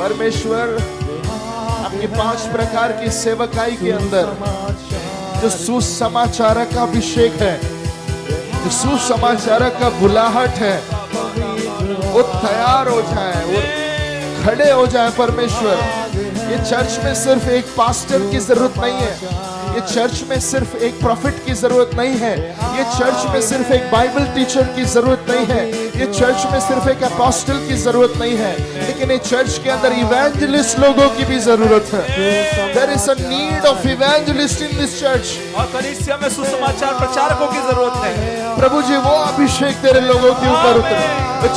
परमेश्वर, अपनी 5 प्रकार की सेवकाई के अंदर जो सुसमाचारक का अभिषेक है, जो सुसमाचारक का बुलाहट है, वो तैयार हो जाए, वो खड़े हो जाए. परमेश्वर, ये चर्च में सिर्फ एक पास्टर की जरूरत नहीं है, ये चर्च में सिर्फ एक प्रॉफिट की जरूरत नहीं है, ये चर्च में सिर्फ एक बाइबल टीचर की जरूरत नहीं है, ये चर्च में सिर्फ एक अपोस्टल की जरूरत नहीं है, लेकिन ये चर्च के अंदर इवेंजलिस्ट लोगों की भी जरूरत है. There is a need of evangelist in this church. और कलीसिया में सुसमाचार प्रचारकों की जरूरत है. प्रभु जी, वो अभिषेक तेरे लोगों के ऊपर उतरे,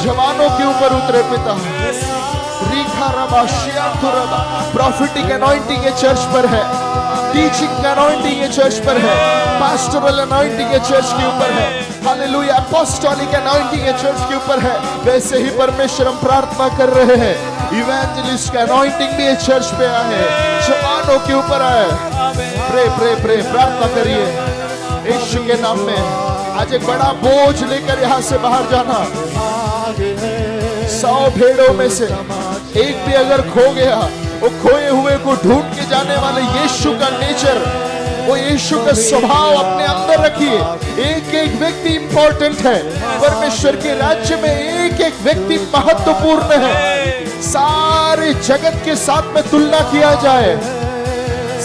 जवानों के ऊपर उतरे पिता. प्रॉफिटिक अनॉइंटिंग ये चर्च पर है, टीचिंग का अनॉइंटिंग ये चर्च पर है, पास्टोरल अनॉइंटिंग ये चर्च के ऊपर है. हालेलुया. अपोस्टोलिक अनॉइंटिंग ये चर्च के ऊपर है. वैसे ही परमेश्वर हम प्रार्थना कर रहे हैं, इवेंजलिस्ट का अनॉइंटिंग भी ये चर्च पे आया है, जवानों के ऊपर आया है. प्रे प्रार्थना करिए यीशु के नाम में. आज एक बड़ा बोझ लेकर यहाँ से बाहर जाना. 100 भेड़ों में से एक भी अगर खो गया, वो खोए हुए को ढूंढ के जाने वाले यीशु का नेचर, वो यीशु का स्वभाव अपने अंदर रखिए. एक एक व्यक्ति इंपॉर्टेंट है. परमेश्वर के राज्य में एक एक व्यक्ति महत्वपूर्ण है. सारे जगत के साथ में तुलना किया जाए,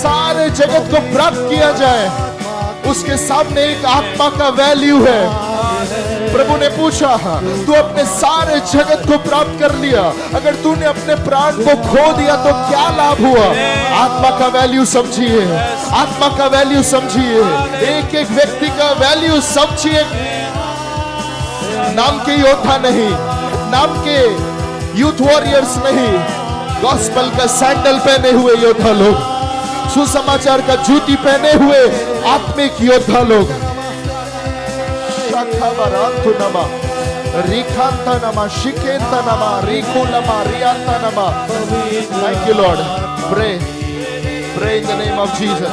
सारे जगत को प्राप्त किया जाए, उसके सामने एक आत्मा का वैल्यू है. प्रभु ने पूछा, तू अपने सारे जगत को प्राप्त कर लिया, अगर तूने अपने प्राण को खो दिया तो क्या लाभ हुआ? आत्मा का वैल्यू समझिए, आत्मा का वैल्यू समझिए, एक एक व्यक्ति का वैल्यू समझिए. नाम के योद्धा नहीं, नाम के यूथ वॉरियर्स नहीं, गॉस्पेल का सैंडल पहने हुए योद्धा लोग, सुसमाचार का जूती पहने हुए आत्मिक योद्धा लोग. Thank you, Lord. Pray in the name of Jesus.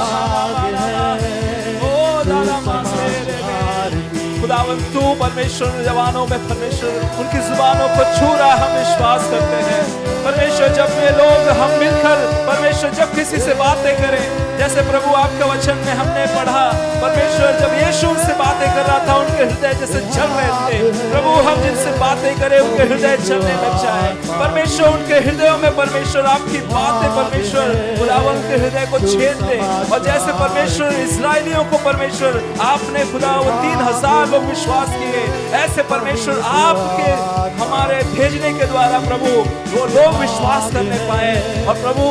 खुदावन तू परमेश्वर जवानों में परमेश्वर उनकी जुबानों को छू रहा, हम विश्वास करते हैं परमेश्वर। जब ये लोग हम मिलकर परमेश्वर जब किसी से बातें करें, जैसे प्रभु आपके वचन में हमने पढ़ा परमेश्वर, जब यीशु उनसे बातें कर रहा था उनके हृदय जैसे चल रहे थे। प्रभु हम जिनसे बातें करें उनके हृदय चलने लग जाए परमेश्वर, उनके हृदयों में परमेश्वर आपकी बातें परमेश्वर खुदावन के हृदय को छेद दे। और जैसे परमेश्वर इस्राएलियों को परमेश्वर आपने खुदा वो 3000 लोग विश्वास किए, ऐसे परमेश्वर आपके हमारे भेजने के द्वारा प्रभु वो लोग विश्वास करने पाए और प्रभु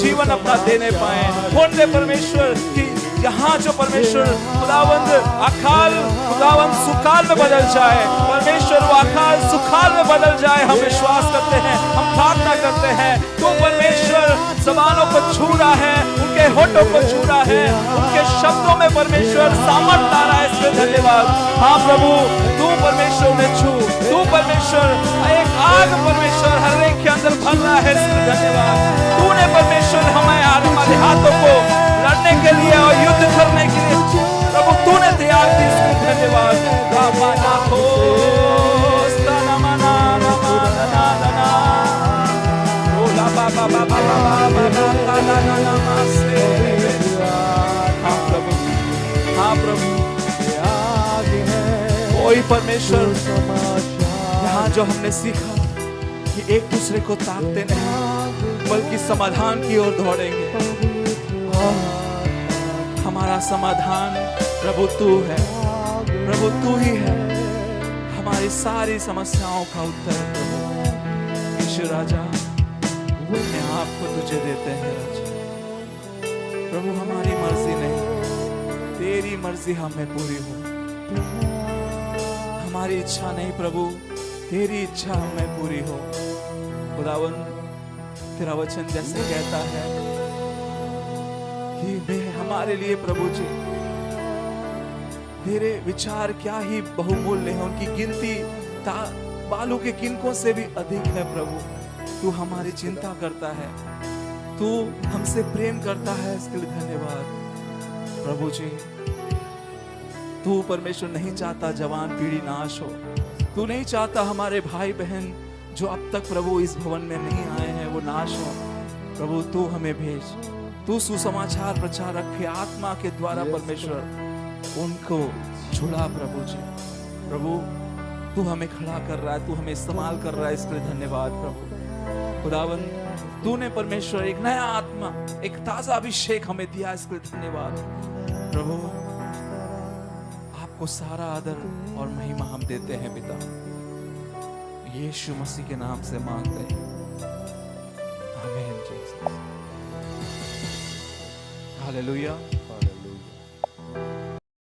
जीवन अपना देने पाए। कौन दे परमेश्वर की यहाँ जो परमेश्वर खुदावंद अकाल खुदावंद सुकाल में बदल जाए परमेश्वर, वो अकाल सुकाल में बदल जाए। हम विश्वास करते हैं, हम प्रार्थना करते हैं। तो परमेश्वर जबानों को छू रहा है, उनके होठों को छू रहा है, उनके शब्दों में परमेश्वर सामर्थ ला रहा है। इसमें धन्यवाद। हाँ प्रभु तू परमेश्वर ने छू, तू परमेश्वर एक आग परमेश्वर हर एक के अंदर भर रहा है। इसमें धन्यवाद। तूने परमेश्वर हमारे हाथों को लड़ने के लिए और युद्ध करने के लिए प्रभु तूने तैयार की। इसमें धन्यवाद। हाँ प्रभु कोई परमेश्वर यहाँ जो हमने सीखा कि एक दूसरे को ताकते नहीं बल्कि समाधान की ओर दौड़ेंगे। हमारा समाधान प्रभु तू है, प्रभु तू ही है। हमारी सारी समस्याओं का उत्तर प्रभु ईश्वर राजा अपने आप को तुझे देते हैं राजा। प्रभु हमारी मर्जी नहीं, तेरी मर्जी हमें पूरी हो। हमारी इच्छा नहीं प्रभु, तेरी इच्छा हमें पूरी हो। खुदावन तेरा वचन जैसे कहता है कि वे हमारे लिए प्रभु जी तेरे विचार क्या ही बहुमूल्य है, उनकी गिनती बालू के किनकों से भी अधिक है। प्रभु तू हमारी चिंता करता है, तू हमसे प्रेम करता है, इसके लिए धन्यवाद। प्रभु जी तू परमेश्वर नहीं चाहता जवान पीढ़ी नाश हो, तू नहीं चाहता हमारे भाई बहन जो अब तक प्रभु इस भवन में नहीं आए हैं वो नाश हो। प्रभु तू हमें भेज, तू सुसमाचार प्रचारक के आत्मा के द्वारा परमेश्वर उनको छुड़ा। प्रभु जी प्रभु तू हमें खड़ा कर रहा है, तू हमें इस्तेमाल कर रहा है, इसके लिए धन्यवाद। प्रभु खुदावन तूने परमेश्वर एक नया आत्मा, एक ताजा अभिषेक हमें दिया, इसके लिए धन्यवाद। प्रभु आपको सारा आदर और महिमा हम देते हैं पिता, यीशु मसीह के नाम से मांगते हैं, आमीन। हालेलुया।